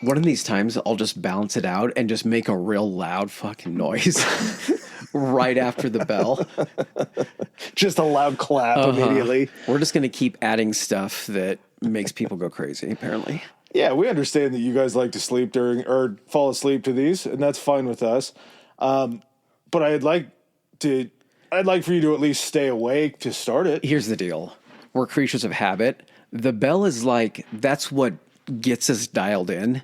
One of these times, I'll just balance it out and just make a real loud fucking noise right after the bell. Just a loud clap immediately. We're just going to keep adding stuff that makes people go crazy, apparently. Yeah, we understand that you guys like to sleep during or fall asleep to these, and that's fine with us. But I'd like for you to at least stay awake to start it. Here's the deal. We're creatures of habit. The bell is like, that's what gets us dialed in.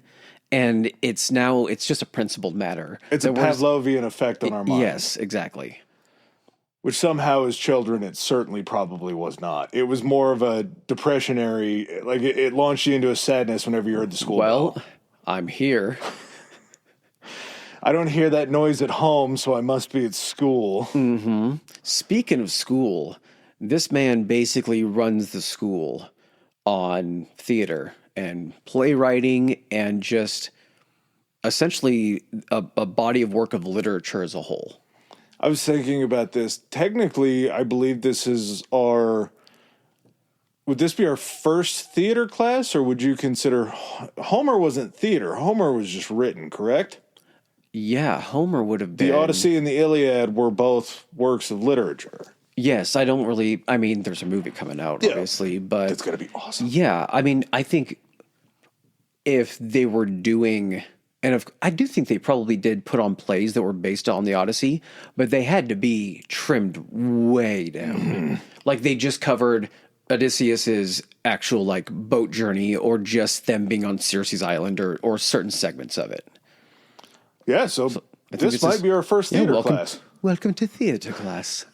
And it's just a principled matter. It's a Pavlovian effect on our minds. Yes, exactly. Which somehow as children, it certainly probably was not. It was more of a depressionary, like it launched you into a sadness whenever you heard the school bell. I'm here. I don't hear that noise at home, so I must be at school. Mm-hmm. Speaking of school, this man basically runs the school on theater and playwriting and just essentially a body of work of literature as a whole. I was thinking about this. Technically, I believe this is would this be our first theater class, or would you consider Homer wasn't theater? Homer was just written, correct? Yeah, Homer would have been. The Odyssey and the Iliad were both works of literature. Yes, I mean, there's a movie coming out, obviously, but it's going to be awesome. Yeah, I mean, I think if they were doing, I do think they probably did put on plays that were based on the Odyssey, but they had to be trimmed way down. Mm-hmm. Like they just covered Odysseus's actual like boat journey, or just them being on Circe's island, or certain segments of it. Yeah, so this might be our first theater class. Welcome to theater class.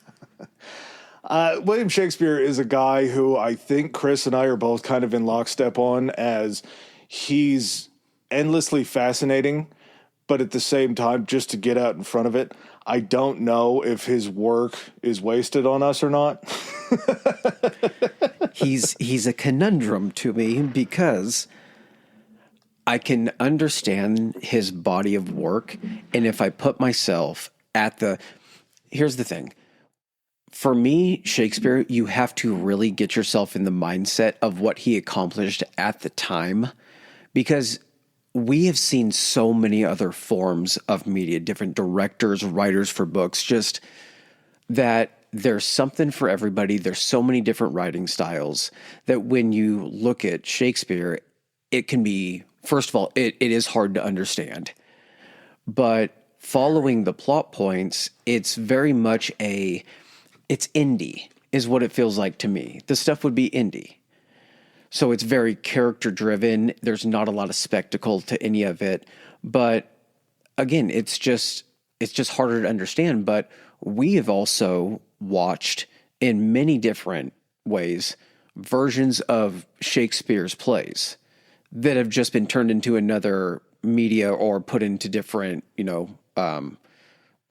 William Shakespeare is a guy who I think Chris and I are both kind of in lockstep on, as he's endlessly fascinating, but at the same time, just to get out in front of it, I don't know if his work is wasted on us or not. He's a conundrum to me, because I can understand his body of work, and if I put myself here's the thing. For me, Shakespeare, you have to really get yourself in the mindset of what he accomplished at the time, because we have seen so many other forms of media, different directors, writers for books, just that there's something for everybody. There's so many different writing styles that when you look at Shakespeare, it can be, first of all, it is hard to understand. But following the plot points, it's very much it's indie, is what it feels like to me. The stuff would be indie. So it's very character driven. There's not a lot of spectacle to any of it. But again, it's just harder to understand. But we have also watched in many different ways versions of Shakespeare's plays that have just been turned into another media or put into different,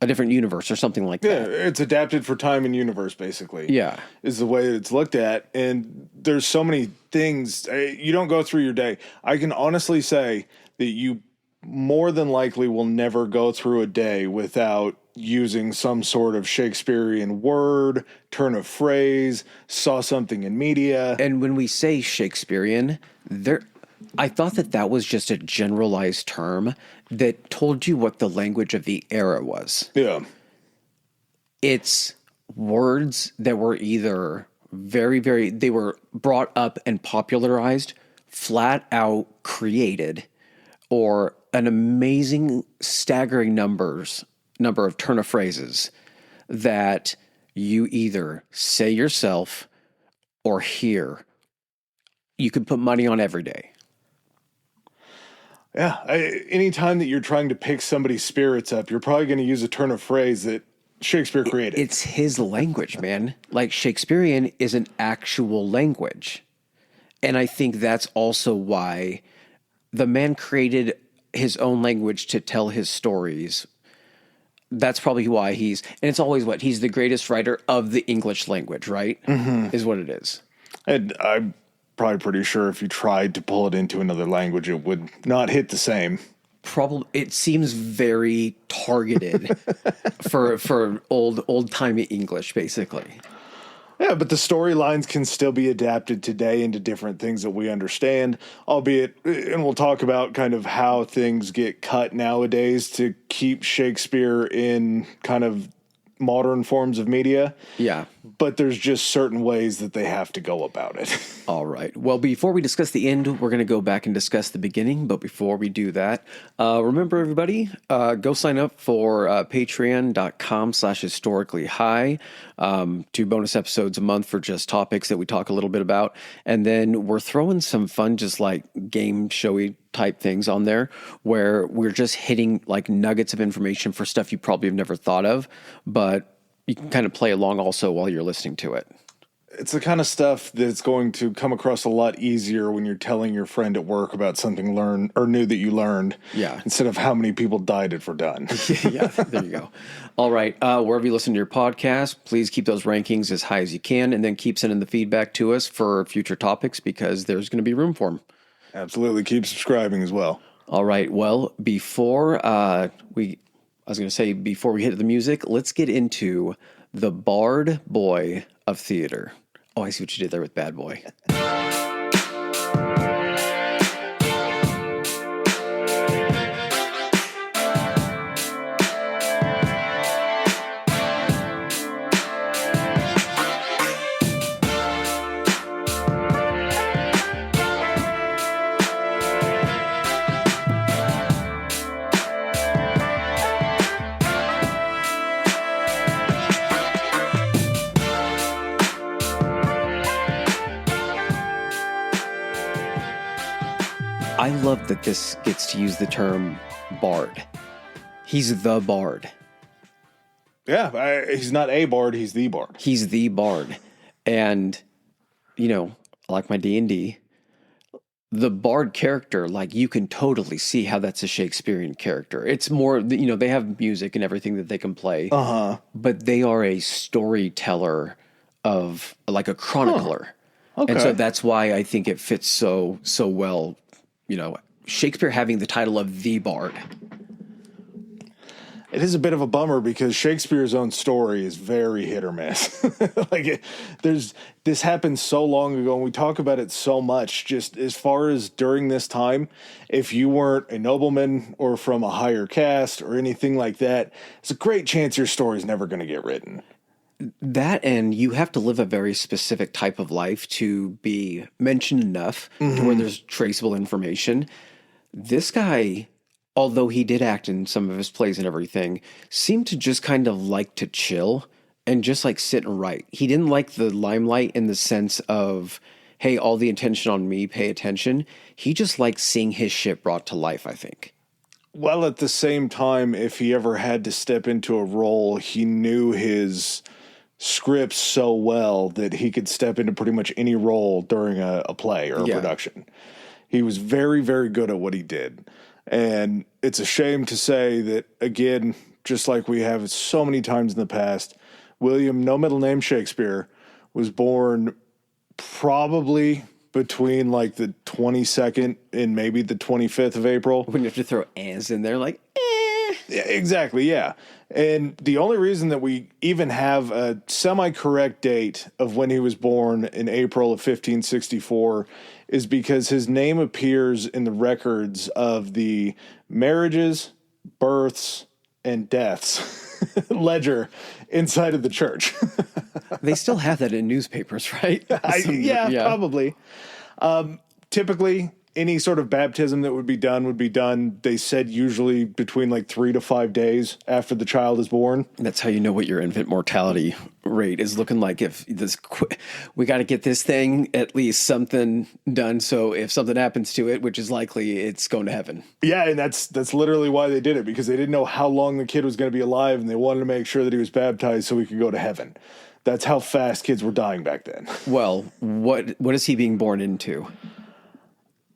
a different universe or something like that. Yeah, it's adapted for time and universe, basically. Yeah. Is the way it's looked at. And there's so many things. You don't go through your day. I can honestly say that you more than likely will never go through a day without using some sort of Shakespearean word, turn of phrase, saw something in media. And when we say Shakespearean, I thought that was just a generalized term that told you what the language of the era was. Yeah. It's words that were either they were brought up and popularized, flat out created, or an amazing, staggering number of turn of phrases that you either say yourself or hear. You could put money on every day. Yeah. Anytime that you're trying to pick somebody's spirits up, you're probably going to use a turn of phrase that Shakespeare created. It's his language, man. Like, Shakespearean is an actual language. And I think that's also why the man created his own language to tell his stories. That's probably why and it's always he's the greatest writer of the English language, right? Mm-hmm. Is what it is. And I'm probably pretty sure if you tried to pull it into another language, it would not hit the same. Probably, it seems very targeted for old timey English, basically. Yeah, but the storylines can still be adapted today into different things that we understand, albeit, and we'll talk about kind of how things get cut nowadays to keep Shakespeare in kind of modern forms of media. Yeah. But there's just certain ways that they have to go about it. All right. Well, before we discuss the end, we're going to go back and discuss the beginning. But before we do that, remember, everybody, go sign up for patreon.com/historically high. 2 bonus episodes a month for just topics that we talk a little bit about. And then we're throwing some fun, just like game showy type things on there where we're just hitting like nuggets of information for stuff you probably have never thought of, but you can kind of play along also while you're listening to it. It's the kind of stuff that's going to come across a lot easier when you're telling your friend at work about something learned or new that you learned. Yeah. Instead of how many people died at Verdun. Yeah, there you go. All right. Wherever you listen to your podcast, please keep those rankings as high as you can, and then keep sending the feedback to us for future topics because there's going to be room for them. Absolutely. Keep subscribing as well. All right. Well, before we hit the music, let's get into the Bard Boy of Theater. Oh, I see what you did there with Bad Boy. I love that this gets to use the term bard. He's the bard. Yeah, he's not a bard, he's the bard. He's the bard. And, you know, like my D&D, the bard character, like you can totally see how that's a Shakespearean character. It's more, you know, they have music and everything that they can play, but they are a storyteller of like a chronicler. Okay. And so that's why I think it fits so well, you know, Shakespeare having the title of the bard. It is a bit of a bummer because Shakespeare's own story is very hit or miss. This happened so long ago, and we talk about it so much. Just as far as during this time, if you weren't a nobleman or from a higher caste or anything like that, it's a great chance your story's never going to get written. That, and you have to live a very specific type of life to be mentioned enough to where there's traceable information. This guy, although he did act in some of his plays and everything, seemed to just kind of like to chill and just like sit and write. He didn't like the limelight in the sense of, hey, all the attention on me, pay attention. He just liked seeing his shit brought to life, I think. Well, at the same time, if he ever had to step into a role, he knew his scripts so well that he could step into pretty much any role during a play or a production. He was very, very good at what he did. And it's a shame to say that, again, just like we have so many times in the past, William, no middle name Shakespeare, was born probably between like the 22nd and maybe the 25th of April. When you have to throw "as" in there, like, Yeah, exactly, yeah. And the only reason that we even have a semi-correct date of when he was born in April of 1564 is because his name appears in the records of the marriages, births, and deaths ledger inside of the church. They still have that in newspapers, right? Probably. Typically, any sort of baptism that would be done, they said usually between like 3 to 5 days after the child is born. That's how you know what your infant mortality rate is looking like. If this, we got to get this thing, at least something done. So if something happens to it, which is likely, it's going to heaven. Yeah, and that's literally why they did it, because they didn't know how long the kid was going to be alive, and they wanted to make sure that he was baptized so he could go to heaven. That's how fast kids were dying back then. Well, what is he being born into?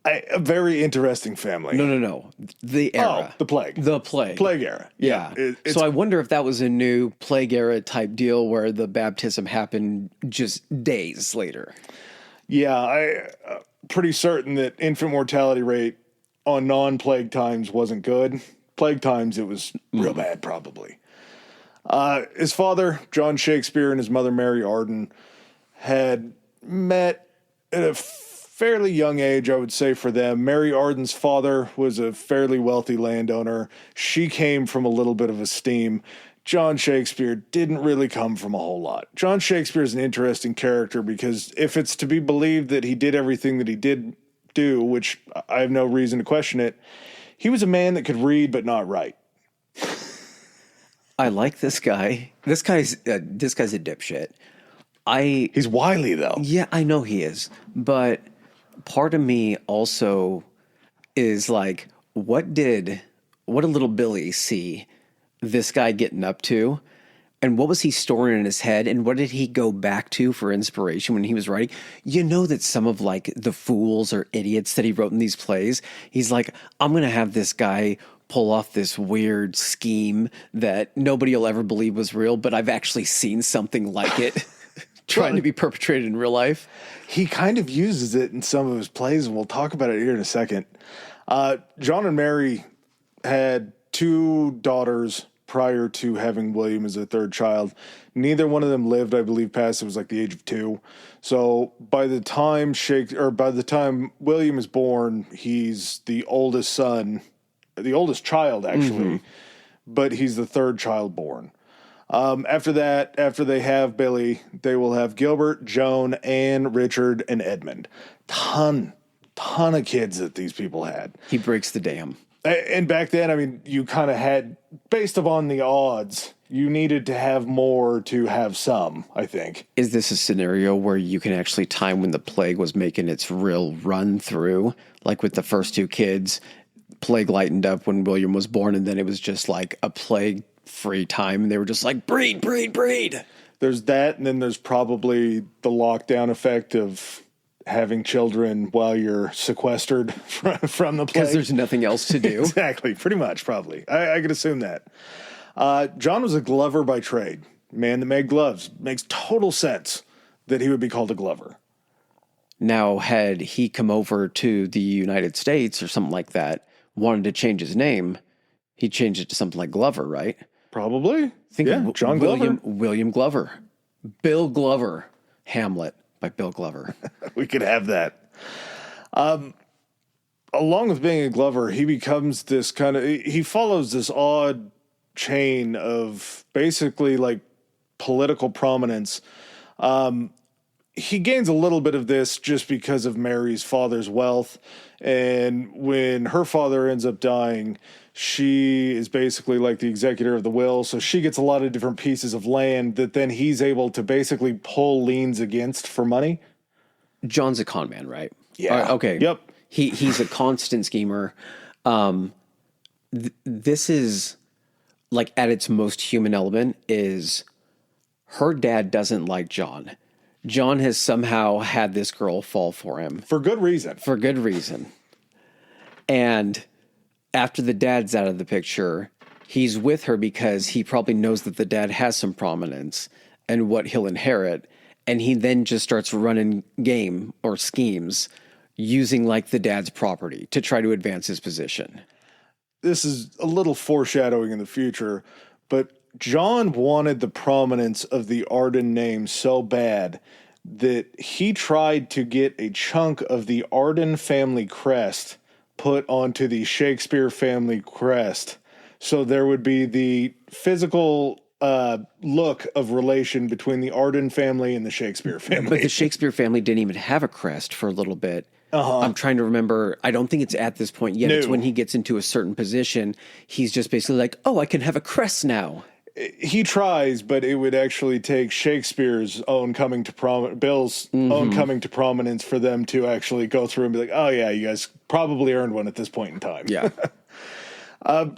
A very interesting family. No. The era. Oh, the plague. The plague. Plague era. Yeah. So I wonder if that was a new plague era type deal where the baptism happened just days later. Yeah, I'm pretty certain that infant mortality rate on non-plague times wasn't good. Plague times, it was real bad, probably. His father, John Shakespeare, and his mother, Mary Arden, had met at a fairly young age, I would say, for them. Mary Arden's father was a fairly wealthy landowner. She came from a little bit of esteem. John Shakespeare didn't really come from a whole lot. John Shakespeare is an interesting character because if it's to be believed that he did everything that he did do, which I have no reason to question it, he was a man that could read but not write. I like this guy. This guy's a dipshit. He's wily, though. Yeah, I know he is. But part of me also is like, what did little Billy see this guy getting up to? And what was he storing in his head? And what did he go back to for inspiration when he was writing? You know that some of like the fools or idiots that he wrote in these plays, he's like, I'm going to have this guy pull off this weird scheme that nobody will ever believe was real, but I've actually seen something like it trying to be perpetrated in real life. He kind of uses it in some of his plays, and we'll talk about it here in a second. John and Mary had 2 daughters prior to having William as their third child. Neither one of them lived, I believe, past it was like the age of 2. So by the time William is born, he's the oldest son, the oldest child actually, but he's the third child born. After that, after they have Billy, they will have Gilbert, Joan, Anne, Richard, and Edmund. Ton of kids that these people had. He breaks the dam. And back then, I mean, you kind of had, based upon the odds, you needed to have more to have some, I think. Is this a scenario where you can actually time when the plague was making its real run through? Like with the first 2 kids, plague lightened up when William was born, and then it was just like a plague-free time, and they were just like, breed, breed, breed. There's that, and then there's probably the lockdown effect of having children while you're sequestered from the plague. Because there's nothing else to do. Exactly, pretty much, probably. I could assume that. John was a glover by trade. Man that made gloves. Makes total sense that he would be called a glover. Now, had he come over to the United States or something like that, wanted to change his name, he changed it to something like Glover, right? Probably. Think yeah, of John William, Glover. William Glover. Bill Glover. Hamlet by Bill Glover. We could have that. Along with being a Glover, he becomes this kind of, he follows this odd chain of basically like political prominence. He gains a little bit of this just because of Mary's father's wealth. And when her father ends up dying, she is basically like the executor of the will. So she gets a lot of different pieces of land that then he's able to basically pull liens against for money. John's a con man, right? Yeah. Okay. Yep. He's a constant schemer. This is like at its most human element is her dad doesn't like John. John has somehow had this girl fall for him. For good reason. For good reason. And after the dad's out of the picture, he's with her because he probably knows that the dad has some prominence and what he'll inherit. And he then just starts running game or schemes using like the dad's property to try to advance his position. This is a little foreshadowing in the future, but John wanted the prominence of the Arden name so bad that he tried to get a chunk of the Arden family crest put onto the Shakespeare family crest. So there would be the physical look of relation between the Arden family and the Shakespeare family. But the Shakespeare family didn't even have a crest for a little bit. I'm trying to remember. I don't think it's at this point yet. No. It's when he gets into a certain position. He's just basically like, oh, I can have a crest now. He tries, but it would actually take Shakespeare's own coming to Bill's own coming to prominence for them to actually go through and be like, oh yeah, you guys probably earned one at this point in time. Yeah.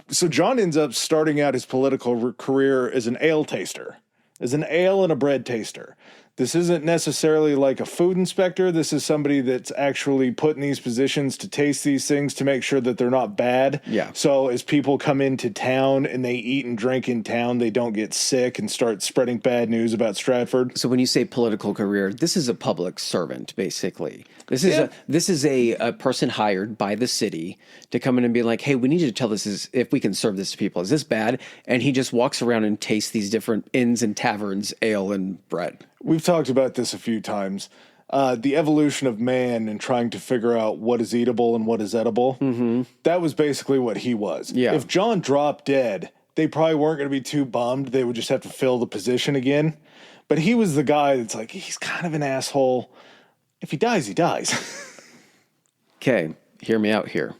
So John ends up starting out his political career as an ale taster, as an ale and a bread taster. This isn't necessarily like a food inspector. This is somebody that's actually put in these positions to taste these things to make sure that they're not bad. Yeah. So as people come into town and they eat and drink in town, they don't get sick and start spreading bad news about Stratford. So when you say political career, this is a public servant, basically. This is a person hired by the city to come in and be like, hey, we need you to tell this if we can serve this to people. Is this bad? And he just walks around and tastes these different inns and taverns, ale and bread. We've talked about this a few times. The evolution of man and trying to figure out what is eatable and what is edible. Mm-hmm. That was basically what he was. Yeah. If John dropped dead, they probably weren't going to be too bummed. They would just have to fill the position again. But he was the guy that's like, he's kind of an asshole. If he dies, he dies. Okay, hear me out here.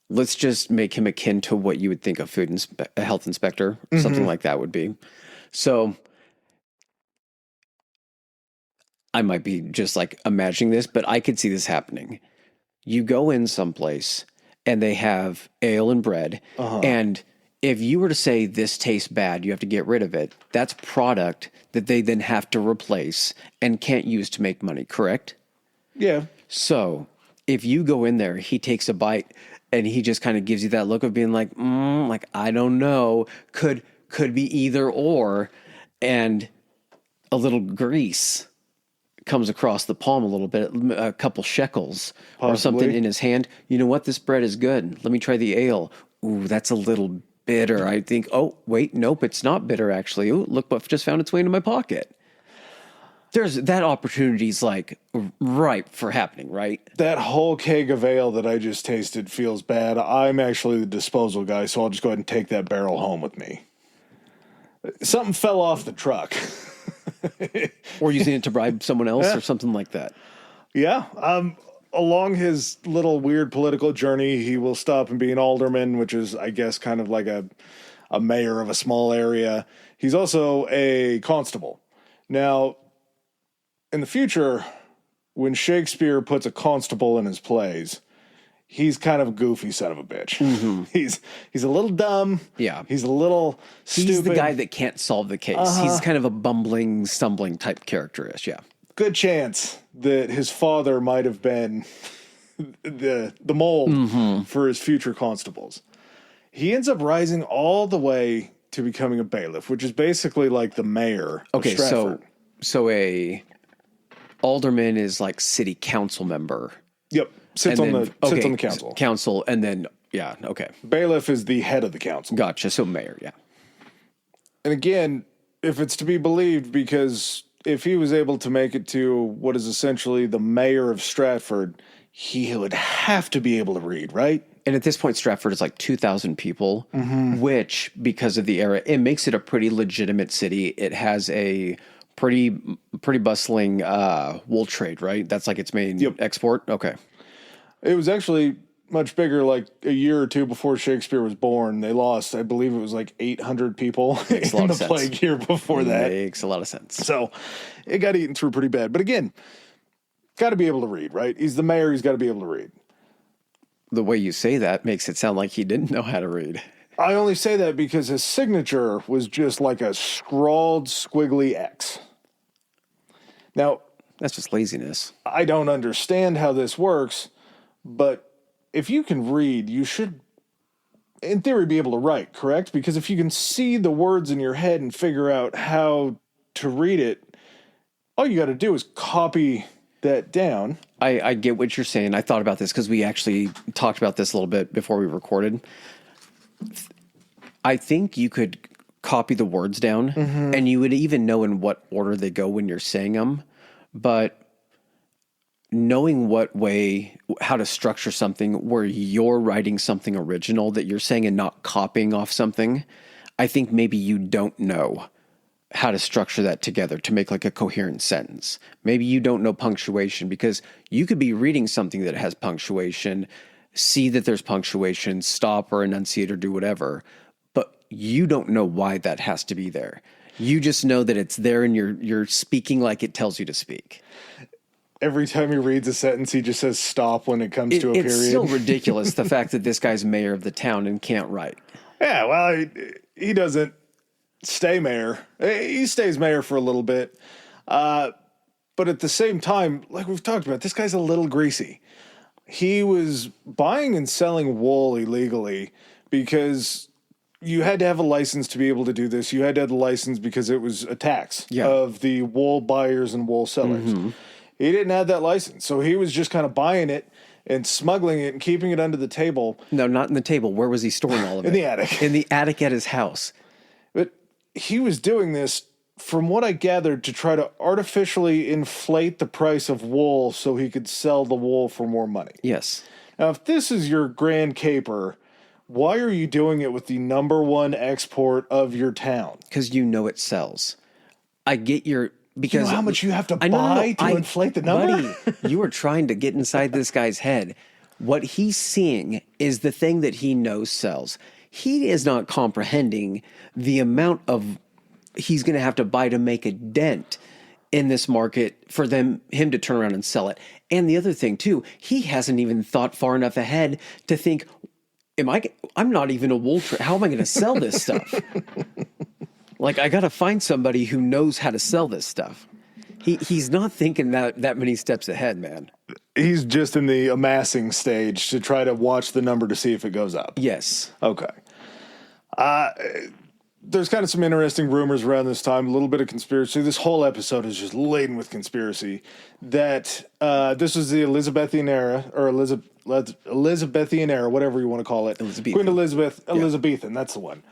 Let's just make him akin to what you would think a health inspector, something like that would be. So I might be just like imagining this, but I could see this happening. You go in someplace and they have ale and bread. And if you were to say this tastes bad, you have to get rid of it. That's product that they then have to replace and can't use to make money, correct? Yeah. So if you go in there, he takes a bite and he just kind of gives you that look of being like, like, I don't know, could be either or, and a little grease comes across the palm a little bit, a couple shekels or something in his hand. You know what? This bread is good. Let me try the ale. Ooh, that's a little bitter. I think, oh, wait, nope, it's not bitter actually. Ooh, look what just found its way into my pocket. There's that opportunity's like ripe for happening, right? That whole keg of ale that I just tasted feels bad. I'm actually the disposal guy, so I'll just go ahead and take that barrel home with me. Something fell off the truck. Or using it to bribe someone else or something like that. Yeah. Along his little weird political journey, he will stop and be an alderman, which is, I guess, kind of like a mayor of a small area. He's also a constable. Now, in the future, when Shakespeare puts a constable in his plays, he's kind of a goofy son of a bitch. Mm-hmm. He's a little dumb. Yeah. He's a little stupid. He's the guy that can't solve the case. He's kind of a bumbling, stumbling type character-ish, yeah. Good chance that his father might have been the mold for his future constables. He ends up rising all the way to becoming a bailiff, which is basically like the mayor of Stratford. So a alderman is like city council member. Yep. Sits on the council. Council, and then, yeah, okay. Bailiff is the head of the council. Gotcha. So mayor, yeah. And again, if it's to be believed, because if he was able to make it to what is essentially the mayor of Stratford, he would have to be able to read, right? And at this point, Stratford is like 2,000 people, which, because of the era, it makes it a pretty legitimate city. It has a pretty bustling wool trade, right? That's like its main export? Okay. It was actually much bigger like a year or two before Shakespeare was born. They lost, I believe it was like 800 people in the plague year before that. Makes a lot of sense. So it got eaten through pretty bad. But again, got to be able to read, right? He's the mayor. He's got to be able to read. The way you say that makes it sound like he didn't know how to read. I only say that because his signature was just like a scrawled, squiggly X. Now, that's just laziness. I don't understand how this works, but if you can read, you should, in theory, be able to write, correct? Because if you can see the words in your head and figure out how to read it, all you got to do is copy that down. I get what you're saying. I thought about this because we actually talked about this a little bit before we recorded. I think you could copy the words down, and you would even know in what order they go when you're saying them. But knowing how to structure something where you're writing something original that you're saying and not copying off something, I think maybe you don't know how to structure that together to make like a coherent sentence. Maybe you don't know punctuation, because you could be reading something that has punctuation, see that there's punctuation, stop or enunciate or do whatever, but you don't know why that has to be there. You just know that it's there and you're speaking like it tells you to speak. Every time he reads a sentence, he just says stop when it comes to a period. It's still ridiculous, the fact that this guy's mayor of the town and can't write. Yeah, well, he doesn't stay mayor. He stays mayor for a little bit. But at the same time, like we've talked about, this guy's a little greasy. He was buying and selling wool illegally because you had to have a license to be able to do this. You had to have the license because it was a tax of the wool buyers and wool sellers. He didn't have that license, so he was just kind of buying it and smuggling it and keeping it under the table. No, not in the table. Where was he storing all of it? In the attic. In the attic at his house. But he was doing this from what I gathered, to try to artificially inflate the price of wool so he could sell the wool for more money. Yes. Now, if this is your grand caper, why are you doing it with the number one export of your town? Because you know it sells. I get your... Because You know how much you have to I know, buy to inflate the number? Buddy, you are trying to get inside this guy's head. What he's seeing is the thing that he knows sells. He is not comprehending the amount of he's going to have to buy to make a dent in this market for him to turn around and sell it. And the other thing too, he hasn't even thought far enough ahead to think, I'm not even a wool trader. How am I going to sell this stuff? Like, I got to find somebody who knows how to sell this stuff. He's not thinking that many steps ahead, man. He's just in the amassing stage to try to watch the number to see if it goes up. Yes. Okay. There's kind of some interesting rumors around this time, a little bit of conspiracy. This whole episode is just laden with conspiracy. That this was the Elizabethan era, or Elizabethan era, whatever you want to call it. Elizabethan. Queen Elizabethan, that's the one.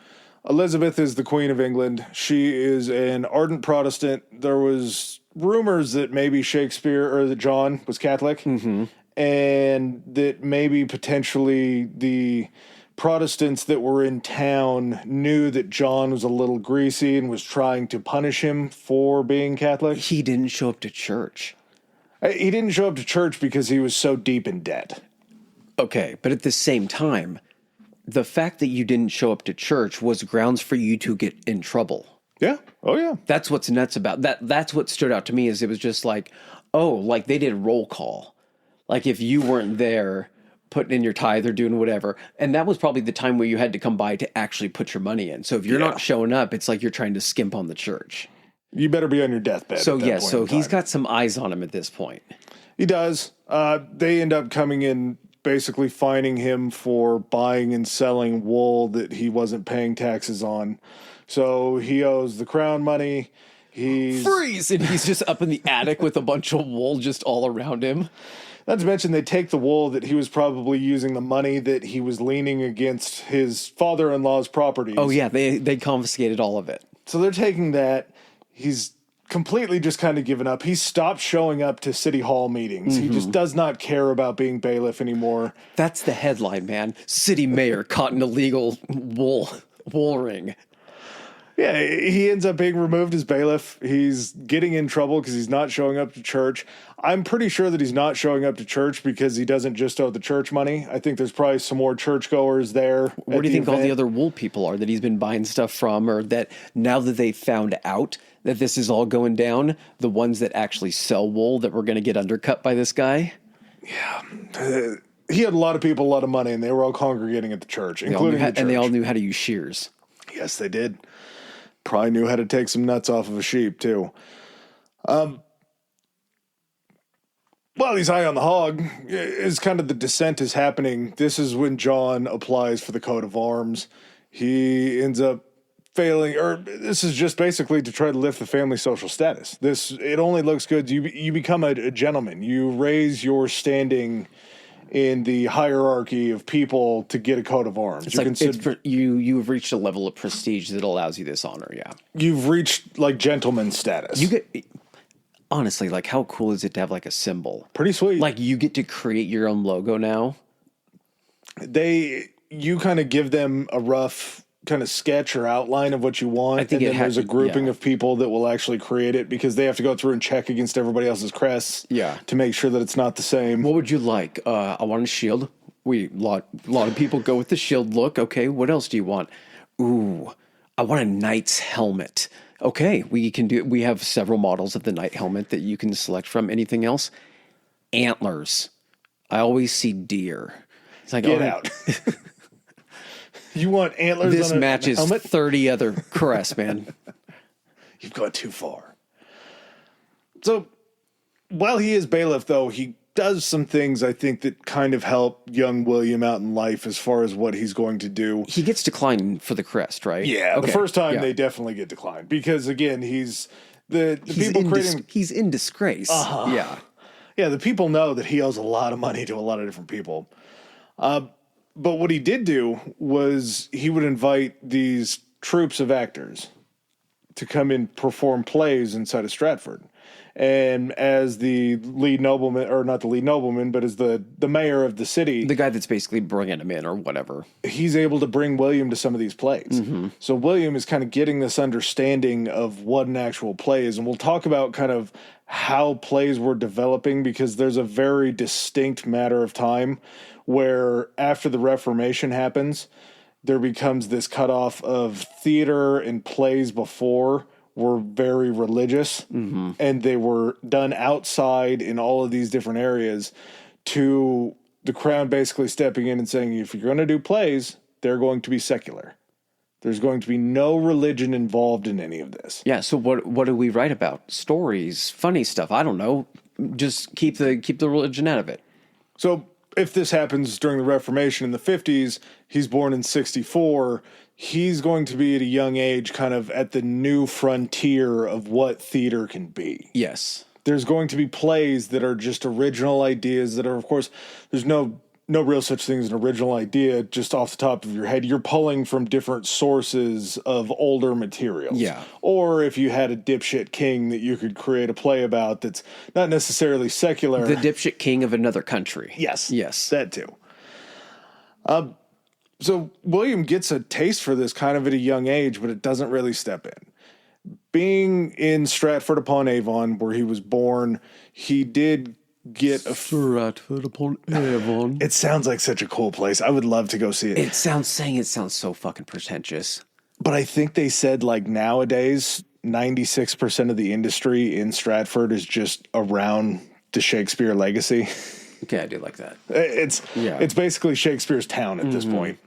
Elizabeth is the Queen of England. She is an ardent Protestant. There was rumors that maybe Shakespeare or that John was Catholic, and that maybe potentially the Protestants that were in town knew that John was a little greasy and was trying to punish him for being Catholic. He didn't show up to church. He didn't show up to church because he was so deep in debt. Okay, but at the same time, the fact that you didn't show up to church was grounds for you to get in trouble. Yeah. Oh, yeah. That's what's nuts about that. That's what stood out to me is it was just like, oh, like they did roll call. Like if you weren't there putting in your tithe or doing whatever. And that was probably the time where you had to come by to actually put your money in. So if you're not showing up, it's like you're trying to skimp on the church. You better be on your deathbed. So yeah, so he's got some eyes on him at this point. He does. They end up coming in, basically fining him for buying and selling wool that he wasn't paying taxes on. So he owes the crown money. Freeze! And he's just up in the attic with a bunch of wool just all around him. Not to mention they take the wool that he was probably using the money that he was leaning against his father-in-law's properties. Oh yeah, they confiscated all of it. So they're taking that. He's completely just kind of given up. He stopped showing up to city hall meetings. He just does not care about being bailiff anymore. That's the headline, man. City mayor caught an illegal wool ring. Yeah, he ends up being removed as bailiff. He's getting in trouble because he's not showing up to church. I'm pretty sure that he's not showing up to church because he doesn't just owe the church money. I think there's probably some more churchgoers there. Where do you think all the other wool people are that he's been buying stuff from, or that now that they found out that this is all going down, the ones that actually sell wool that were going to get undercut by this guy? Yeah. He had a lot of people, a lot of money, and they were all congregating at the church, including the church. And they all knew how to use shears. Yes, they did. Probably knew how to take some nuts off of a sheep, too. While he's high on the hog, is kind of the descent is happening. This is when John applies for the coat of arms. He ends up failing, or this is just basically to try to lift the family social status. It only looks good. You become a gentleman. You raise your standing in the hierarchy of people to get a coat of arms. You've reached a level of prestige that allows you this honor. Yeah, you've reached like gentleman status. Honestly, like how cool is it to have like a symbol? Pretty sweet. Like you get to create your own logo now. You kind of give them a rough kind of sketch or outline of what you want. I think there's a grouping of people that will actually create it because they have to go through and check against everybody else's crests. Yeah. To make sure that it's not the same. What would you like? I want a shield. A lot of people go with the shield look. Okay, what else do you want? Ooh, I want a knight's helmet. Okay, we have several models of the knight helmet that you can select from. Anything else? Antlers. I always see deer. It's like, get out. You want antlers this on a matches helmet? 30 other crests, man. You've gone too far. So, while he is bailiff, though, he does some things, I think, that kind of help young William out in life as far as what he's going to do. He gets declined for the crest, right? Yeah, okay. The first time they definitely get declined. Because, again, he's in disgrace. Uh-huh. Yeah. Yeah, the people know that he owes a lot of money to a lot of different people. But what he did do was he would invite these troops of actors to come and perform plays inside of Stratford. And as the lead nobleman, or not the lead nobleman, but as the mayor of the city, The guy that's basically bringing him in or whatever. he's able to bring William to some of these plays. So William is kind of getting this understanding of what an actual play is. And we'll talk about kind of how plays were developing, because there's a very distinct matter of time where after the Reformation happens, there becomes this cutoff of theater and plays before were very religious, and they were done outside in all of these different areas, to the crown basically stepping in and saying, if you're going to do plays, they're going to be secular. There's going to be no religion involved in any of this. Yeah, so what do we write about? Stories, funny stuff, I don't know. Just keep the religion out of it. So if this happens during the Reformation in the 50s, he's born in 64, he's going to be at a young age kind of at the new frontier of what theater can be. Yes. There's going to be plays that are just original ideas that are, of course, there's no real such thing as an original idea just off the top of your head. You're pulling from different sources of older materials. Yeah. Or if you had a dipshit king that you could create a play about that's not necessarily secular. The dipshit king of another country. Yes. Yes. That too. So William gets a taste for this kind of at a young age, but it doesn't really step in. Being in Stratford upon Avon, where he was born, he did get a... Stratford upon Avon. It sounds like such a cool place. I would love to go see it. It sounds so fucking pretentious. But I think they said, like, nowadays, 96% of the industry in Stratford is just around the Shakespeare legacy. Okay, I do like that. It's basically Shakespeare's town at this point.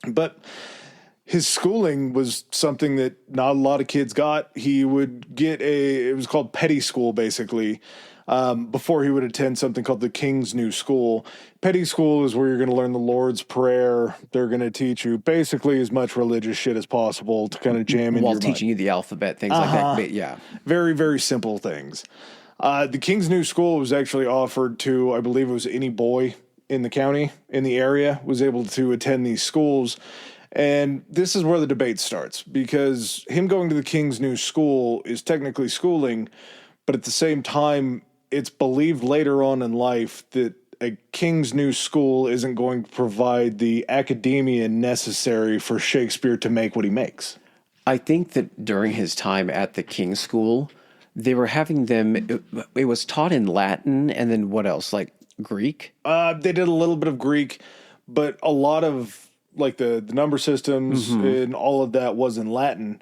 But his schooling was something that not a lot of kids got. He would get it was called petty school, basically, before he would attend something called the King's New School. Petty school is where you're going to learn the Lord's Prayer. They're going to teach you basically as much religious shit as possible to kind of jam in while your teaching mind. you the alphabet, things like that. But yeah. Very, very simple things. The King's New School was actually offered to, I believe it was any boy in the county, in the area, was able to attend these schools. And this is where the debate starts, because him going to the King's New School is technically schooling, but at the same time, it's believed later on in life that a King's New School isn't going to provide the academia necessary for Shakespeare to make what he makes. I think that during his time at the King's School, they were having them, it was taught in Latin, and then what else? Like Greek? They did a little bit of Greek, but a lot of like the number systems and all of that was in Latin.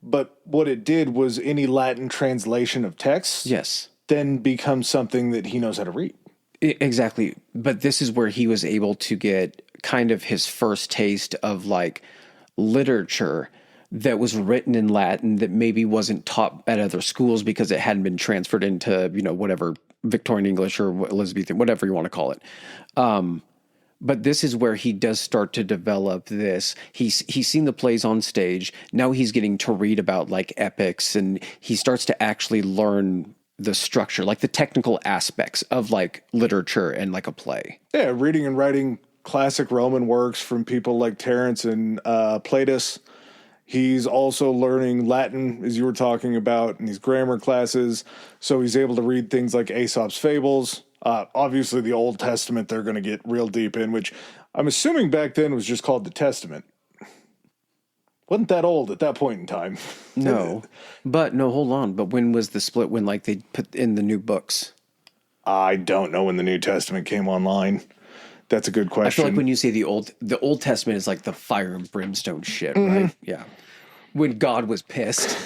But what it did was any Latin translation of texts Yes. then becomes something that he knows how to read. Exactly. But this is where he was able to get kind of his first taste of like literature that was written in Latin that maybe wasn't taught at other schools because it hadn't been transferred into, whatever, Victorian English or Elizabethan, whatever you want to call it. But this is where he does start to develop this. He's seen the plays on stage. Now he's getting to read about like epics, and he starts to actually learn the structure, like the technical aspects of like literature and like a play. Yeah, reading and writing classic Roman works from people like Terence and Platus. He's also learning Latin, as you were talking about, in these grammar classes. So he's able to read things like Aesop's Fables. Obviously, the Old Testament they're going to get real deep in, which I'm assuming back then was just called the Testament. Wasn't that old at that point in time. No, but no, hold on. But when was the split when like they put in the new books? I don't know when the New Testament came online. That's a good question. I feel like when you say the Old Testament is like the fire and brimstone shit, right? Yeah. When God was pissed.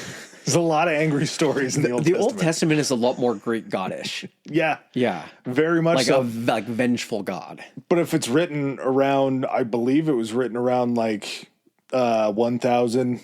There's a lot of angry stories in the Old Testament. The Old Testament is a lot more Greek goddish. Yeah. Yeah. Very much like so. Like vengeful God. But if it's written around, I believe it was written around like 1000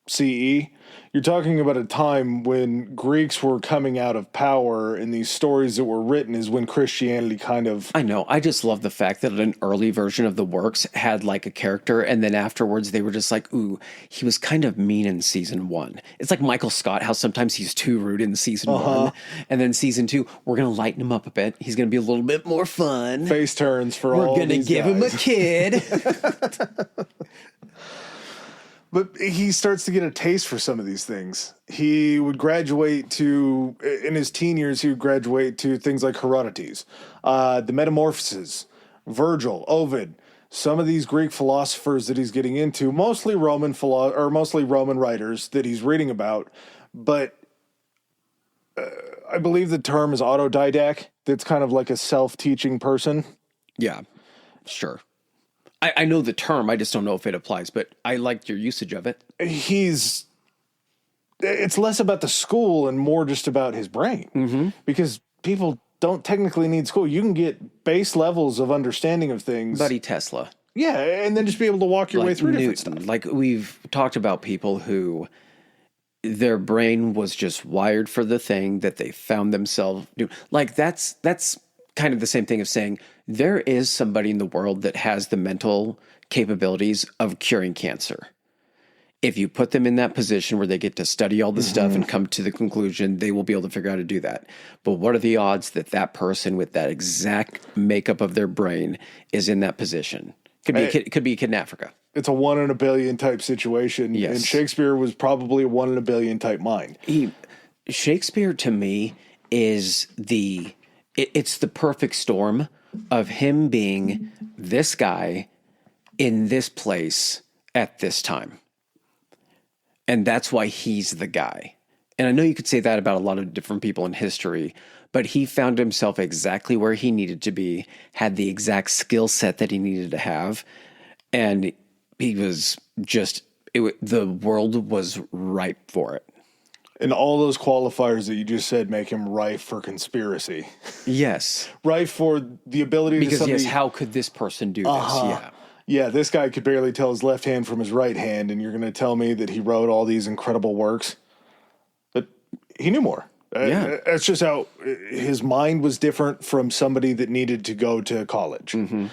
CE, you're talking about a time when Greeks were coming out of power, and these stories that were written is when Christianity kind of... I know. I just love the fact that an early version of the works had like a character, and then afterwards they were just like, ooh, he was kind of mean in season 1. It's like Michael Scott, how sometimes he's too rude in season 1, and then season 2, we're going to lighten him up a bit. He's going to be a little bit more fun. Face turns for all We're going to give him a kid. But he starts to get a taste for some of these things. He would graduate to, in his teen years, he would graduate to things like Herodotus, the Metamorphoses, Virgil, Ovid, some of these Greek philosophers that he's getting into, mostly mostly Roman writers that he's reading about. But I believe the term is autodidact. That's kind of like a self-teaching person. Yeah, sure. I know the term. I just don't know if it applies, but I liked your usage of it. It's less about the school and more just about his brain, because people don't technically need school. You can get base levels of understanding of things. Buddy Tesla. Yeah, and then just be able to walk your way through different stuff. Like we've talked about people who their brain was just wired for the thing that they found themselves doing. Like that's kind of the same thing of saying there is somebody in the world that has the mental capabilities of curing cancer. If you put them in that position where they get to study all the stuff and come to the conclusion, they will be able to figure out how to do that. But what are the odds that that person with that exact makeup of their brain is in that position? Could be a kid in Africa. It's a 1 in a billion type situation. Yes. And Shakespeare was probably a 1 in a billion type mind. Shakespeare to me is it's the perfect storm of him being this guy in this place at this time. And that's why he's the guy. And I know you could say that about a lot of different people in history, but he found himself exactly where he needed to be, had the exact skill set that he needed to have. And he was just, the world was ripe for it. And all those qualifiers that you just said make him rife for conspiracy. Yes. Rife for the ability because, to somebody... yes, how could this person do this? Yeah. Yeah, this guy could barely tell his left hand from his right hand, and you're going to tell me that he wrote all these incredible works? But he knew more. Yeah. That's just how his mind was different from somebody that needed to go to college. Some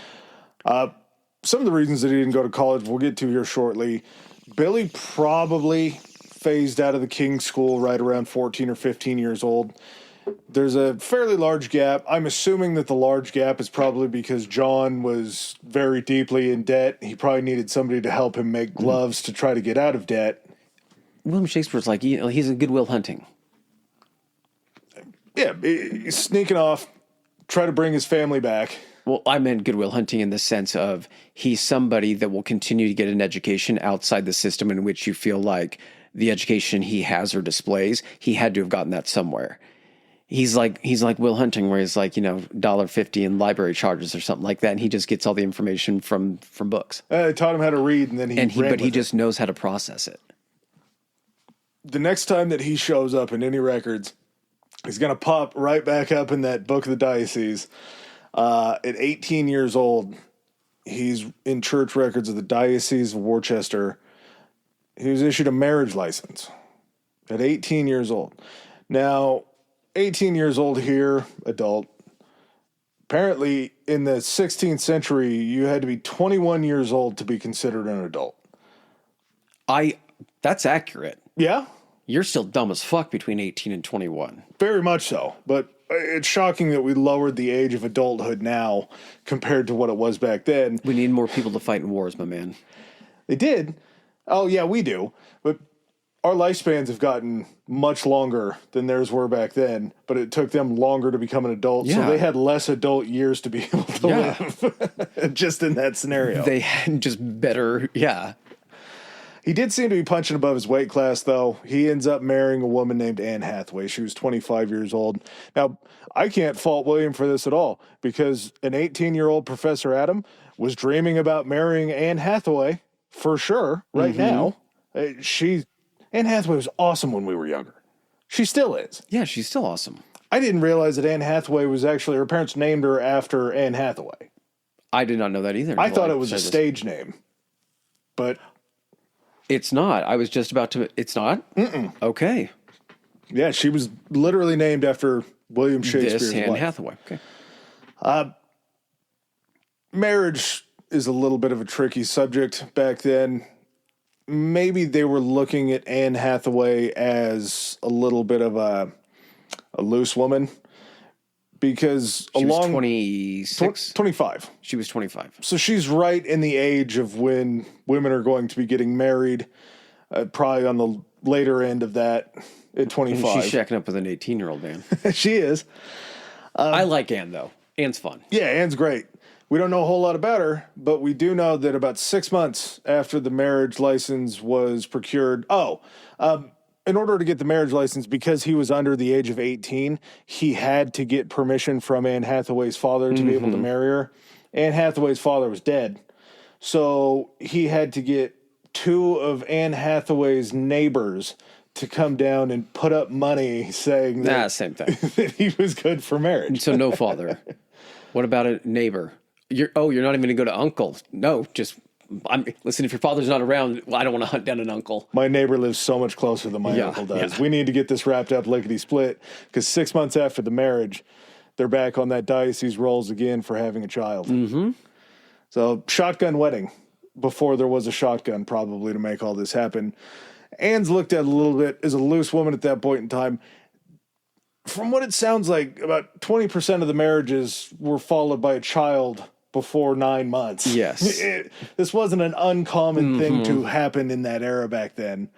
of the reasons that he didn't go to college we'll get to here shortly. Billy probably phased out of the King's School right around 14 or 15 years old. There's a fairly large gap. I'm assuming that the large gap is probably because John was very deeply in debt. He probably needed somebody to help him make gloves to try to get out of debt. William Shakespeare's like, he's in Goodwill Hunting. Yeah, he's sneaking off, try to bring his family back. Well, I meant Goodwill Hunting in the sense of he's somebody that will continue to get an education outside the system in which you feel like the education he has or displays, he had to have gotten that somewhere. He's like Will Hunting, where he's like, $1.50 in library charges or something like that, and he just gets all the information from books. I taught him how to read, and then he just knows how to process it. The next time that he shows up in any records, he's going to pop right back up in that Book of the Diocese. At 18 years old, he's in church records of the Diocese of Worcester. He was issued a marriage license at 18 years old. Now, 18 years old here, adult. Apparently, in the 16th century, you had to be 21 years old to be considered an adult. That's accurate. Yeah? You're still dumb as fuck between 18 and 21. Very much so. But it's shocking that we lowered the age of adulthood now compared to what it was back then. We need more people to fight in wars, my man. They did. Oh, yeah, we do. But our lifespans have gotten much longer than theirs were back then, but it took them longer to become an adult, so they had less adult years to be able to live, just in that scenario. They had just better, He did seem to be punching above his weight class, though. He ends up marrying a woman named Anne Hathaway. She was 25 years old. Now, I can't fault William for this at all, because an 18-year-old Professor Adam was dreaming about marrying Anne Hathaway, for sure, right now. Anne Hathaway was awesome when we were younger. She still is. Yeah, she's still awesome. I didn't realize that Anne Hathaway was actually, her parents named her after Anne Hathaway. I did not know that either. I thought it was a stage name. But it's not. I was just about to. It's not? Mm-mm. Okay. Yeah, she was literally named after William Shakespeare's Anne wife. Hathaway. Okay. Marriage is a little bit of a tricky subject back then. Maybe they were looking at Anne Hathaway as a little bit of a loose woman, because She was along 26. 25. She was 25. So she's right in the age of when women are going to be getting married, probably on the later end of that at 25. She's shacking up with an 18-year-old man. She is. I like Anne, though. Anne's fun. Yeah, Anne's great. We don't know a whole lot about her, but we do know that about 6 months after the marriage license was procured. In order to get the marriage license, because he was under the age of 18, he had to get permission from Anne Hathaway's father to be able to marry her. Anne Hathaway's father was dead. So he had to get 2 of Anne Hathaway's neighbors to come down and put up money saying that, Same thing. that he was good for marriage. So no father. What about a neighbor? You're not even going to go to uncle. No, just listen. If your father's not around, well, I don't want to hunt down an uncle. My neighbor lives so much closer than my uncle does. Yeah. We need to get this wrapped up lickety split because 6 months after the marriage, they're back on that diocese rolls again for having a child. Mm-hmm. So shotgun wedding before there was a shotgun probably to make all this happen. Anne's looked at a little bit as a loose woman at that point in time. From what it sounds like, about 20% of the marriages were followed by a child before 9 months. Yes. This wasn't an uncommon thing to happen in that era back then.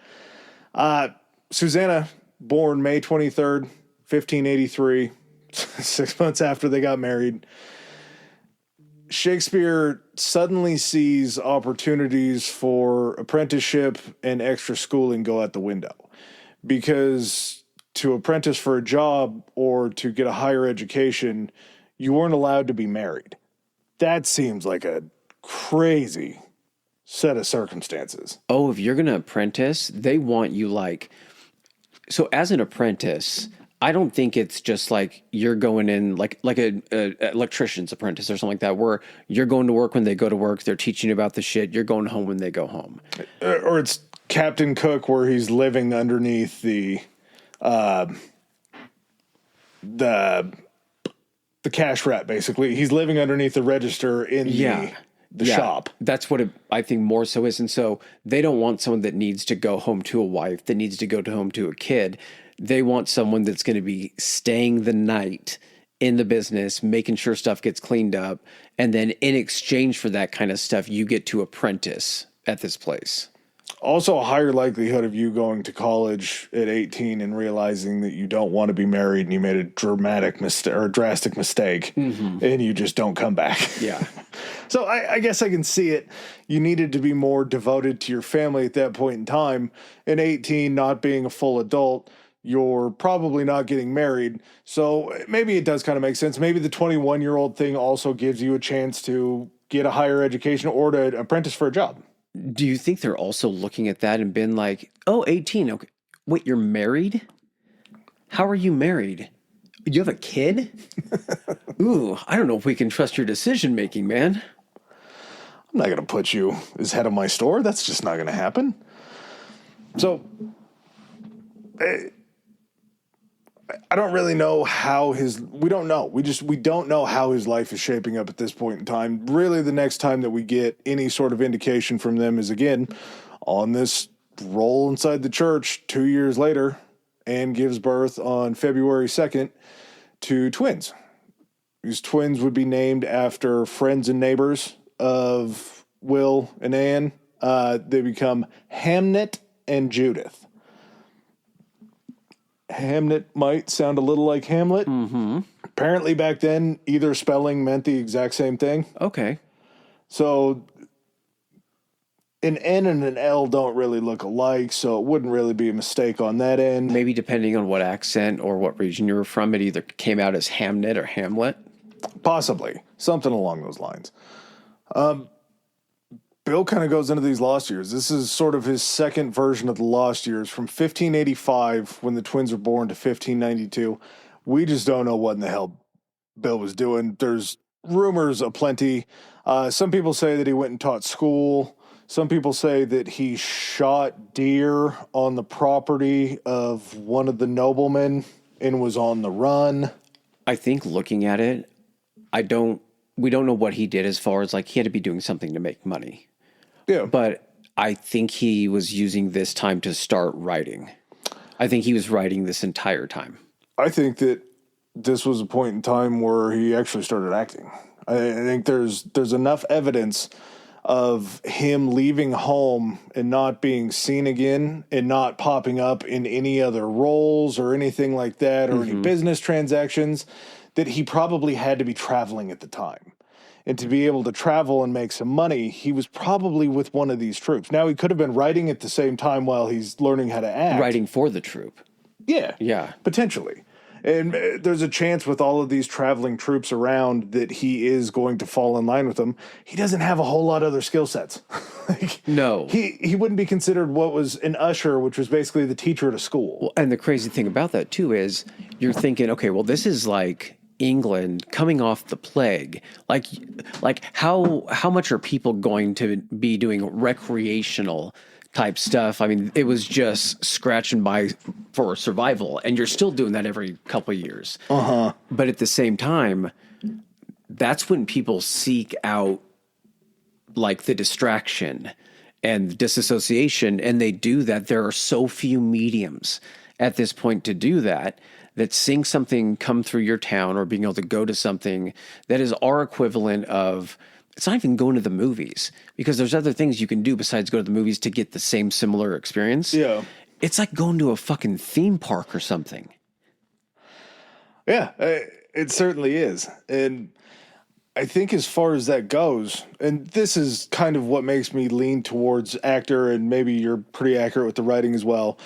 Susanna, born May 23rd, 1583, 6 months after they got married. Shakespeare suddenly sees opportunities for apprenticeship and extra schooling go out the window because to apprentice for a job or to get a higher education, you weren't allowed to be married. That seems like a crazy set of circumstances. Oh, if you're going to apprentice, they want you so as an apprentice, I don't think it's just like you're going in like a electrician's apprentice or something like that, where you're going to work when they go to work. They're teaching you about the shit. You're going home when they go home. Or it's Captain Cook where he's living underneath the cash wrap, basically. He's living underneath the register in the shop. That's what I think more so is. And so they don't want someone that needs to go home to a wife, that needs to go home to a kid. They want someone that's going to be staying the night in the business, making sure stuff gets cleaned up. And then in exchange for that kind of stuff, you get to apprentice at this place. Also, a higher likelihood of you going to college at 18 and realizing that you don't want to be married and you made a drastic mistake and you just don't come back. Yeah. So I guess I can see it. You needed to be more devoted to your family at that point in time. In 18, not being a full adult, you're probably not getting married. So maybe it does kind of make sense. Maybe the 21-year-old thing also gives you a chance to get a higher education or to apprentice for a job. Do you think they're also looking at that and been like, oh, 18. Okay. Wait, you're married? How are you married? You have a kid? Ooh, I don't know if we can trust your decision making, man. I'm not going to put you as head of my store. That's just not going to happen. So I don't really know how we don't know. We don't know how his life is shaping up at this point in time. Really, the next time that we get any sort of indication from them is, again, on this roll inside the church 2 years later, Anne gives birth on February 2nd to twins. These twins would be named after friends and neighbors of Will and Anne. They become Hamnet and Judith. Hamnet might sound a little like Hamlet. Mm-hmm. Apparently back then, either spelling meant the exact same thing. Okay. So an N and an L don't really look alike, so it wouldn't really be a mistake on that end. Maybe depending on what accent or what region you were from, it either came out as Hamnet or Hamlet. Possibly. Something along those lines. Bill kind of goes into these lost years. This is sort of his second version of the lost years from 1585 when the twins were born to 1592. We just don't know what in the hell Bill was doing. There's rumors aplenty. Some people say that he went and taught school. Some people say that he shot deer on the property of one of the noblemen and was on the run. I think looking at it, we don't know what he did as far as like he had to be doing something to make money. Yeah. But I think he was using this time to start writing. I think he was writing this entire time. I think that this was a point in time where he actually started acting. I think there's enough evidence of him leaving home and not being seen again and not popping up in any other roles or anything like that or any business transactions that he probably had to be traveling at the time. And to be able to travel and make some money, he was probably with one of these troops. Now, he could have been writing at the same time while he's learning how to act. Writing for the troop. Yeah, potentially. And there's a chance with all of these traveling troops around that he is going to fall in line with them. He doesn't have a whole lot of other skill sets. No. He wouldn't be considered what was an usher, which was basically the teacher at a school. Well, and the crazy thing about that, too, is you're thinking, okay, well, this is like England coming off the plague. Like how much are people going to be doing recreational type stuff? I mean, it was just scratching by for survival, and you're still doing that every couple of years. But at the same time, that's when people seek out like the distraction and disassociation, and they do that. There are so few mediums at this point to do that, that seeing something come through your town or being able to go to something that is our equivalent of, it's not even going to the movies, because there's other things you can do besides go to the movies to get the same similar experience. Yeah. It's like going to a fucking theme park or something. Yeah, it certainly is. And I think as far as that goes, and this is kind of what makes me lean towards actor, and maybe you're pretty accurate with the writing as well.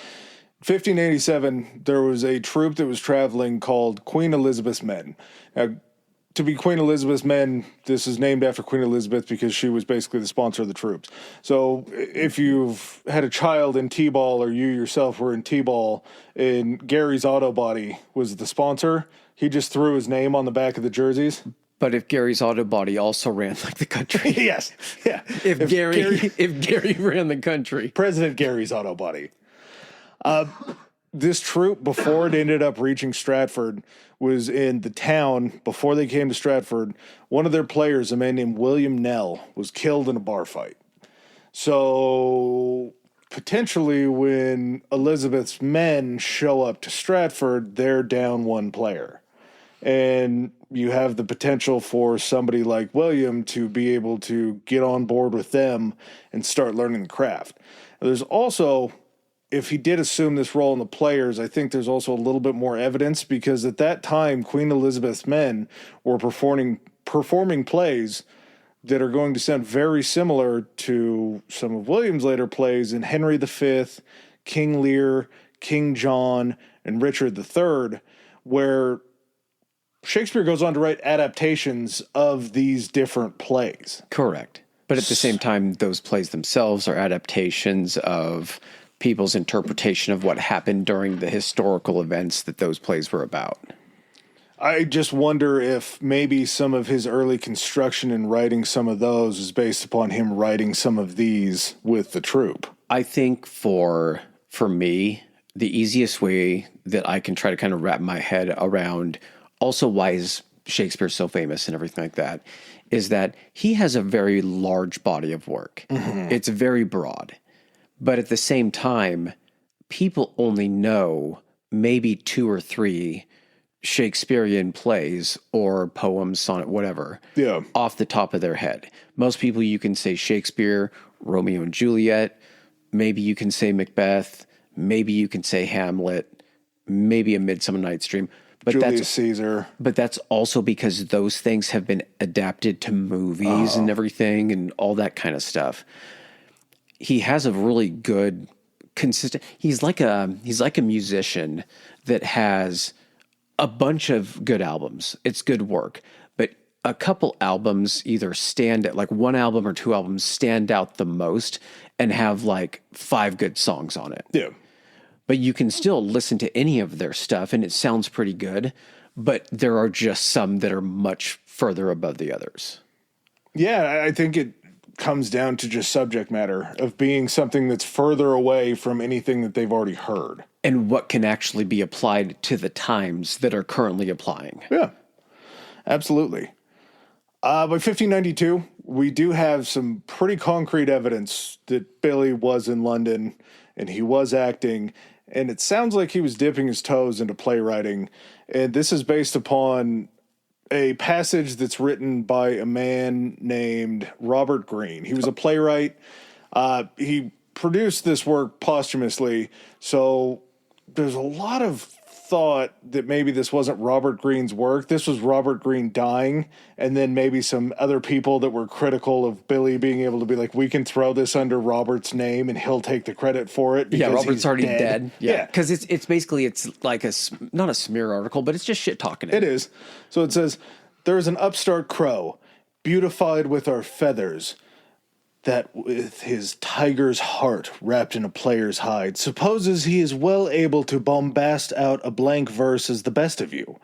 1587, there was a troop that was traveling called Queen Elizabeth's Men. Now, to be Queen Elizabeth's Men, this is named after Queen Elizabeth because she was basically the sponsor of the troops. So if you've had a child in T-ball, or you yourself were in T-ball, and Gary's Auto Body was the sponsor, he just threw his name on the back of the jerseys. But if Gary's Auto Body also ran like the country. Yes. Yeah. If Gary ran the country. President Gary's Auto Body. This troop, before it ended up reaching Stratford, was in the town. Before they came to Stratford, one of their players, a man named William Nell, was killed in a bar fight. So potentially when Elizabeth's men show up to Stratford, they're down one player. And you have the potential for somebody like William to be able to get on board with them and start learning the craft. There's also, if he did assume this role in the players, I think there's also a little bit more evidence, because at that time, Queen Elizabeth's men were performing plays that are going to sound very similar to some of William's later plays in Henry V, King Lear, King John, and Richard III, where Shakespeare goes on to write adaptations of these different plays. Correct. But at the same time, those plays themselves are adaptations of people's interpretation of what happened during the historical events that those plays were about. I just wonder if maybe some of his early construction and writing some of those is based upon him writing some of these with the troupe. I think for me, the easiest way that I can try to kind of wrap my head around also why is Shakespeare so famous and everything like that is that he has a very large body of work. Mm-hmm. It's very broad. But at the same time, people only know maybe 2 or 3 Shakespearean plays or poems, sonnet, whatever, off the top of their head. Most people, you can say Shakespeare, Romeo and Juliet, maybe you can say Macbeth, maybe you can say Hamlet, maybe A Midsummer Night's Dream. But Julius Caesar. But that's also because those things have been adapted to movies and everything and all that kind of stuff. He has a really good, consistent. He's like a musician that has a bunch of good albums. It's good work, but a couple albums either like 1 album or 2 albums stand out the most and have like 5 good songs on it. Yeah. But you can still listen to any of their stuff and it sounds pretty good, but there are just some that are much further above the others. Yeah, I think it comes down to just subject matter of being something that's further away from anything that they've already heard. And what can actually be applied to the times that are currently applying. Yeah, absolutely. By 1592, we do have some pretty concrete evidence that Billy was in London and he was acting. and it sounds like he was dipping his toes into playwriting. And this is based upon a passage that's written by a man named Robert Greene. He was a playwright. He produced this work posthumously, so there's a lot of thought that maybe this wasn't Robert Greene's work. This was Robert Greene dying, and then maybe some other people that were critical of Billy being able to be like, we can throw this under Robert's name and he'll take the credit for it. Yeah, Robert's he's already dead. Yeah. Because it's basically, it's like not a smear article, but it's just shit talking. It is. So it says, there is an upstart crow, beautified with our feathers, that with his tiger's heart wrapped in a player's hide, supposes he is well able to bombast out a blank verse as the best of you,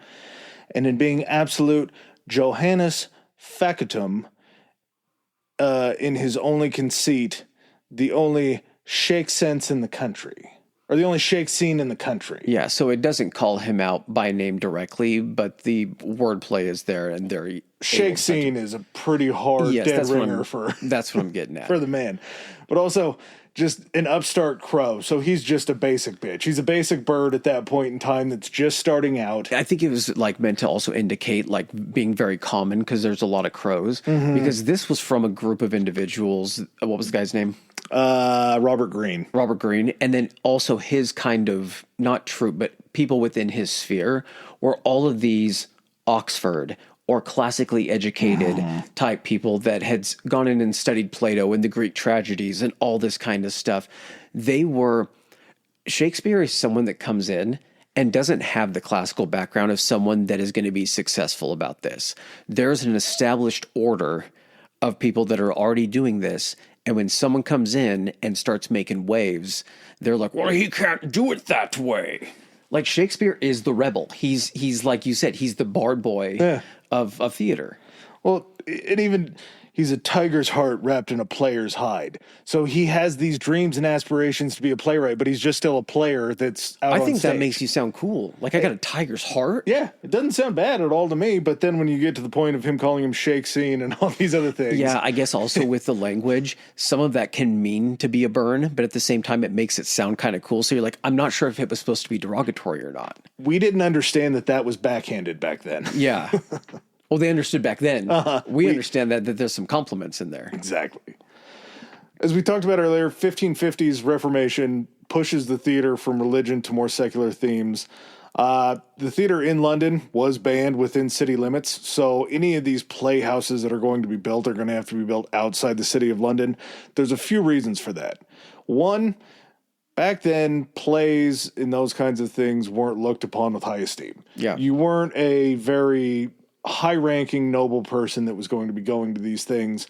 and in being absolute Johannes Facetum, in his only conceit, the only shake sense in the country. Or the only shake scene in the country. Yeah, so it doesn't call him out by name directly, but the wordplay is there, and they're shake scene is a pretty hard dead ringer for that's what I'm getting at for the man. But also just an upstart crow. So he's just a basic bitch. He's a basic bird at that point in time that's just starting out. I think it was like meant to also indicate like being very common because there's a lot of crows. Because this was from a group of individuals. What was the guy's name? Robert Greene. Robert Greene, and then also his kind of, not troop, but people within his sphere were all of these Oxford or classically educated type people that had gone in and studied Plato and the Greek tragedies and all this kind of stuff. Shakespeare is someone that comes in and doesn't have the classical background of someone that is going to be successful about this. There's an established order of people that are already doing this. And when someone comes in and starts making waves, they're like, well, he can't do it that way. Like Shakespeare is the rebel. He's like you said, he's the bard boy of theater. Well, and even he's a tiger's heart wrapped in a player's hide. So he has these dreams and aspirations to be a playwright, but he's just still a player that's out on I think stage. that makes you sound cool. Like I got a tiger's heart. Yeah, it doesn't sound bad at all to me, but then when you get to the point of him calling him shake scene and all these other things. Yeah, I guess also with the language, some of that can mean to be a burn, but at the same time, it makes it sound kind of cool. So you're like, I'm not sure if it was supposed to be derogatory or not. We didn't understand that was backhanded back then. Yeah. Well, they understood back then. We understand that there's some compliments in there. Exactly. As we talked about earlier, 1550s Reformation pushes the theater from religion to more secular themes. The theater in London was banned within city limits, so any of these playhouses that are going to be built are going to have to be built outside the city of London. There's a few reasons for that. One, back then, plays and those kinds of things weren't looked upon with high esteem. Yeah. You weren't a very high-ranking noble person that was going to be going to these things.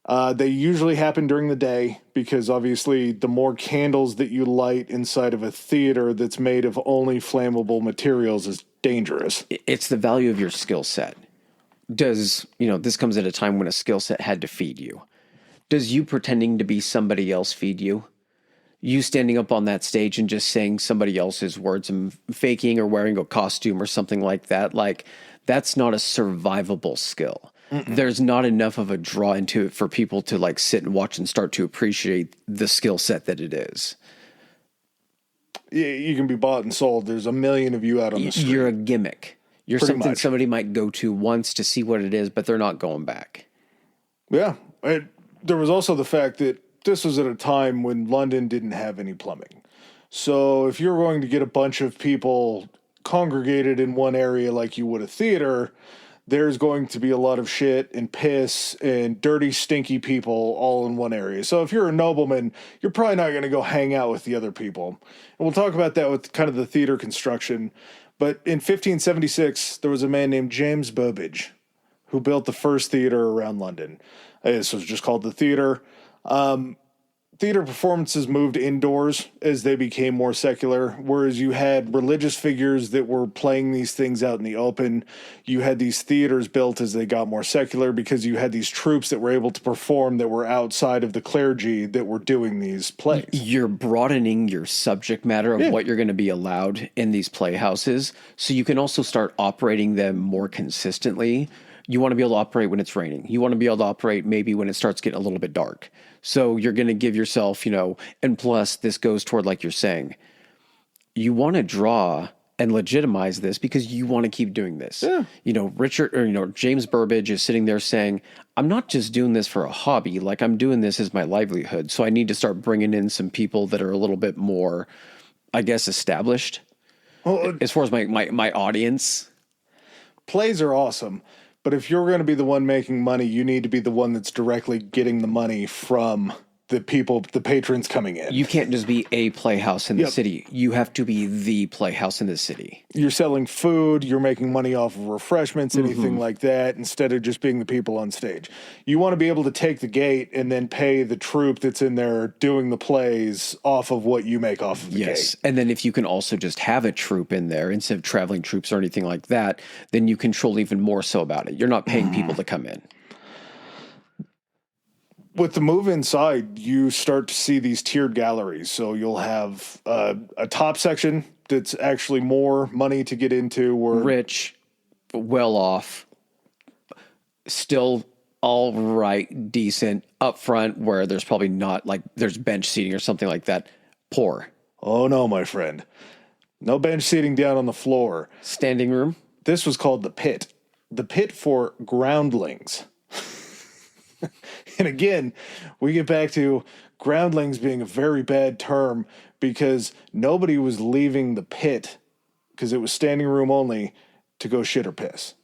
They usually happen during the day because obviously the more candles that you light inside of a theater that's made of only flammable materials is dangerous. It's the value of your skill set. This comes at a time when a skill set had to feed you. Does you pretending to be somebody else feed you? You standing up on that stage and just saying somebody else's words and faking or wearing a costume or something like that, like that's not a survivable skill. There's not enough of a draw into it for people to like sit and watch and start to appreciate the skill set that it is. You can be bought and sold. There's a million of you out on the street. You're a gimmick. You're Pretty something much. somebody might go to once to see what it is, but they're not going back. Yeah. There was also the fact that this was at a time when London didn't have any plumbing. So if you're going to get a bunch of people congregated in one area like you would a theater, there's going to be a lot of shit and piss and dirty, stinky people all in one area. So if you're a nobleman, you're probably not going to go hang out with the other people. And we'll talk about that with kind of the theater construction. But in 1576, there was a man named James Burbage who built the first theater around London. This was just called the Theater. Theater performances moved indoors as they became more secular, whereas you had religious figures that were playing these things out in the open. You had these theaters built as they got more secular because you had these troops that were able to perform that were outside of the clergy that were doing these plays. You're broadening your subject matter of what you're going to be allowed in these playhouses, so you can also start operating them more consistently. You want to be able to operate when it's raining. You want to be able to operate maybe when it starts getting a little bit dark. So you're going to give yourself, and plus this goes toward, like you're saying, you want to draw and legitimize this because you want to keep doing this. Yeah. James Burbage is sitting there saying, I'm not just doing this for a hobby. Like, I'm doing this as my livelihood. So I need to start bringing in some people that are a little bit more, I guess, established as far as my audience. Plays are awesome, but if you're going to be the one making money, you need to be the one that's directly getting the money from the people, the patrons coming in. You can't just be a playhouse in the city. You have to be the playhouse in the city. You're selling food, you're making money off of refreshments, anything like that, instead of just being the people on stage. You want to be able to take the gate and then pay the troupe that's in there doing the plays off of what you make off of the gate. And then if you can also just have a troupe in there instead of traveling troops or anything like that, then you control even more so about it. You're not paying people to come in. With the move inside, you start to see these tiered galleries. So you'll have a top section that's actually more money to get into. Where rich, well off, still all right, decent, up front where there's probably not like there's bench seating or something like that. Poor. Oh no, my friend. No bench seating down on the floor. Standing room. This was called the pit. The pit for groundlings. And again, we get back to groundlings being a very bad term because nobody was leaving the pit because it was standing room only to go shit or piss.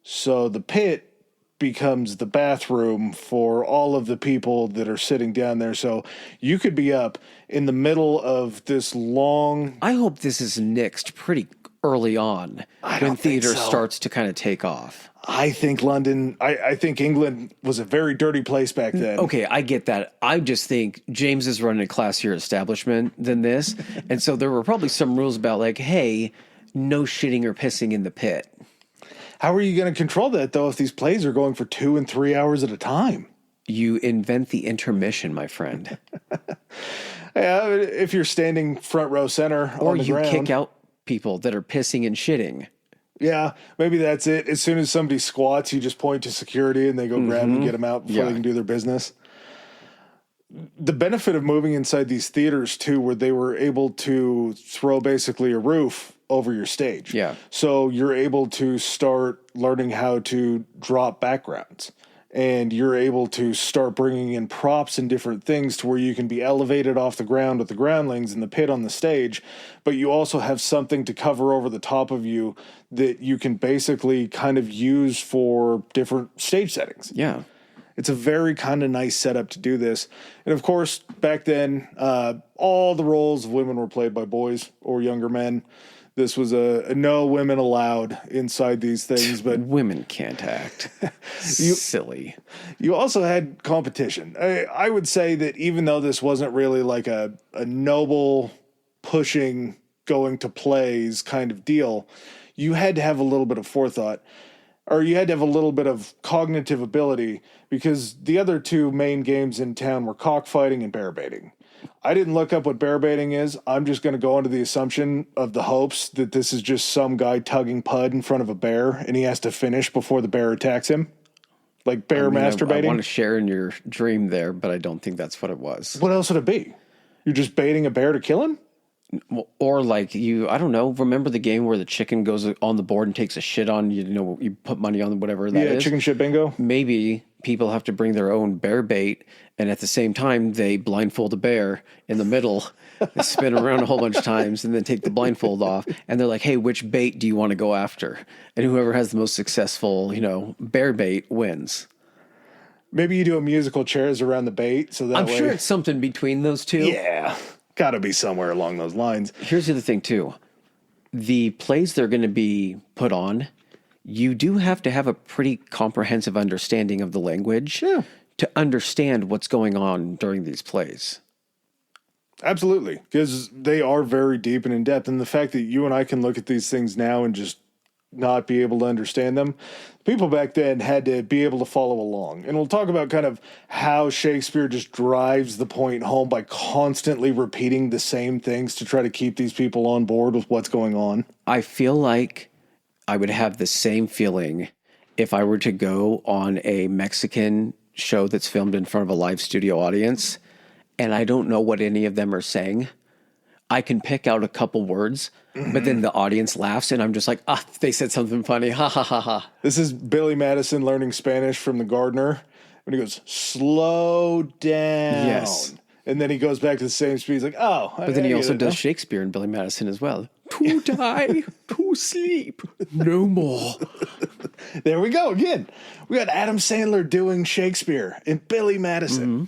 So the pit becomes the bathroom for all of the people that are sitting down there. So you could be up in the middle of this long... I hope this is nixed pretty early on when theater starts to kind of take off. I think I think England was a very dirty place back then. Okay, I get that. I just think James is running a classier establishment than this. And so there were probably some rules about like, hey, no shitting or pissing in the pit. How are you going to control that, though, if these plays are going for 2 and 3 hours at a time? You invent the intermission, my friend. Yeah, if you're standing front row center or on the ground. Or you kick out people that are pissing and shitting. Yeah, maybe that's it. As soon as somebody squats, you just point to security and they go grab and get them out before they can do their business. The benefit of moving inside these theaters, too, where they were able to throw basically a roof over your stage. Yeah. So you're able to start learning how to drop backgrounds. And you're able to start bringing in props and different things to where you can be elevated off the ground with the groundlings in the pit on the stage, but you also have something to cover over the top of you that you can basically kind of use for different stage settings. Yeah. It's a very kind of nice setup to do this. And of course, back then, all the roles of women were played by boys or younger men. This was a no women allowed inside these things, but women can't act. Silly. You also had competition. I would say that even though this wasn't really like a noble pushing going to plays kind of deal, you had to have a little bit of forethought, or you had to have a little bit of cognitive ability, because the other two main games in town were cockfighting and bear baiting. I didn't look up what bear baiting is. I'm just going to go under the assumption of the hopes that this is just some guy tugging pud in front of a bear and he has to finish before the bear attacks him. Like bear masturbating. I want to share in your dream there, but I don't think that's what it was. What else would it be? You're just baiting a bear to kill him? Or like I don't know, remember the game where the chicken goes on the board and takes a shit on, you put money on whatever that is? Yeah, chicken shit bingo. Maybe people have to bring their own bear bait, and at the same time, they blindfold a bear in the middle, they spin around a whole bunch of times, and then take the blindfold off, and they're like, hey, which bait do you want to go after? And whoever has the most successful, bear bait wins. Maybe you do a musical chairs around the bait, so that I'm sure it's something between those two. Yeah. Got to be somewhere along those lines. Here's the other thing, too. The plays they're going to be put on, you do have to have a pretty comprehensive understanding of the language to understand what's going on during these plays. Absolutely, because they are very deep and in-depth. And the fact that you and I can look at these things now and just not be able to understand them, people back then had to be able to follow along. And we'll talk about kind of how Shakespeare just drives the point home by constantly repeating the same things to try to keep these people on board with what's going on. I feel like I would have the same feeling if I were to go on a Mexican show that's filmed in front of a live studio audience and I don't know what any of them are saying. I can pick out a couple words, but then the audience laughs, and I'm just like, they said something funny. Ha ha ha ha. This is Billy Madison learning Spanish from the gardener. When he goes, slow down. Yes. And then he goes back to the same speed. He's like, oh. But then he also does Shakespeare and Billy Madison as well. To die, to sleep, no more. There we go again. We got Adam Sandler doing Shakespeare and Billy Madison. Mm-hmm.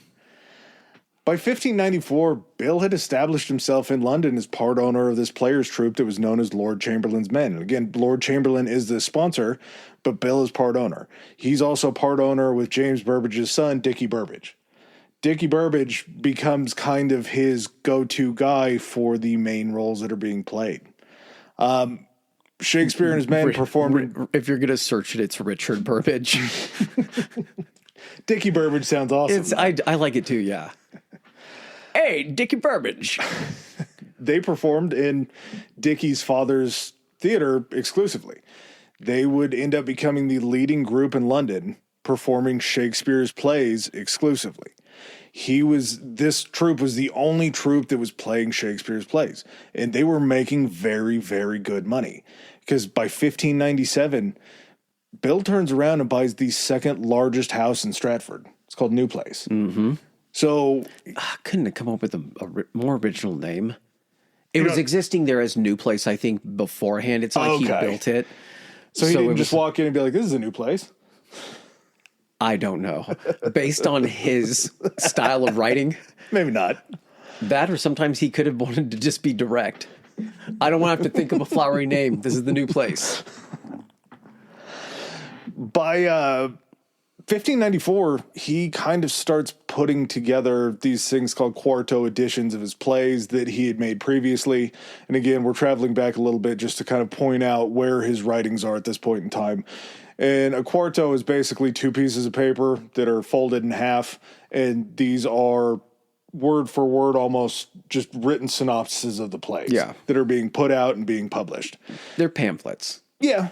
By 1594, Bill had established himself in London as part owner of this players' troupe that was known as Lord Chamberlain's Men. And again, Lord Chamberlain is the sponsor, but Bill is part owner. He's also part owner with James Burbage's son, Dickie Burbage. Dickie Burbage becomes kind of his go-to guy for the main roles that are being played. Shakespeare and his men performed... If you're going to search it, it's Richard Burbage. Dickie Burbage sounds awesome. I like it too, yeah. Hey, Dickie Burbage. They performed in Dickie's father's theater exclusively. They would end up becoming the leading group in London, performing Shakespeare's plays exclusively. This troupe was the only troupe that was playing Shakespeare's plays, and they were making very, very good money. Because by 1597, Bill turns around and buys the second largest house in Stratford. It's called New Place. Mm-hmm. So, couldn't have come up with a more original name. It was existing there as New Place, I think, beforehand. It's like he built it. So he didn't just walk in and be like, this is a new place? I don't know. Based on his style of writing. Maybe not. That, or sometimes he could have wanted to just be direct. I don't want to have to think of a flowery name. This is the New Place. By 1594, he kind of starts putting together these things called quarto editions of his plays that he had made previously. And again, we're traveling back a little bit just to kind of point out where his writings are at this point in time. And a quarto is basically two pieces of paper that are folded in half, and these are word for word, almost just written synopses of the plays that are being put out and being published. They're pamphlets. Yeah.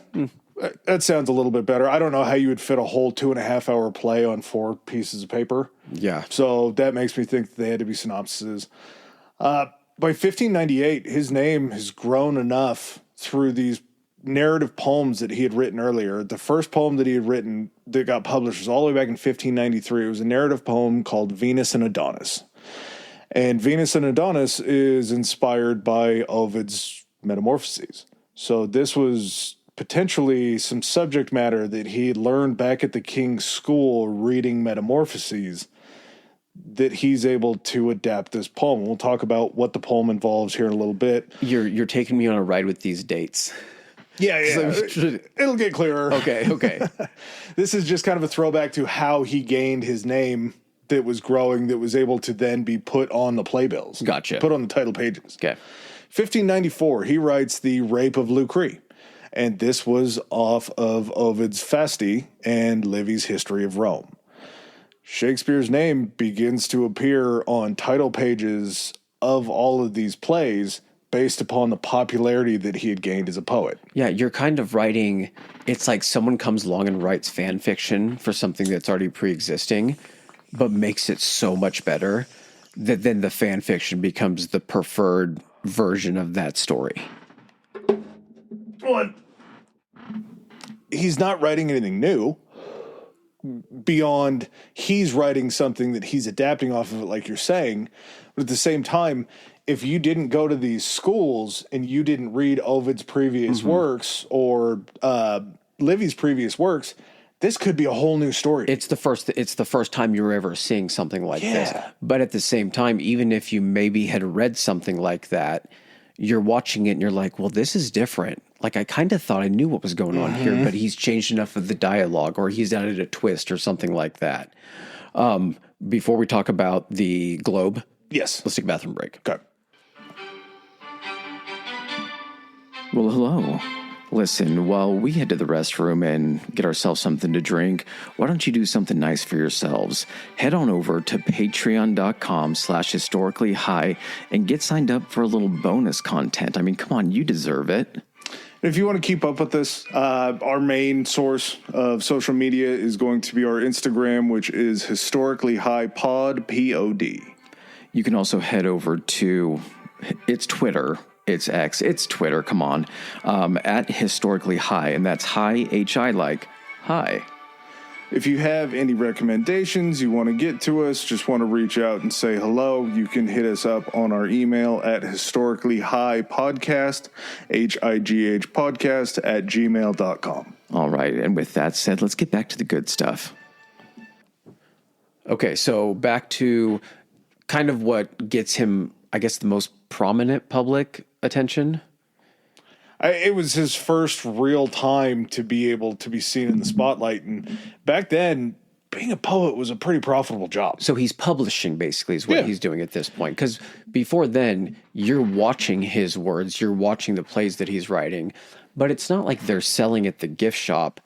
That sounds a little bit better. I don't know how you would fit a whole 2.5-hour play on 4 pieces of paper. Yeah. So that makes me think that they had to be synopsises. By 1598, his name has grown enough through these narrative poems that he had written earlier. The first poem that he had written that got published was all the way back in 1593. It was a narrative poem called Venus and Adonis. And Venus and Adonis is inspired by Ovid's Metamorphoses. So this was potentially some subject matter that he had learned back at the King's School reading Metamorphoses that he's able to adapt this poem. We'll talk about what the poem involves here in a little bit. You're taking me on a ride with these dates. Yeah. It'll get clearer. Okay. This is just kind of a throwback to how he gained his name that was growing, that was able to then be put on the playbills. Gotcha. Put on the title pages. Okay. 1594, he writes The Rape of Lucrece. And this was off of Ovid's Fasti and Livy's History of Rome. Shakespeare's name begins to appear on title pages of all of these plays based upon the popularity that he had gained as a poet. Yeah, you're kind of writing, it's like someone comes along and writes fan fiction for something that's already pre-existing, but makes it so much better that then the fan fiction becomes the preferred version of that story. Well, he's not writing anything new beyond he's writing something that he's adapting off of it, like you're saying. But at the same time, if you didn't go to these schools and you didn't read Ovid's previous works or Livy's previous works, this could be a whole new story. It's the first time you're ever seeing something like this. But at the same time, even if you maybe had read something like that, you're watching it and you're like, well, this is different. Like, I kind of thought I knew what was going on here, but he's changed enough of the dialogue, or he's added a twist or something like that. Before we talk about the Globe, yes, let's take a bathroom break. Okay. Well, hello. Listen, while we head to the restroom and get ourselves something to drink, why don't you do something nice for yourselves? Head on over to patreon.com/historicallyhigh and get signed up for a little bonus content. I mean, come on, you deserve it. If you want to keep up with this, our main source of social media is going to be our Instagram, which is historically high pod, POD. You can also head over to It's Twitter. It's X. It's Twitter. Come on. At Historically High. And that's high, H-I like high. If you have any recommendations you want to get to us, just want to reach out and say hello, you can hit us up on our email at historicallyhighpodcast, HIGH podcast @gmail.com. All right. And with that said, let's get back to the good stuff. Okay. So back to kind of what gets him, I guess, the most prominent public attention. It was his first real time to be able to be seen in the spotlight. And back then, being a poet was a pretty profitable job. So he's publishing, basically, is what he's doing at this point. Because before then, you're watching his words, you're watching the plays that he's writing, but it's not like they're selling at the gift shop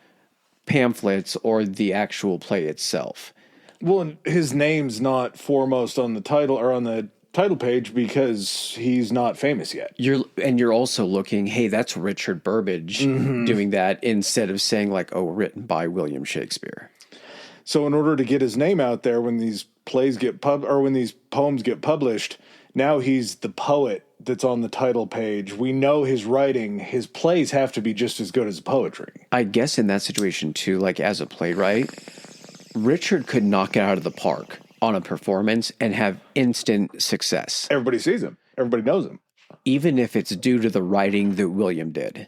pamphlets or the actual play itself. Well, and his name's not foremost on the title or on the title page because he's not famous yet. You're also looking, hey, that's Richard Burbage doing that, instead of saying like, oh, written by William Shakespeare. So in order to get his name out there when these plays get when these poems get published, now he's the poet that's on the title page. We know his writing, his plays have to be just as good as poetry. I guess in that situation too, like as a playwright, Richard could knock it out of the park on a performance and have instant success. Everybody sees him. Everybody knows him. Even if it's due to the writing that William did.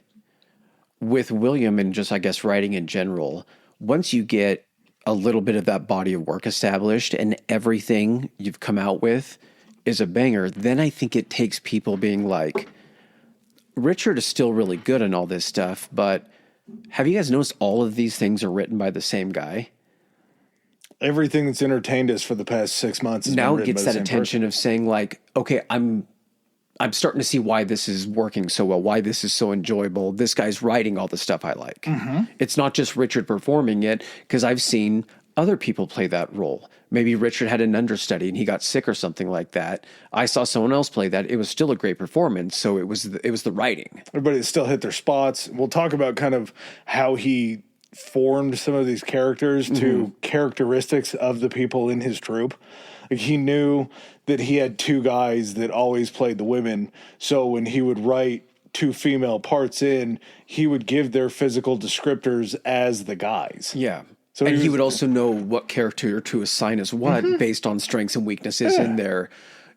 With William and just, I guess, writing in general, once you get a little bit of that body of work established and everything you've come out with is a banger, then I think it takes people being like, Richard is still really good and all this stuff, but have you guys noticed all of these things are written by the same guy? Everything that's entertained us for the past 6 months now it gets that attention of saying like, okay, I'm starting to see why this is working so well, why this is so enjoyable. This guy's writing all the stuff I like. It's not just Richard performing it, because I've seen other people play that role. Maybe Richard had an understudy and he got sick or something like that. I saw someone else play that. It was still a great performance. So it was the writing. Everybody still hit their spots. We'll talk about kind of how he formed some of these characters to characteristics of the people in his troupe. Like he knew that he had two guys that always played the women. So when he would write two female parts in, he would give their physical descriptors as the guys. Yeah. So he would also know what character to assign as what based on strengths and weaknesses in their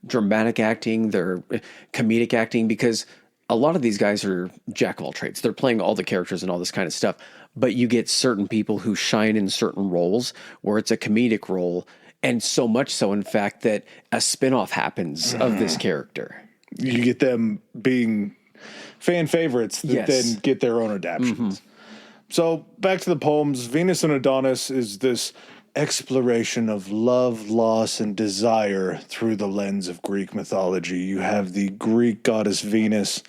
dramatic acting, their comedic acting, because a lot of these guys are jack of all trades. They're playing all the characters and all this kind of stuff. But you get certain people who shine in certain roles where it's a comedic role. And so much so, in fact, that a spinoff happens of this character. You get them being fan favorites that then get their own adaptions. So back to the poems. Venus and Adonis is this exploration of love, loss, and desire through the lens of Greek mythology. You have the Greek goddess Venus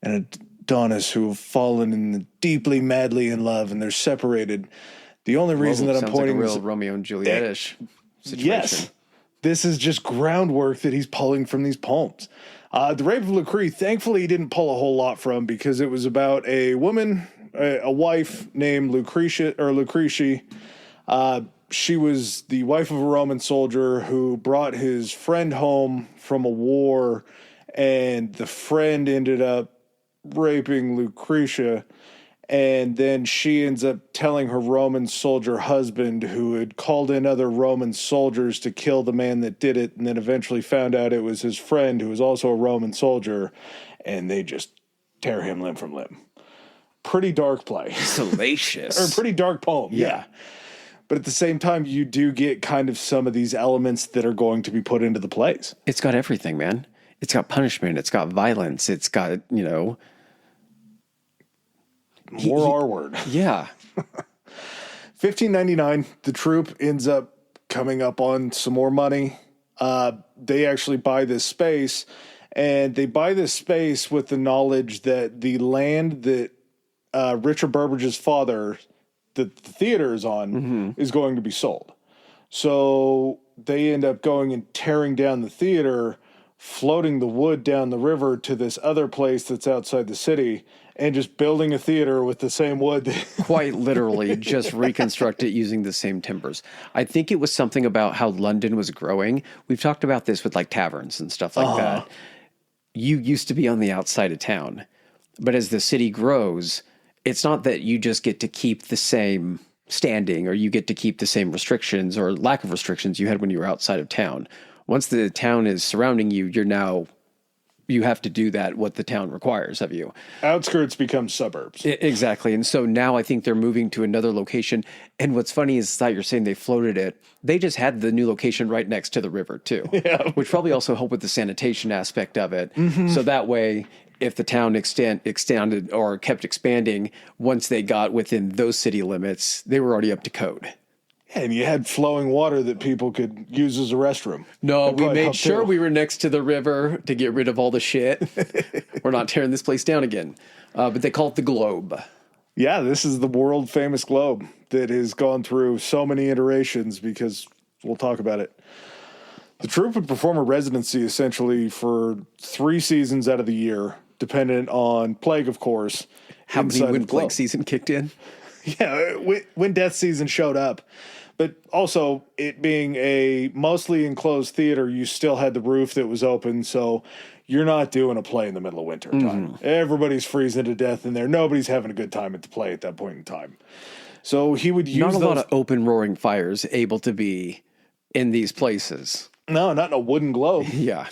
and Adonis who have fallen deeply, madly in love, and they're separated. The only reason that I'm pointing like a real Romeo and Juliet-ish situation. Yes, this is just groundwork that he's pulling from these poems. The Rape of Lucrece, thankfully, he didn't pull a whole lot from, because it was about a woman, a wife named Lucretia. She was the wife of a Roman soldier who brought his friend home from a war, and the friend ended up raping Lucretia, and then she ends up telling her Roman soldier husband, who had called in other Roman soldiers to kill the man that did it, and then eventually found out it was his friend who was also a Roman soldier, and they just tear him limb from limb. Pretty dark play. Salacious. Or pretty dark poem, yeah. But at the same time, you do get kind of some of these elements that are going to be put into the plays. It's got everything, man. It's got punishment. It's got violence. It's got, more R word. Yeah. 1599, the troupe ends up coming up on some more money. They actually buy this space, and they buy this space with the knowledge that the land that Richard Burbage's father, that the theater is on, is going to be sold. So they end up going and tearing down the theater, floating the wood down the river to this other place that's outside the city, and just building a theater with the same wood. Quite literally, just reconstruct it using the same timbers. I think it was something about how London was growing. We've talked about this with like taverns and stuff like that. you used to be on the outside of town. But as the city grows, it's not that you just get to keep the same standing or you get to keep the same restrictions or lack of restrictions you had when you were outside of town. Once the town is surrounding you, you have to do that, what the town requires of you. Outskirts become suburbs. Exactly. And so now I think they're moving to another location. And what's funny is that you're saying they floated it. They just had the new location right next to the river too, which probably also helped with the sanitation aspect of it. So that way, if the town extended or kept expanding, once they got within those city limits, they were already up to code. And you had flowing water that people could use as a restroom. No, we made sure we were next to the river to get rid of all the shit. We're not tearing this place down again. But they call it the Globe. Yeah, this is the world famous Globe that has gone through so many iterations because we'll talk about it. The troupe would perform a residency essentially for 3 seasons out of the year, dependent on plague, of course. How many when plague season kicked in? Yeah, when death season showed up. But also, it being a mostly enclosed theater, you still had the roof that was open, so you're not doing a play in the middle of winter time. Everybody's freezing to death in there. Nobody's having a good time at the play at that point in time. So he would use not a lot of open roaring fires able to be in these places. No, not in a wooden globe. Yeah.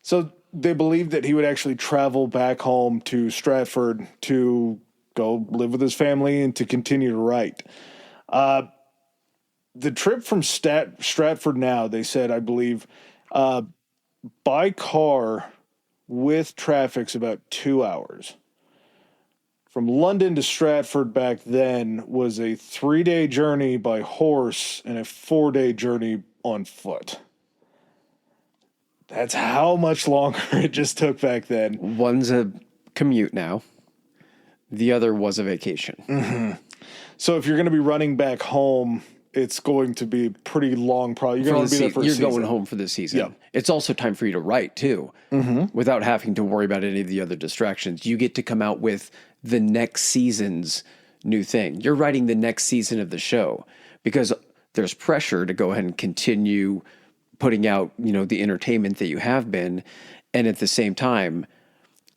So they believed that he would actually travel back home to Stratford to go live with his family and to continue to write. The trip from Stratford now, they said, I believe, by car with traffic's about 2 hours. From London to Stratford back then was a 3-day journey by horse and a 4-day journey on foot. That's how much longer it just took back then. One's a commute now. The other was a vacation. So if you're going to be running back home, it's going to be pretty long. Probably you're going to be there for a season. You're going home for the season. Yeah. It's also time for you to write too, without having to worry about any of the other distractions. You get to come out with the next season's new thing. You're writing the next season of the show because there's pressure to go ahead and continue putting out, the entertainment that you have been, and at the same time,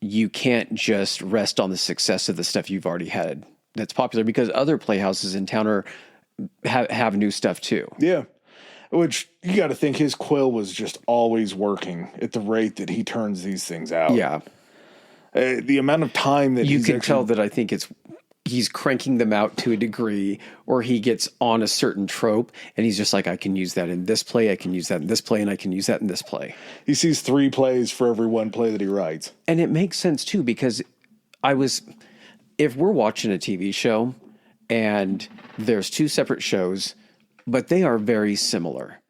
you can't just rest on the success of the stuff you've already had that's popular because other playhouses in town have new stuff too. Yeah. Which you got to think his quill was just always working at the rate that he turns these things out. Yeah. The amount of time that you can tell that I think he's cranking them out to a degree, or he gets on a certain trope and he's just like, I can use that in this play, I can use that in this play, and I can use that in this play. He sees 3 plays for every 1 play that he writes. And it makes sense too, because if we're watching a TV show and there's 2 separate shows, but they are very similar.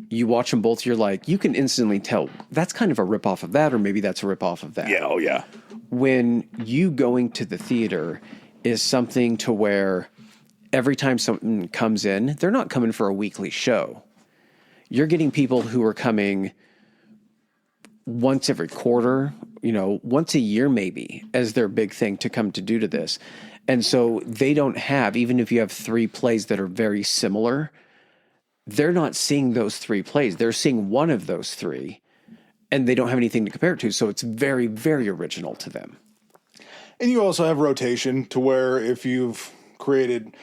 You watch them both, you're like, you can instantly tell that's kind of a ripoff of that, or maybe that's a ripoff of that. Yeah, oh yeah. When you going to the theater is something to where every time something comes in, they're not coming for a weekly show. You're getting people who are coming once every quarter, once a year maybe, as their big thing to come to do to this. And so they don't have, even if you have 3 plays that are very similar, they're not seeing those 3 plays. They're seeing one of those 3, and they don't have anything to compare it to. So it's very, very original to them. And you also have rotation to where if you've created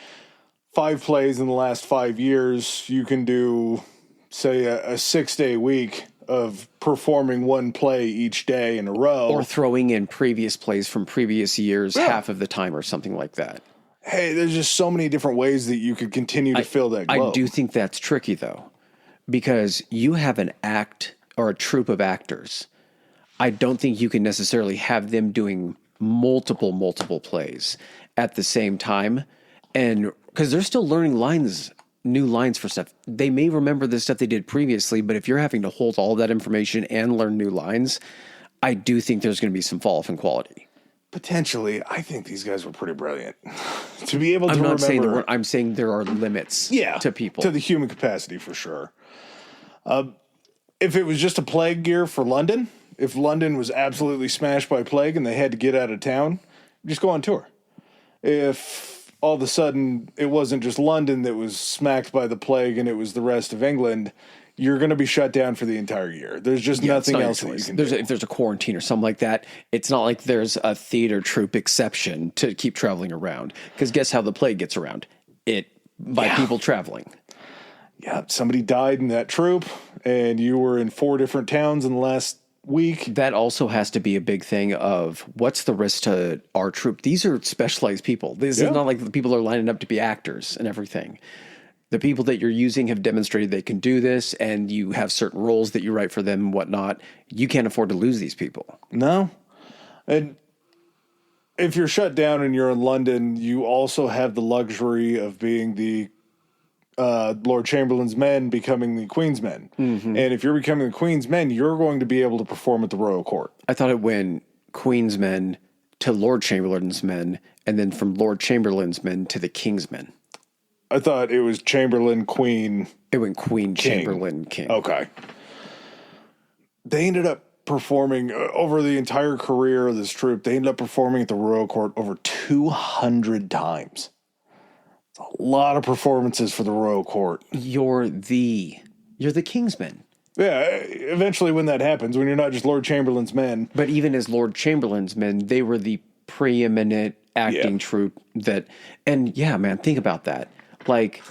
5 plays in the last 5 years, you can do, say, a 6-day week of performing 1 play each day in a row. Or throwing in previous plays from previous years half of the time or something like that. Hey, there's just so many different ways that you could continue to fill that globe. I do think that's tricky, though, because you have an act or a troupe of actors. I don't think you can necessarily have them doing multiple plays at the same time. And because they're still learning new lines for stuff. They may remember the stuff they did previously, but if you're having to hold all that information and learn new lines, I do think there's going to be some fall off in quality. Potentially, I think these guys were pretty brilliant to be able to remember. I'm saying there are limits to people. To the human capacity for sure. If it was just a plague year for London, if London was absolutely smashed by plague and they had to get out of town, just go on tour. If all of a sudden it wasn't just London that was smacked by the plague and it was the rest of England, you're going to be shut down for the entire year. There's just nothing else that you can do. If there's a quarantine or something like that, it's not like there's a theater troupe exception to keep traveling around. Because guess how the plague gets around? By people traveling. Yeah, somebody died in that troupe, and you were in 4 different towns in the last week. That also has to be a big thing of what's the risk to our troupe. These are specialized people. This is not like the people are lining up to be actors and everything. The people that you're using have demonstrated they can do this, and you have certain roles that you write for them and whatnot. You can't afford to lose these people. No. And if you're shut down and you're in London, you also have the luxury of being the Lord Chamberlain's men becoming the Queen's men. Mm-hmm. And if you're becoming the Queen's men, you're going to be able to perform at the royal court. I thought it went Queen's men to Lord Chamberlain's men, and then from Lord Chamberlain's men to the King's men. I thought it was Chamberlain, Queen. It went Queen, King. Chamberlain, King. Okay. They ended up performing over the entire career of this troupe. They ended up performing at the royal court over 200 times. It's a lot of performances for the royal court. You're the King's men. Yeah, eventually when that happens, when you're not just Lord Chamberlain's men. But even as Lord Chamberlain's men, they were the preeminent acting troupe that, and yeah, man, think about that. Like,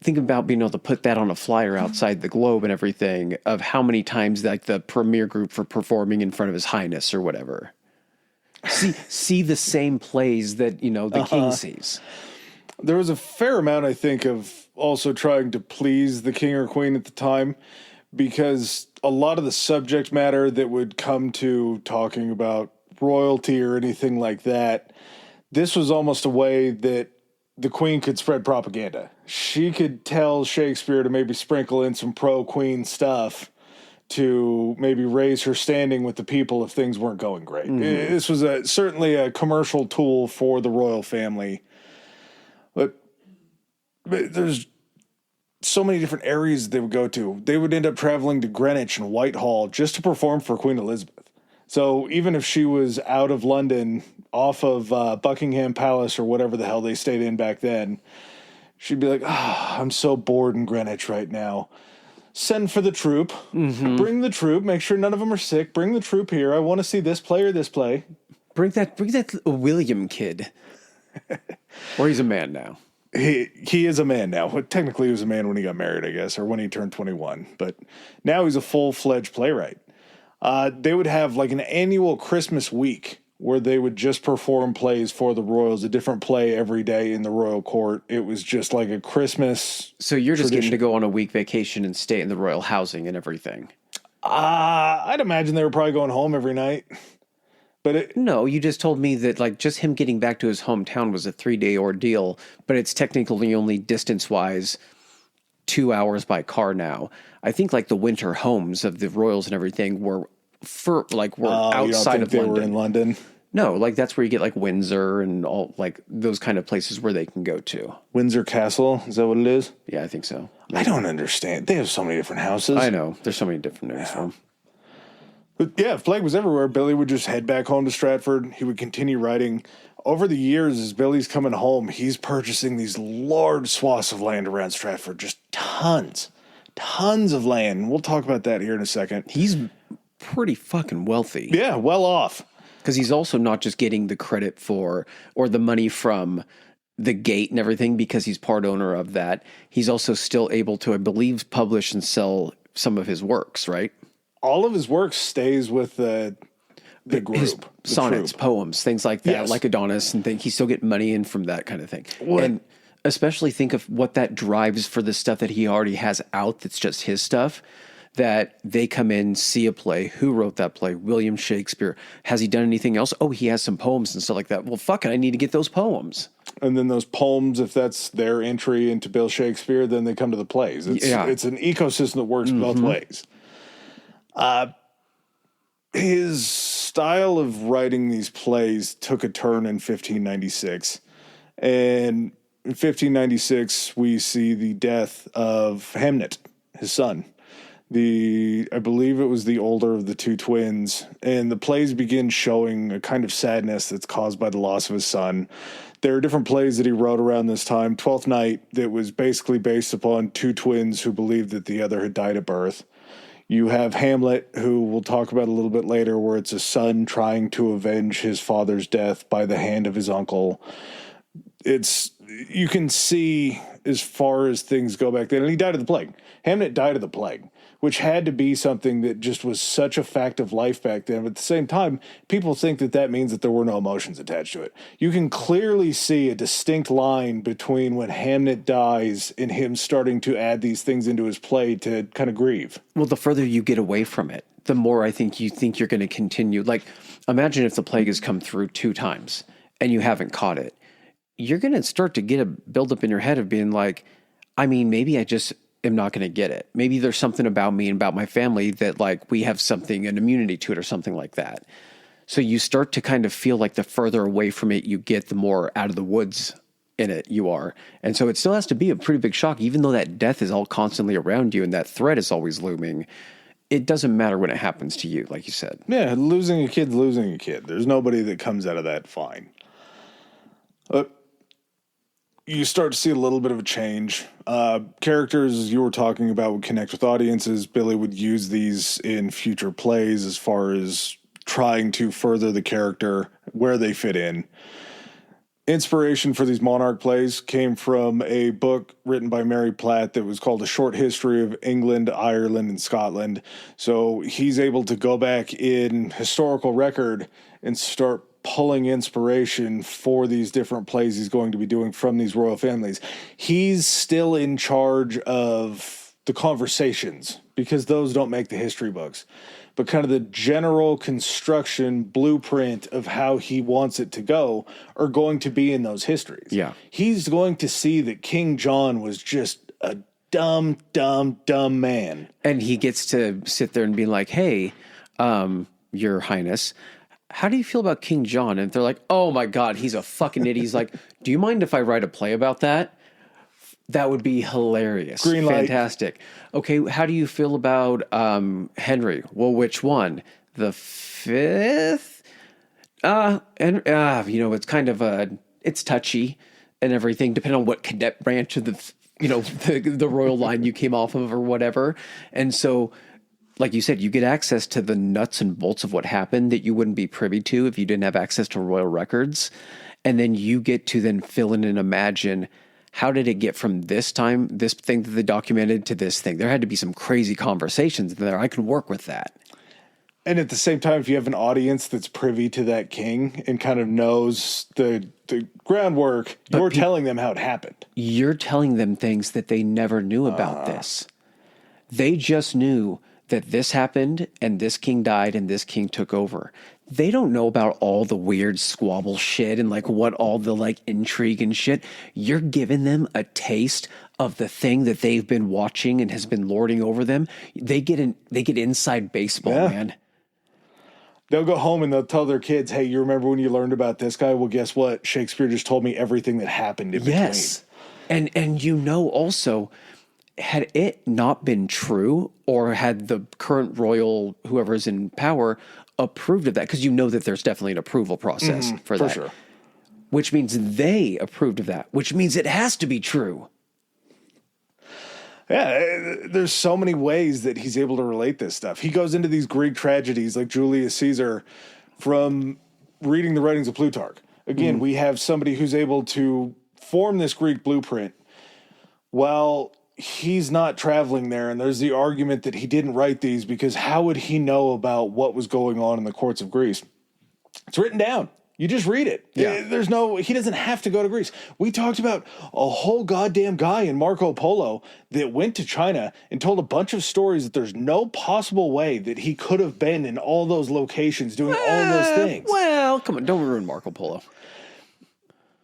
think about being able to put that on a flyer outside the Globe and everything of how many times like the premier group for performing in front of His Highness or whatever. See the same plays that, the King sees. There was a fair amount, I think, of also trying to please the king or queen at the time, because a lot of the subject matter that would come to talking about royalty or anything like that, this was almost a way that the queen could spread propaganda. She could tell Shakespeare to maybe sprinkle in some pro-queen stuff to maybe raise her standing with the people if things weren't going great. Mm-hmm. This was certainly a commercial tool for the royal family. But there's so many different areas they would go to. They would end up traveling to Greenwich and Whitehall just to perform for Queen Elizabeth. So even if she was out of London, off of Buckingham Palace or whatever the hell they stayed in back then, she'd be like, I'm so bored in Greenwich right now. Send for the troupe. Mm-hmm. Bring the troupe. Make sure none of them are sick. Bring the troupe here. I want to see this play or this play. Bring that William kid. Or he's a man now. He is a man now. Well, technically, he was a man when he got married, I guess, or when he turned 21. But now he's a full-fledged playwright. They would have like an annual Christmas week where they would just perform plays for the royals, a different play every day in the royal court. It was just like a Christmas So you're just getting to go on a week vacation and stay in the royal housing and everything. I'd imagine they were probably going home every night. But no, you just told me that like just him getting back to his hometown was a 3-day ordeal, but it's technically only distance-wise 2 hours by car now. I think like the winter homes of the royals and everything were outside of London. They were in London? No, like that's where you get like Windsor and all like those kind of places where they can go to. Windsor Castle, is that what it is? Yeah, I think so. I don't understand. They have so many different houses. I know. There's so many different names for them. But yeah, if plague was everywhere, Billy would just head back home to Stratford. He would continue writing. Over the years, as Billy's coming home, he's purchasing these large swaths of land around Stratford. Just tons of land. And we'll talk about that here in a second. He's pretty fucking wealthy. Yeah, well off. Because he's also not just getting the credit for, or the money from the gate and everything because he's part owner of that. He's also still able to, I believe, publish and sell some of his works, right? All of his work stays with the group. His sonnets, poems, things like that, yes. Like Adonis and things. He still get money in from that kind of thing. What? And especially think of what that drives for the stuff that he already has out that's just his stuff, that they come in, see a play. Who wrote that play? William Shakespeare. Has he done anything else? Oh, he has some poems and stuff like that. Well, fuck it, I need to get those poems. And then those poems, if that's their entry into Bill Shakespeare, then they come to the plays. It's an ecosystem that works both ways. His style of writing these plays took a turn in 1596. And in 1596, we see the death of Hamnet, his son. I believe it was the older of the two twins, and the plays begin showing a kind of sadness that's caused by the loss of his son. There are different plays that he wrote around this time. Twelfth Night, that was basically based upon two twins who believed that the other had died at birth. You have Hamlet, who we'll talk about a little bit later, where it's a son trying to avenge his father's death by the hand of his uncle. You can see as far as things go back then, and he died of the plague. Hamlet died of the plague, which had to be something that just was such a fact of life back then. But at the same time, people think that that means that there were no emotions attached to it. You can clearly see a distinct line between when Hamlet dies and him starting to add these things into his play to kind of grieve. Well, the further you get away from it, the more I think you're going to continue. Like, imagine if the plague has come through 2 times and you haven't caught it. You're going to start to get a buildup in your head of being like, I mean, maybe I just am not going to get it. Maybe there's something about me and about my family that like we have something, an immunity to it or something like that. So you start to kind of feel like the further away from it you get, the more out of the woods in it you are. And so it still has to be a pretty big shock, even though that death is all constantly around you and that threat is always looming. It doesn't matter when it happens to you, like you said. Yeah, losing a kid's losing a kid. There's nobody that comes out of that fine. You start to see a little bit of a change. Characters, as you were talking about, would connect with audiences. Billy would use these in future plays as far as trying to further the character, where they fit in. Inspiration for these Monarch plays came from a book written by Mary Platt that was called A Short History of England, Ireland, and Scotland. So he's able to go back in historical record and start pulling inspiration for these different plays he's going to be doing from these royal families. He's still in charge of the conversations because those don't make the history books. But kind of the general construction blueprint of how he wants it to go are going to be in those histories. Yeah. He's going to see that King John was just a dumb man. And he gets to sit there and be like, hey, Your Highness, how do you feel about King John? And they're like, oh my God, he's a fucking idiot. He's like, do you mind if I write a play about that? That would be hilarious. Green light. Fantastic. Okay, how do you feel about Henry? Well, which one? The 5th? It's kind of it's touchy and everything, depending on what cadet branch of the royal line you came off of or whatever. And so, like you said, you get access to the nuts and bolts of what happened that you wouldn't be privy to if you didn't have access to royal records. And then you get to then fill in and imagine, how did it get from this time, this thing that they documented, to this thing? There had to be some crazy conversations there. I can work with that. And at the same time, if you have an audience that's privy to that king and kind of knows the groundwork, you're telling them how it happened. You're telling them things that they never knew about this. They just knew that this happened and this king died and this king took over. They don't know about all the weird squabble shit and like what all the like intrigue and shit. You're giving them a taste of the thing that they've been watching and has been lording over them. They get inside baseball, man. They'll go home and they'll tell their kids, hey, you remember when you learned about this guy? Well, guess what? Shakespeare just told me everything that happened in between. Yes. And also, had it not been true, or had the current royal, whoever's in power, approved of that, because you know that there's definitely an approval process for that. Sure. Which means they approved of that, which means it has to be true. Yeah, there's so many ways that he's able to relate this stuff. He goes into these Greek tragedies like Julius Caesar from reading the writings of Plutarch. Again, we have somebody who's able to form this Greek blueprint while he's not traveling there. And there's the argument that he didn't write these because how would he know about what was going on in the courts of Greece? It's written down. You just read it. Yeah. He doesn't have to go to Greece. We talked about a whole goddamn guy in Marco Polo that went to China and told a bunch of stories that there's no possible way that he could have been in all those locations doing all those things. Well, come on, don't ruin Marco Polo.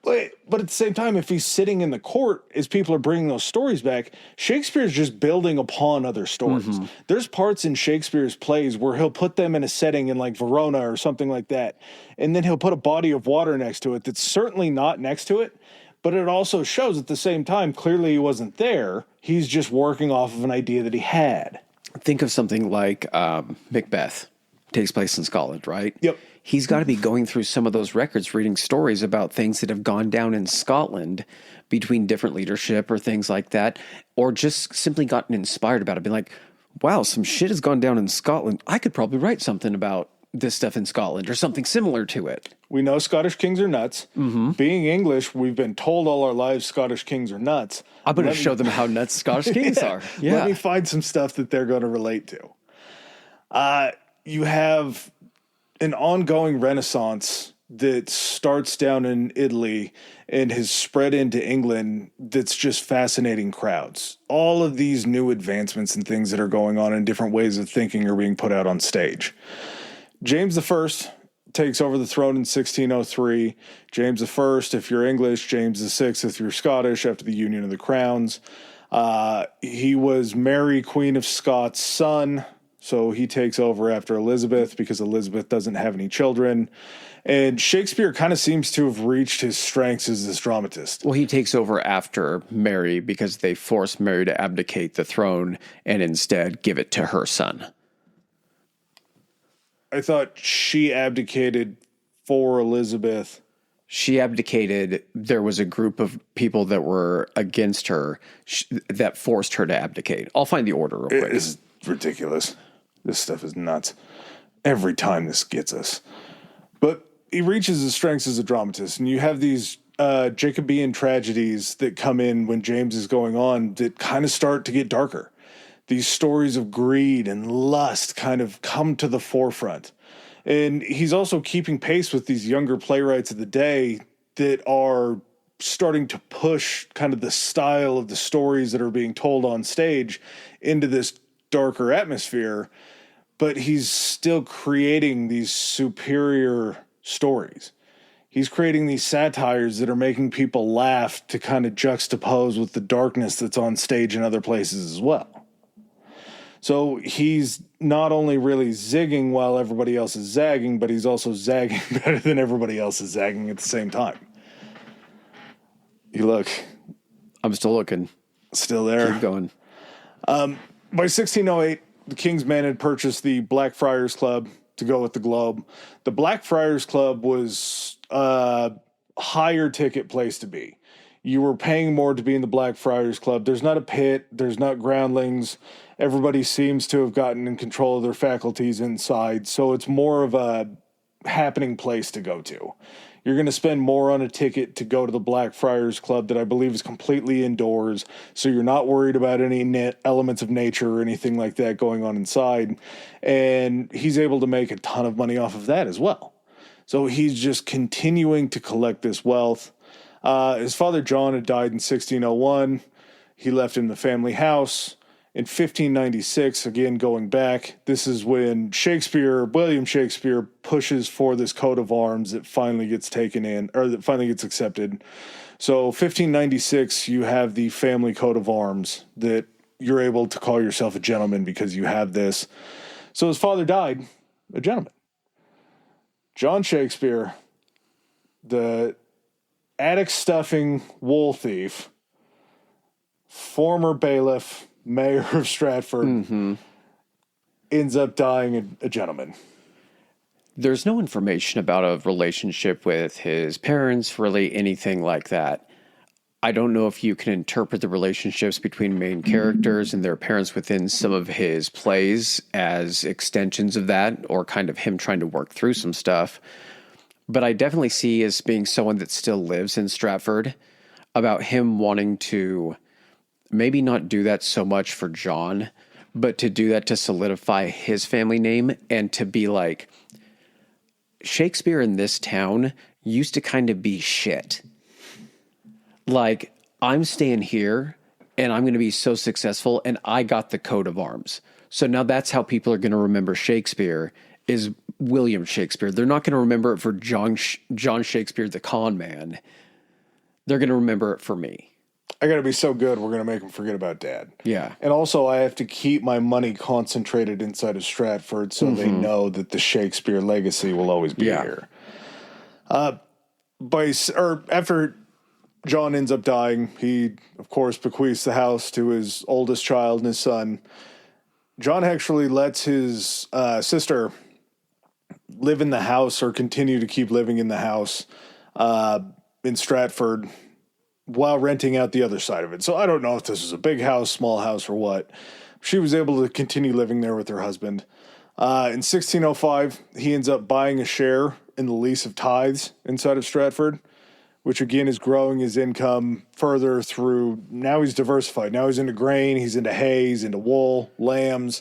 But at the same time, if he's sitting in the court as people are bringing those stories back, Shakespeare's just building upon other stories. There's parts in Shakespeare's plays where he'll put them in a setting in like Verona or something like that, and then he'll put a body of water next to it that's certainly not next to it, but it also shows at the same time, clearly he wasn't there. He's just working off of an idea that he had. think of something like Macbeth takes place in Scotland, right? Yep. He's got to be going through some of those records, reading stories about things that have gone down in Scotland between different leadership or things like that, or just simply gotten inspired about it, being like, wow, some shit has gone down in Scotland. I could probably write something about this stuff in Scotland or something similar to it. We know Scottish kings are nuts. Mm-hmm. Being English, we've been told all our lives Scottish kings are nuts. I'm going to show them how nuts Scottish kings are. Yeah. Let me find some stuff that they're going to relate to. You have an ongoing renaissance that starts down in Italy and has spread into England that's just fascinating crowds. All of these new advancements and things that are going on in different ways of thinking are being put out on stage. James I takes over the throne in 1603. James I, if you're English, James VI, if you're Scottish, after the Union of the Crowns. He was Mary, Queen of Scots' son, so he takes over after Elizabeth because Elizabeth doesn't have any children. And Shakespeare kind of seems to have reached his strengths as this dramatist. Well, he takes over after Mary because they force Mary to abdicate the throne and instead give it to her son. I thought she abdicated for Elizabeth. She abdicated. There was a group of people that were against her that forced her to abdicate. I'll find the order real quick. It's ridiculous. This stuff is nuts. Every time this gets us. But he reaches his strengths as a dramatist, and you have these Jacobean tragedies that come in when James is going on that kind of start to get darker. These stories of greed and lust kind of come to the forefront. And he's also keeping pace with these younger playwrights of the day that are starting to push kind of the style of the stories that are being told on stage into this darker atmosphere. But he's still creating these superior stories. He's creating these satires that are making people laugh to kind of juxtapose with the darkness that's on stage in other places as well. So he's not only really zigging while everybody else is zagging, but he's also zagging better than everybody else is zagging at the same time. You look. I'm still looking. Still there. Keep going. By 1608, the King's Men had purchased the Blackfriars Club to go with the Globe. The Blackfriars Club was a higher ticket place to be. You were paying more to be in the Blackfriars Club. There's not a pit. There's not groundlings. Everybody seems to have gotten in control of their faculties inside. So it's more of a happening place to go to. You're going to spend more on a ticket to go to the Blackfriars Club that I believe is completely indoors. So you're not worried about any elements of nature or anything like that going on inside. And he's able to make a ton of money off of that as well. So he's just continuing to collect this wealth. His father John had died in 1601. He left him the family house. In 1596, again going back, this is when William Shakespeare, pushes for this coat of arms that finally gets taken in, or that finally gets accepted. So 1596, you have the family coat of arms that you're able to call yourself a gentleman because you have this. So his father died, a gentleman. John Shakespeare, the attic stuffing wool thief, former bailiff, mayor of Stratford, ends up dying a gentleman. There's no information about a relationship with his parents, really anything like that. I don't know if you can interpret the relationships between main characters and their parents within some of his plays as extensions of that, or kind of him trying to work through some stuff. But I definitely see as being someone that still lives in Stratford, about him wanting to maybe not do that so much for John, but to do that to solidify his family name and to be like, Shakespeare in this town used to kind of be shit. Like, I'm staying here and I'm going to be so successful and I got the coat of arms. So now that's how people are going to remember Shakespeare is William Shakespeare. They're not going to remember it for John Shakespeare, the con man. They're going to remember it for me. I got to be so good, we're going to make them forget about Dad. Yeah. And also, I have to keep my money concentrated inside of Stratford so they know that the Shakespeare legacy will always be here. After John ends up dying, he, of course, bequeaths the house to his oldest child and his son. John actually lets his sister live in the house or continue to keep living in the house in Stratford while renting out the other side of it. So I don't know if this is a big house, small house, or what. She was able to continue living there with her husband. In 1605, he ends up buying a share in the lease of tithes inside of Stratford, which again is growing his income further through. Now he's diversified. Now he's into grain, he's into hay, he's into wool, lambs,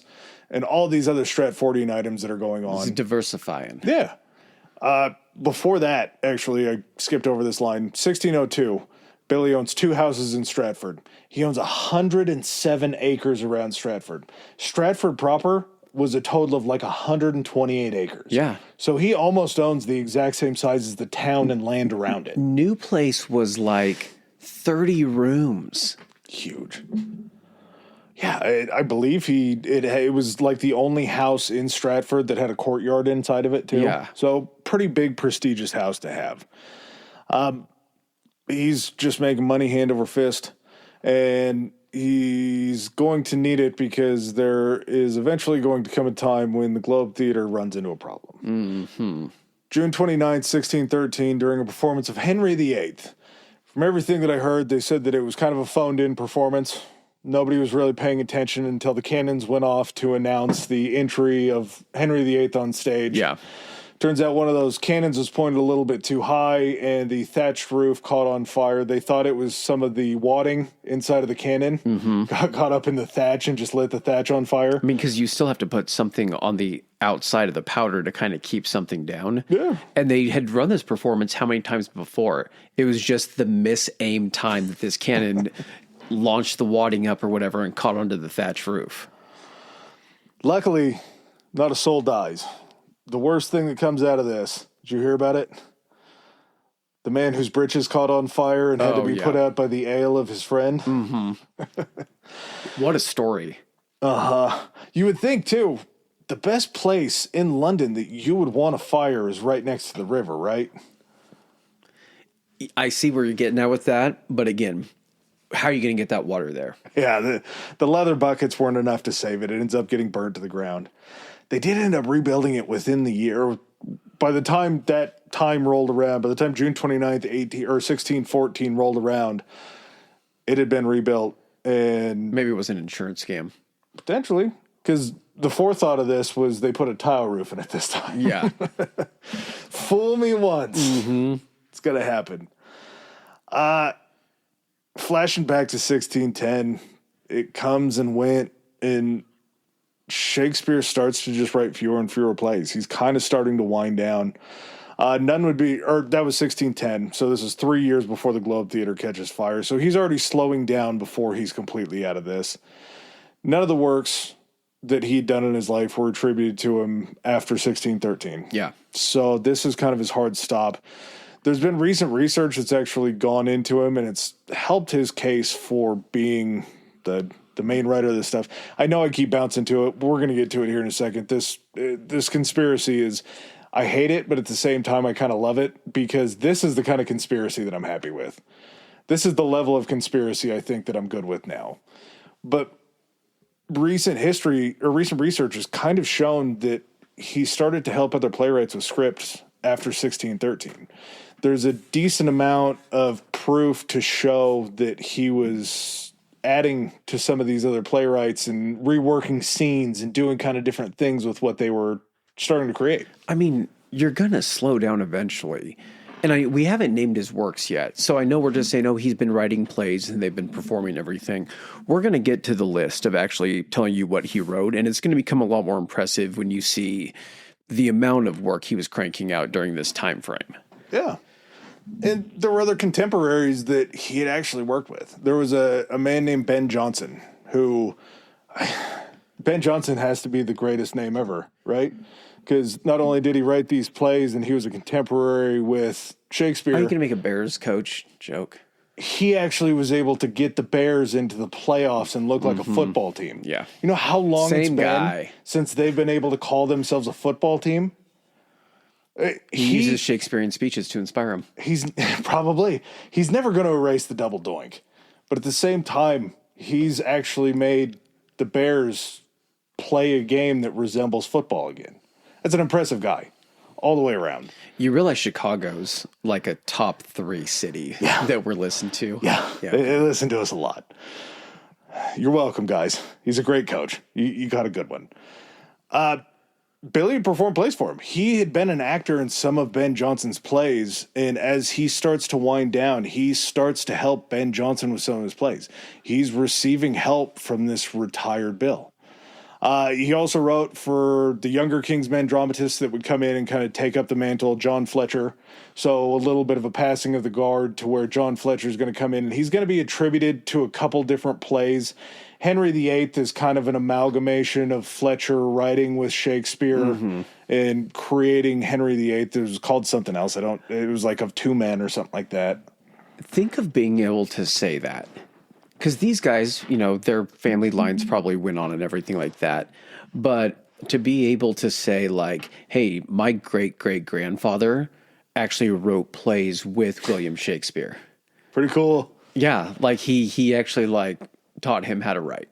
and all these other Stratfordian items that are going on. He's diversifying. Yeah. Before that, actually, I skipped over this line. 1602, Billy owns 2 houses in Stratford. He owns 107 acres around Stratford. Stratford proper was a total of like 128 acres. Yeah. So he almost owns the exact same size as the town and land around it. New place was like 30 rooms. Huge. Yeah, I believe it was like the only house in Stratford that had a courtyard inside of it too. Yeah. So pretty big, prestigious house to have. He's just making money hand over fist, and he's going to need it because there is eventually going to come a time when the Globe Theater runs into a problem. Mm-hmm. June 29th, 1613, during a performance of Henry VIII. From everything that I heard, they said that it was kind of a phoned-in performance. Nobody was really paying attention until the cannons went off to announce the entry of Henry VIII on stage. Yeah. Turns out one of those cannons was pointed a little bit too high, and the thatched roof caught on fire. They thought it was some of the wadding inside of the cannon got caught up in the thatch and just lit the thatch on fire. I mean, because you still have to put something on the outside of the powder to kind of keep something down. Yeah. And they had run this performance how many times before? It was just the misaimed time that this cannon launched the wadding up or whatever and caught onto the thatch roof. Luckily, not a soul dies. The worst thing that comes out of this, did you hear about it? The man whose britches caught on fire and had to be put out by the ale of his friend. Mm-hmm. What a story. You would think, too, the best place in London that you would want a fire is right next to the river, right? I see where you're getting at with that, but again, how are you going to get that water there? Yeah, the leather buckets weren't enough to save it. It ends up getting burnt to the ground. They did end up rebuilding it within the year. By the time that time rolled around, by the time June 29th, 1614 rolled around, it had been rebuilt. And maybe it was an insurance scam. Potentially, because the forethought of this was they put a tile roof in it this time. Yeah. Fool me once. Mm-hmm. It's going to happen. Flashing back to 1610, it comes and went, and Shakespeare starts to just write fewer and fewer plays. He's kind of starting to wind down. That was 1610. So this is 3 years before the Globe Theater catches fire. So he's already slowing down before he's completely out of this. None of the works that he'd done in his life were attributed to him after 1613. Yeah. So this is kind of his hard stop. There's been recent research that's actually gone into him, and it's helped his case for being the main writer of this stuff. I know I keep bouncing to it, but we're going to get to it here in a second. This conspiracy is, I hate it, but at the same time, I kind of love it, because this is the kind of conspiracy that I'm happy with. This is the level of conspiracy I think that I'm good with now. But recent research has kind of shown that he started to help other playwrights with scripts after 1613. There's a decent amount of proof to show that he was adding to some of these other playwrights and reworking scenes and doing kind of different things with what they were starting to create. I mean, you're going to slow down eventually. And we haven't named his works yet. So I know we're just saying, he's been writing plays and they've been performing everything. We're going to get to the list of actually telling you what he wrote. And it's going to become a lot more impressive when you see the amount of work he was cranking out during this time frame. Yeah. And there were other contemporaries that he had actually worked with. There was a man named Ben Jonson, who Ben Jonson has to be the greatest name ever, right? Because not only did he write these plays and he was a contemporary with Shakespeare. Are you going to make a Bears coach joke? He actually was able to get the Bears into the playoffs and look like a football team. Yeah. You know how long it's been since they've been able to call themselves a football team? He uses Shakespearean speeches to inspire him. He's never going to erase the double doink. But at the same time, he's actually made the Bears play a game that resembles football again. That's an impressive guy all the way around. You realize Chicago's like a top 3 city that we're listened to. Yeah. They listen to us a lot. You're welcome, guys. He's a great coach. You got a good one. Billy performed plays for him. He had been an actor in some of Ben Johnson's plays, and as he starts to wind down, he starts to help Ben Johnson with some of his plays. He's receiving help from this retired Bill. He also wrote for the younger Kingsmen dramatists that would come in and kind of take up the mantle, John Fletcher. So a little bit of a passing of the guard to where John Fletcher is going to come in, and he's going to be attributed to a couple different plays. Henry VIII is kind of an amalgamation of Fletcher writing with Shakespeare and creating Henry VIII. It was called something else. It was like of 2 men or something like that. Think of being able to say that. Because these guys, their family lines probably went on and everything like that. But to be able to say like, hey, my great-great-grandfather actually wrote plays with William Shakespeare. Pretty cool. Yeah, like he actually like taught him how to write.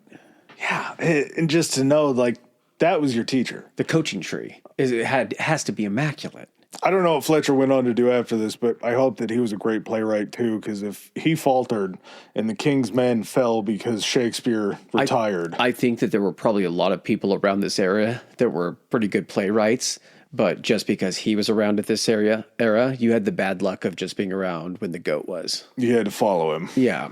Yeah, and just to know like that was your teacher. The coaching tree has to be immaculate. I don't know what Fletcher went on to do after this, but I hope that he was a great playwright too, because if he faltered and the King's Men fell because Shakespeare retired. I think that there were probably a lot of people around this era that were pretty good playwrights, but just because he was around at this era, you had the bad luck of just being around when the GOAT was. You had to follow him. Yeah.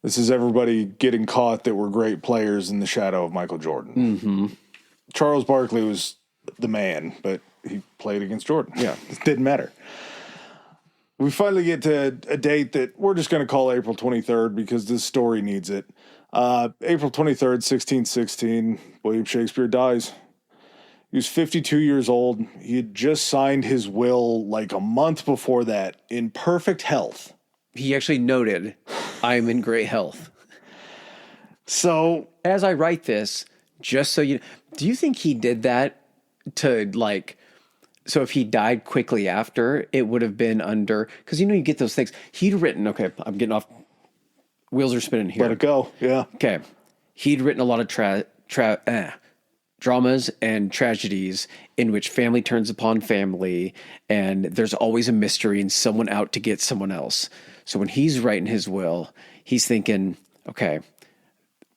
This is everybody getting caught that were great players in the shadow of Michael Jordan. Mm-hmm. Charles Barkley was the man, but he played against Jordan. Yeah. It didn't matter. We finally get to a date that we're just going to call April 23rd because this story needs it. April 23rd, 1616, William Shakespeare dies. He was 52 years old. He had just signed his will like a month before that in perfect health. He actually noted, I'm in great health. So, as I write this, just so do you think he did that to like, so if he died quickly after, it would have been under, because you get those things. He'd written, okay, I'm getting off, wheels are spinning here. Let it go, yeah. Okay. He'd written a lot of dramas and tragedies in which family turns upon family, and there's always a mystery and someone out to get someone else. So when he's writing his will, he's thinking, okay,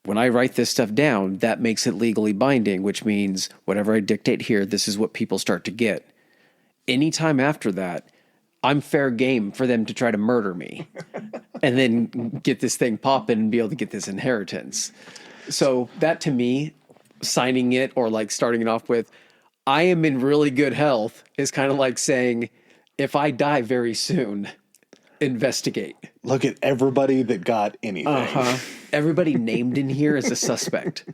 when I write this stuff down, that makes it legally binding, which means whatever I dictate here, this is what people start to get. Anytime after that, I'm fair game for them to try to murder me and then get this thing popping and be able to get this inheritance. So that to me, signing it or like starting it off with, I am in really good health is kind of like saying, if I die very soon, investigate. Look at everybody that got anything. Everybody named in here is a suspect.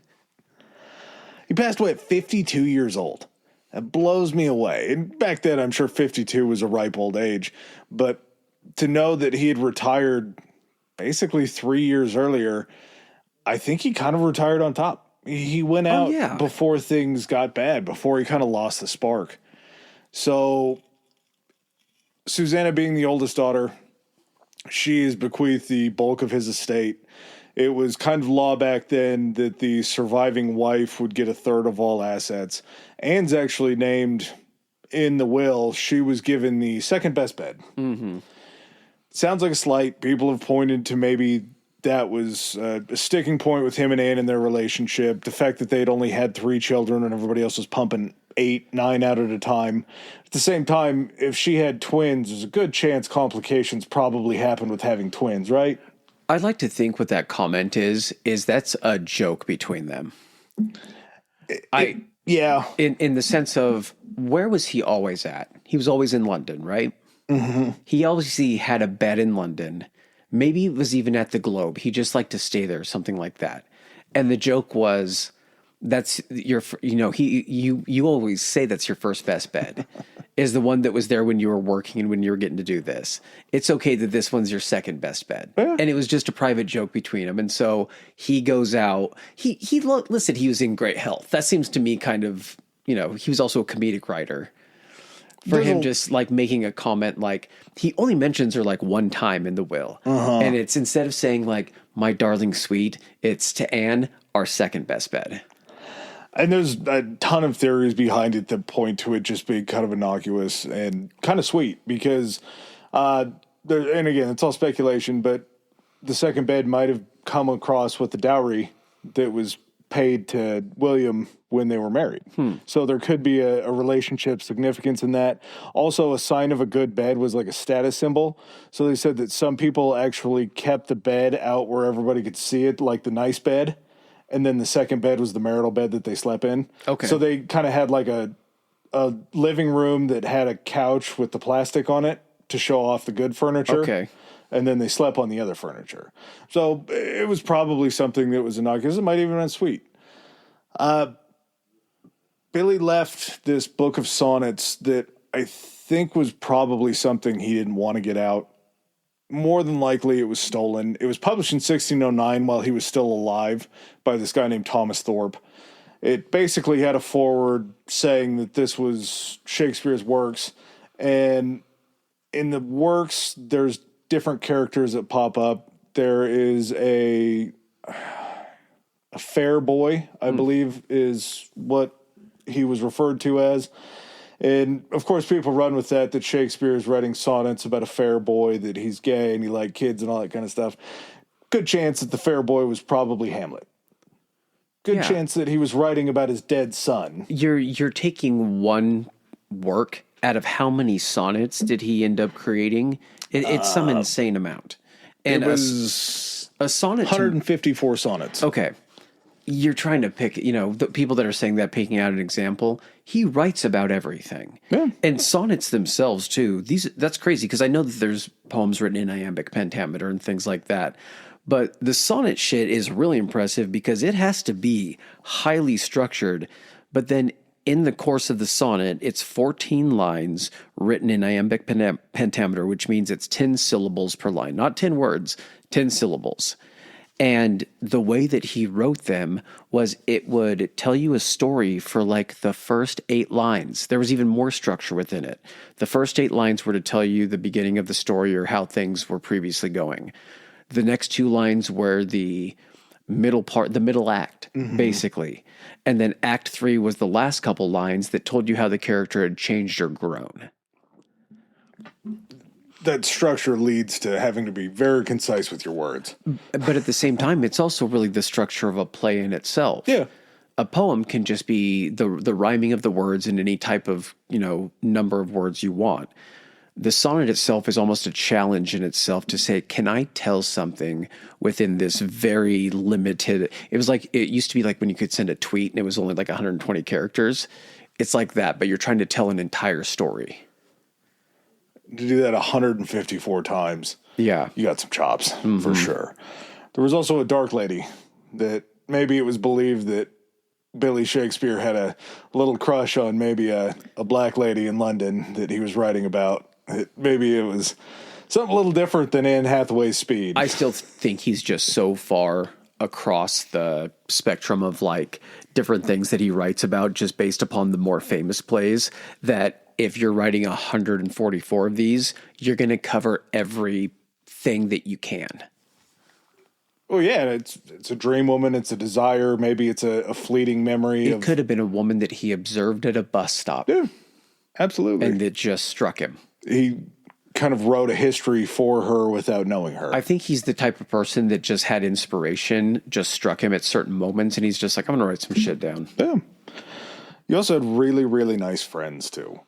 He passed away at 52 years old. That blows me away. And back then, I'm sure 52 was a ripe old age. But to know that he had retired basically 3 years earlier, I think he kind of retired on top. He went out before things got bad, before he kind of lost the spark. So Susanna, being the oldest daughter, she is bequeathed the bulk of his estate. It was kind of law back then that the surviving wife would get a third of all assets. Anne's actually named in the will. She was given the second best bed. Mm-hmm. Sounds like a slight. People have pointed to maybe that was a sticking point with him and Anne in their relationship. The fact that they'd only had 3 children and everybody else was pumping 8, 9 out at a time. At the same time, if she had twins, there's a good chance complications probably happened with having twins, right? I'd like to think what that comment is that's a joke between them. Yeah. In the sense of, where was he always at? He was always in London, right? Mm-hmm. He obviously had a bed in London. Maybe it was even at the Globe. He just liked to stay there, something like that. And the joke was, that's your, you always say that's your first best bed is the one that was there when you were working and when you were getting to do this. It's okay that this one's your second best bed. Yeah. And it was just a private joke between them. And so he goes out, listen, he was in great health. That seems to me kind of, he was also a comedic writer. For him just like making a comment, like he only mentions her like one time in the will. Uh-huh. And it's instead of saying like, my darling sweet, it's to Anne, our second best bed. And there's a ton of theories behind it that point to it just being kind of innocuous and kind of sweet because, and again, it's all speculation, but the second bed might have come across with the dowry that was paid to William when they were married. So there could be a relationship significance in that. Also, a sign of a good bed was like a status symbol. So they said that some people actually kept the bed out where everybody could see it, like the nice bed. And then the second bed was the marital bed that they slept in. Okay. So they kind of had like a living room that had a couch with the plastic on it to show off the good furniture. Okay. And then they slept on the other furniture. So it was probably something that was innocuous. It might even have been sweet. Billy left this book of sonnets that I think was probably something he didn't want to get out. More than likely, it was stolen. It was published in 1609 while he was still alive by this guy named Thomas Thorpe. It basically had a foreword saying that this was Shakespeare's works. And in the works, there's different characters that pop up. There is a fair boy, I believe, is what he was referred to as. And, of course, people run with that Shakespeare is writing sonnets about a fair boy, that he's gay and he liked kids and all that kind of stuff. Good chance that the fair boy was probably Hamlet. Good chance that he was writing about his dead son. You're taking one work out of how many sonnets did he end up creating? It's some insane amount. And it was a sonnet 154 sonnets. Okay. You're trying to pick, the people that are saying that, picking out an example, he writes about everything. Yeah. And sonnets themselves, too. That's crazy, because I know that there's poems written in iambic pentameter and things like that. But the sonnet shit is really impressive because it has to be highly structured. But then in the course of the sonnet, it's 14 lines written in iambic pentameter, which means it's 10 syllables per line. Not 10 words, 10 syllables. And the way that he wrote them was it would tell you a story for like the first 8 lines. There was even more structure within it. The first 8 lines were to tell you the beginning of the story or how things were previously going. The next 2 lines were the middle part, the middle act, basically. And then act 3 was the last couple lines that told you how the character had changed or grown. That structure leads to having to be very concise with your words. But at the same time, it's also really the structure of a play in itself. Yeah. A poem can just be the rhyming of the words in any type of, number of words you want. The sonnet itself is almost a challenge in itself to say, can I tell something within this very limited... It used to be like when you could send a tweet and it was only like 120 characters. It's like that, but you're trying to tell an entire story. To do that 154 times, yeah, you got some chops for sure. There was also a dark lady that maybe it was believed that Billy Shakespeare had a little crush on maybe a black lady in London that he was writing about. Maybe it was something a little different than Anne Hathaway's Speed. I still think he's just so far across the spectrum of like different things that he writes about just based upon the more famous plays that if you're writing 144 of these, you're going to cover everything that you can. Oh, yeah. It's a dream woman. It's a desire. Maybe it's a fleeting memory. It could have been a woman that he observed at a bus stop. Yeah, absolutely. And it just struck him. He kind of wrote a history for her without knowing her. I think he's the type of person that just had inspiration, just struck him at certain moments, and he's just like, I'm going to write some shit down. Yeah. He also had really, really nice friends, too.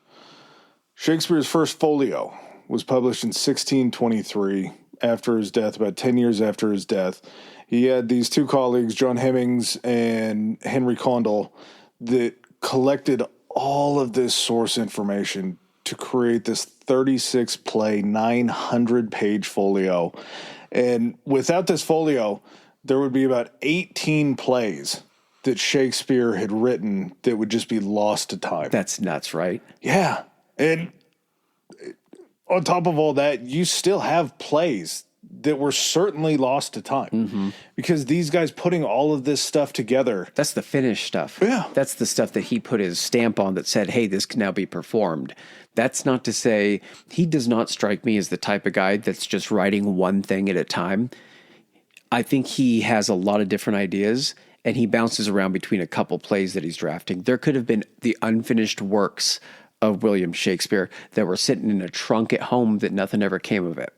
Shakespeare's first folio was published in 1623 after his death, about 10 years after his death. He had these 2 colleagues, John Hemmings and Henry Condell, that collected all of this source information to create this 36-play, 900-page folio. And without this folio, there would be about 18 plays that Shakespeare had written that would just be lost to time. That's nuts, right? Yeah. And on top of all that, you still have plays that were certainly lost to time because these guys putting all of this stuff together. That's the finished stuff. Yeah. That's the stuff that he put his stamp on that said, hey, this can now be performed. That's not to say he does not strike me as the type of guy that's just writing one thing at a time. I think he has a lot of different ideas and he bounces around between a couple plays that he's drafting. There could have been the unfinished works of William Shakespeare that were sitting in a trunk at home that nothing ever came of it.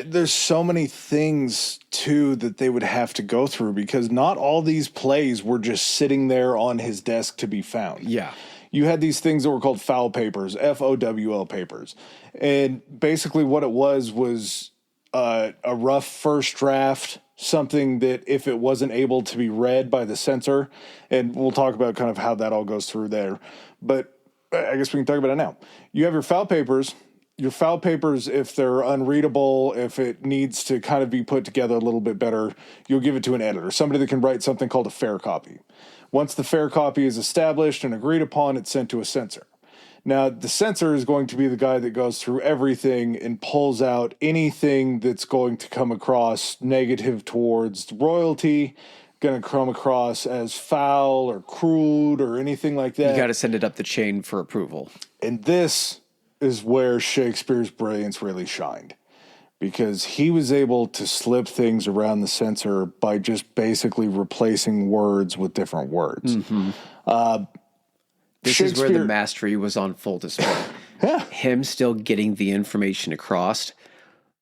There's so many things, too, that they would have to go through because not all these plays were just sitting there on his desk to be found. Yeah. You had these things that were called foul papers, FOWL papers. And basically what it was a rough first draft, something that if it wasn't able to be read by the censor, and we'll talk about kind of how that all goes through there. But I guess we can talk about it now. You have your foul papers. Your foul papers, if they're unreadable, if it needs to kind of be put together a little bit better, you'll give it to an editor, somebody that can write something called a fair copy. Once the fair copy is established and agreed upon, it's sent to a censor. Now, the censor is going to be the guy that goes through everything and pulls out anything that's going to come across negative towards royalty, going to come across as foul or crude or anything like that. You got to send it up the chain for approval. And this is where Shakespeare's brilliance really shined, because he was able to slip things around the censor by just basically replacing words with different words. Mm-hmm. This is where the mastery was on full display. Yeah. Him still getting the information across,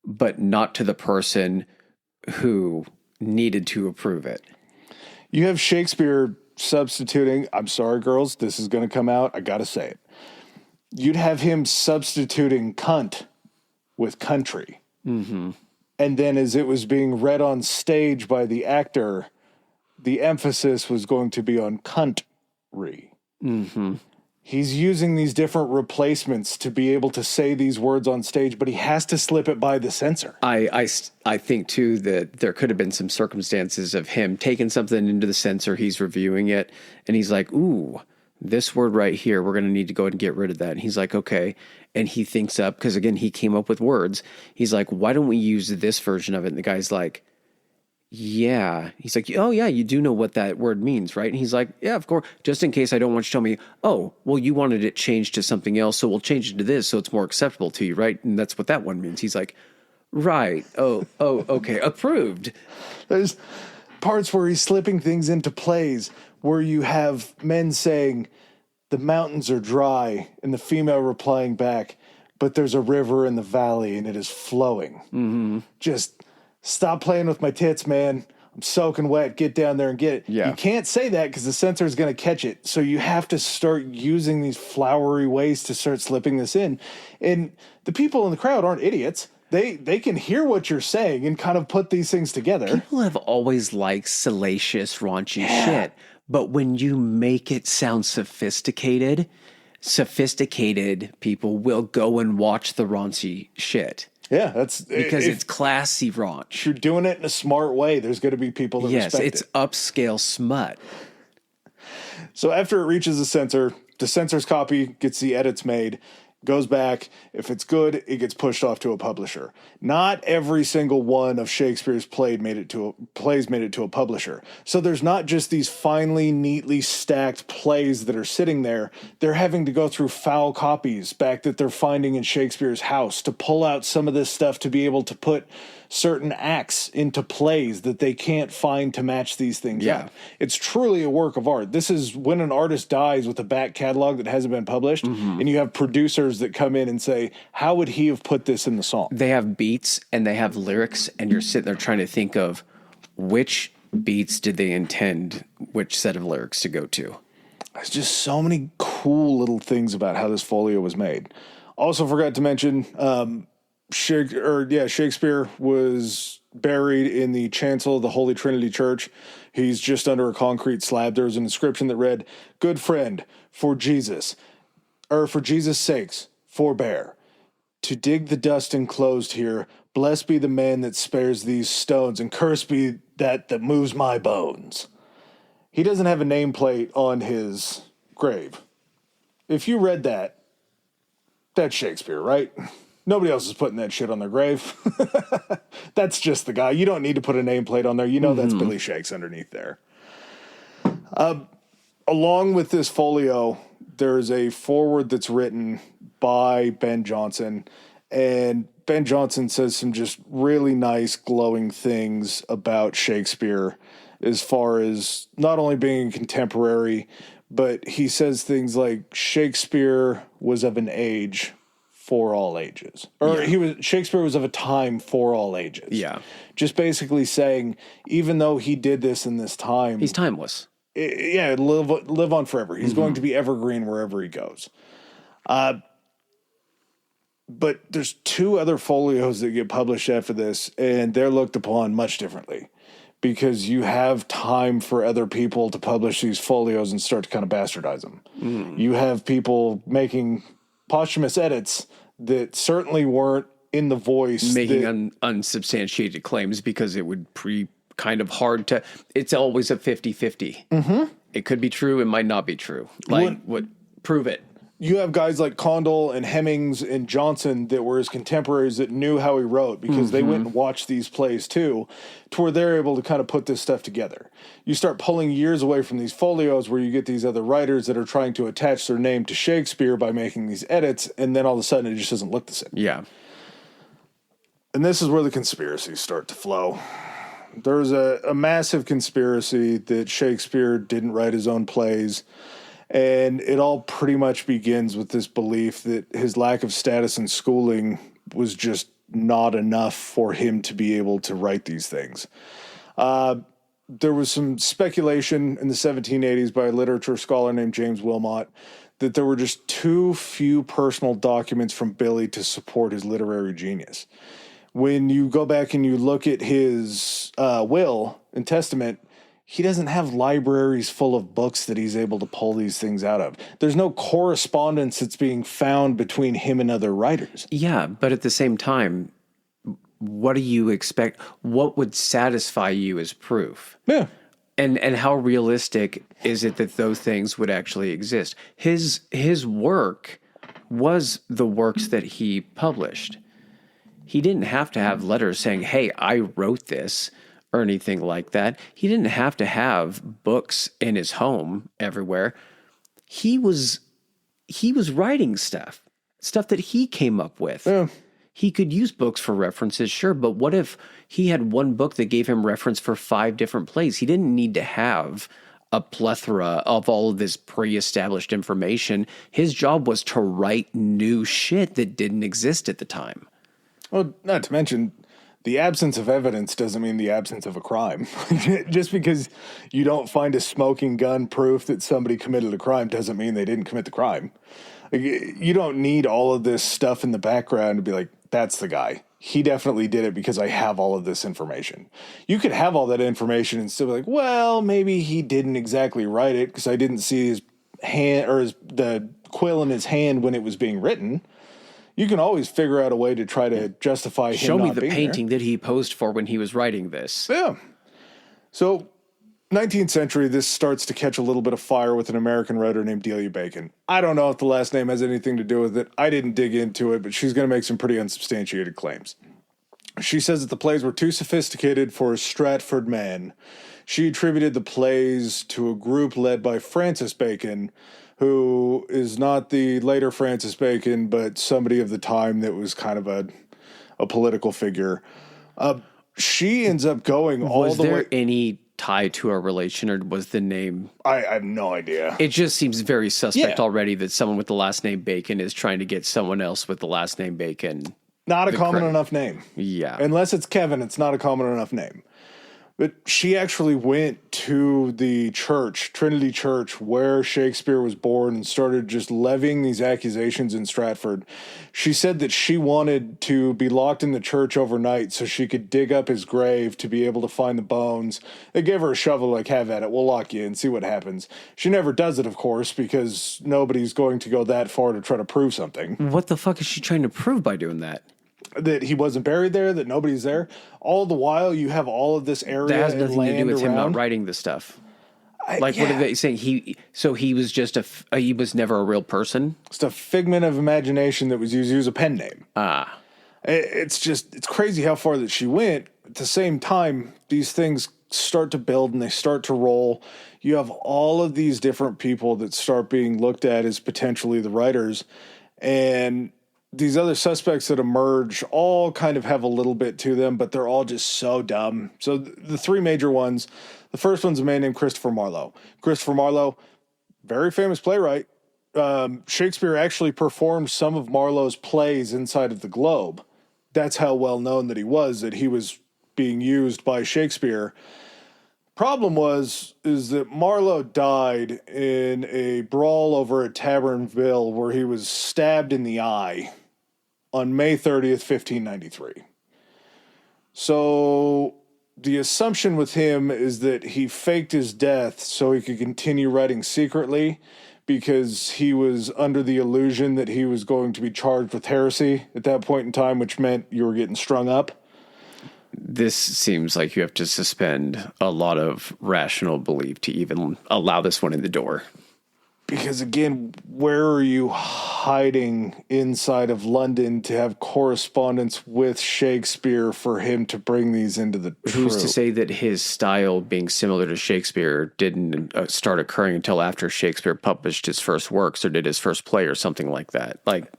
but not to the person who needed to approve it. You have Shakespeare substituting, I'm sorry, girls, this is going to come out, I got to say it. You'd have him substituting cunt with country. Mm-hmm. And then as it was being read on stage by the actor, the emphasis was going to be on country. Mm-hmm. He's using these different replacements to be able to say these words on stage, but he has to slip it by the censor. I think, too, that there could have been some circumstances of him taking something into the censor, he's reviewing it, and he's like, ooh, this word right here, we're going to need to go ahead and get rid of that. And he's like, okay. And he thinks up, because again, he came up with words. He's like, why don't we use this version of it? And the guy's like, yeah. He's like, oh, yeah, you do know what that word means, right? And he's like, yeah, of course. Just in case I don't want you to tell me, oh, well, you wanted it changed to something else, so we'll change it to this so it's more acceptable to you, right? And that's what that one means. He's like, right. Oh, okay. Approved. There's parts where he's slipping things into plays where you have men saying, the mountains are dry, and the female replying back, but there's a river in the valley and it is flowing. Mm-hmm. Just stop playing with my tits, man. I'm soaking wet. Get down there and get it. Yeah. You can't say that because the censor is going to catch it. So you have to start using these flowery ways to start slipping this in. And the people in the crowd aren't idiots. They can hear what you're saying and kind of put these things together. People have always liked salacious, raunchy shit. But when you make it sound sophisticated people will go and watch the raunchy shit. Yeah, that's because it's classy raunch. If you're doing it in a smart way, there's going to be people that respect it. Yes, it's upscale smut. So after it reaches the censor's copy gets the edits made, goes back. If it's good, it gets pushed off to a publisher. Not every single one of Shakespeare's plays made it to a publisher. So there's not just these finely, neatly stacked plays that are sitting there. They're having to go through foul copies back that they're finding in Shakespeare's house to pull out some of this stuff to be able to put certain acts into plays that they can't find to match these things up. It's truly a work of art. This is when an artist dies with a back catalog that hasn't been published, and you have producers that come in and say, how would he have put this in the song? They have beats and they have lyrics, and you're sitting there trying to think of which beats did they intend which set of lyrics to go to. There's just so many cool little things about how this folio was made. Also forgot to mention, Shakespeare was buried in the chancel of the Holy Trinity Church. He's just under a concrete slab. There was an inscription that read, "Good friend, for Jesus' sakes, forbear. To dig the dust enclosed here, blessed be the man that spares these stones, and cursed be that moves my bones." He doesn't have a nameplate on his grave. If you read that, that's Shakespeare, right? Nobody else is putting that shit on their grave. That's just the guy. You don't need to put a nameplate on there. You know that's Billy Shakes underneath there. Along with this folio, there's a foreword that's written by Ben Jonson. And Ben Jonson says some just really nice, glowing things about Shakespeare. as far as not only being contemporary, but he says things like Shakespeare was of an age for all ages, or Shakespeare was of a time for all ages. Yeah. Just basically saying, even though he did this in this time, He's timeless. Live on forever. He's going to be evergreen wherever he goes. But there's two other folios that get published after this, and they're looked upon much differently because you have time for other people to publish these folios and start to kind of bastardize them. You have people making posthumous edits that certainly weren't in the voice. Making unsubstantiated claims because it would be kind of hard to... It's always a 50-50. Mm-hmm. It could be true. It might not be true. Prove it. You have guys like Condell and Hemmings and Johnson that were his contemporaries that knew how he wrote because they went and watched these plays too, to where they're able to kind of put this stuff together. You start pulling years away from these folios where you get these other writers that are trying to attach their name to Shakespeare by making these edits, and then all of a sudden it just doesn't look the same. Yeah. And this is where the conspiracies start to flow. There's a massive conspiracy that Shakespeare didn't write his own plays. And it all pretty much begins with this belief that his lack of status and schooling was just not enough for him to be able to write these things. There was some speculation in the 1780s by a literature scholar named James Wilmot that there were just too few personal documents from Billy to support his literary genius. When you go back and you look at his will and testament, he doesn't have libraries full of books that he's able to pull these things out of. There's no correspondence that's being found between him and other writers. Yeah, but at the same time, what do you expect? What would satisfy you as proof? Yeah. And how realistic is it that those things would actually exist? His work was the works that he published. He didn't have to have letters saying, hey, I wrote this, or anything like that. He didn't have to have books in his home everywhere. He was writing stuff that he came up with. Yeah. He could use books for references, sure, but what if he had one book that gave him reference for 5 different plays? He didn't need to have a plethora of all of this pre-established information. His job was to write new shit that didn't exist at the time. Well, not to mention, the absence of evidence doesn't mean the absence of a crime. Just because you don't find a smoking gun proof that somebody committed a crime doesn't mean they didn't commit the crime. You don't need all of this stuff in the background to be like, that's the guy. He definitely did it because I have all of this information. You could have all that information and still be like, well, maybe he didn't exactly write it because I didn't see his hand or the quill in his hand when it was being written. You can always figure out a way to try to justify him Show not me the being painting that he posed for when he was writing this. Yeah. So, 19th century, this starts to catch a little bit of fire with an American writer named Delia Bacon. I don't know if the last name has anything to do with it. I didn't dig into it, but she's going to make some pretty unsubstantiated claims. She says that the plays were too sophisticated for a Stratford man. She attributed the plays to a group led by Francis Bacon, who is not the later Francis Bacon, but somebody of the time that was kind of a political figure. She ends up going all the way... Was there any tie to a relation, or was the name... I have no idea. It just seems very suspect already that someone with the last name Bacon is trying to get someone else with the last name Bacon. Not a common enough name. Yeah. Unless it's Kevin, it's not a common enough name. But she actually went to the church, Trinity Church, where Shakespeare was born and started just levying these accusations in Stratford. She said that she wanted to be locked in the church overnight so she could dig up his grave to be able to find the bones. They gave her a shovel, like, have at it, we'll lock you in, see what happens. She never does it, of course, because nobody's going to go that far to try to prove something. What the fuck is she trying to prove by doing that? That he wasn't buried there, that nobody's there. All the while, you have all of this area That has and nothing to do land with him around. not writing the stuff. What are they saying? He was just he was never a real person? Just a figment of imagination that was used. He was a pen name. Ah. It's crazy how far that she went. At the same time, these things start to build and they start to roll. You have all of these different people that start being looked at as potentially the writers. And these other suspects that emerge all kind of have a little bit to them, but they're all just so dumb. So the three major ones, the first one's a man named Christopher Marlowe. Christopher Marlowe, very famous playwright. Shakespeare actually performed some of Marlowe's plays inside of the Globe. That's how well known that he was being used by Shakespeare. Problem is that Marlowe died in a brawl over at Tavernville where he was stabbed in the eye on May 30th, 1593. So the assumption with him is that he faked his death so he could continue writing secretly because he was under the illusion that he was going to be charged with heresy at that point in time, which meant you were getting strung up. This seems like you have to suspend a lot of rational belief to even allow this one in the door. Because again, where are you hiding inside of London to have correspondence with Shakespeare for him to bring these into the truth? Who's to say that his style being similar to Shakespeare didn't start occurring until after Shakespeare published his first works or did his first play or something like that? Like,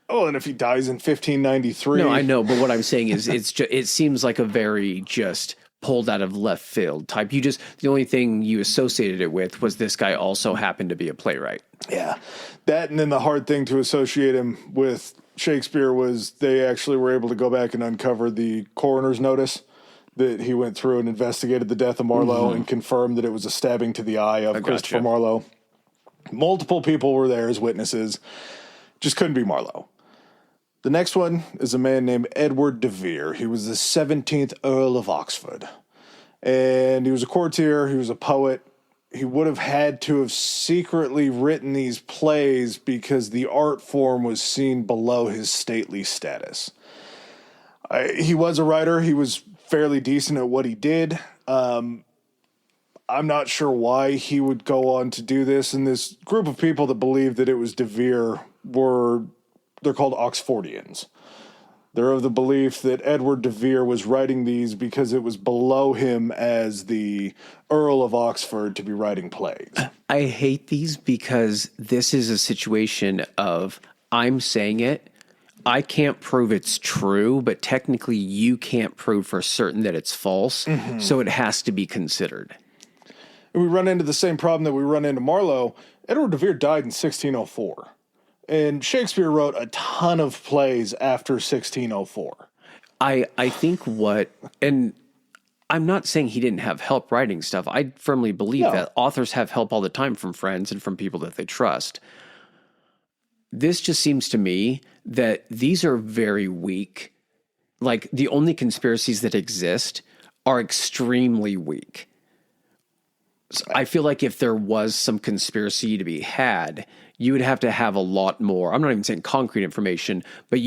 oh, and if he dies in 1593... No, I know, but what I'm saying is it seems like a very just pulled out of left field type. The only thing you associated it with was this guy also happened to be a playwright. Yeah. That, and then the hard thing to associate him with Shakespeare was they actually were able to go back and uncover the coroner's notice that he went through and investigated the death of Marlowe and confirmed that it was a stabbing to the eye of Christopher Marlowe. Multiple people were there as witnesses. Just couldn't be Marlowe. The next one is a man named Edward de Vere. He was the 17th Earl of Oxford. And he was a courtier. He was a poet. He would have had to have secretly written these plays because the art form was seen below his stately status. He was a writer. He was fairly decent at what he did. I'm not sure why he would go on to do this. And this group of people that believed that it was de Vere they're called Oxfordians. They're of the belief that Edward de Vere was writing these because it was below him as the Earl of Oxford to be writing plays. I hate these because this is a situation of I'm saying it, I can't prove it's true, but technically you can't prove for certain that it's false, so it has to be considered. And we run into the same problem that we run into Marlowe. Edward de Vere died in 1604. And Shakespeare wrote a ton of plays after 1604. I think and I'm not saying he didn't have help writing stuff. I firmly believe that authors have help all the time from friends and from people that they trust. This just seems to me that these are very weak. Like the only conspiracies that exist are extremely weak. So I feel like if there was some conspiracy to be had, you would have to have a lot more. I'm not even saying concrete information, but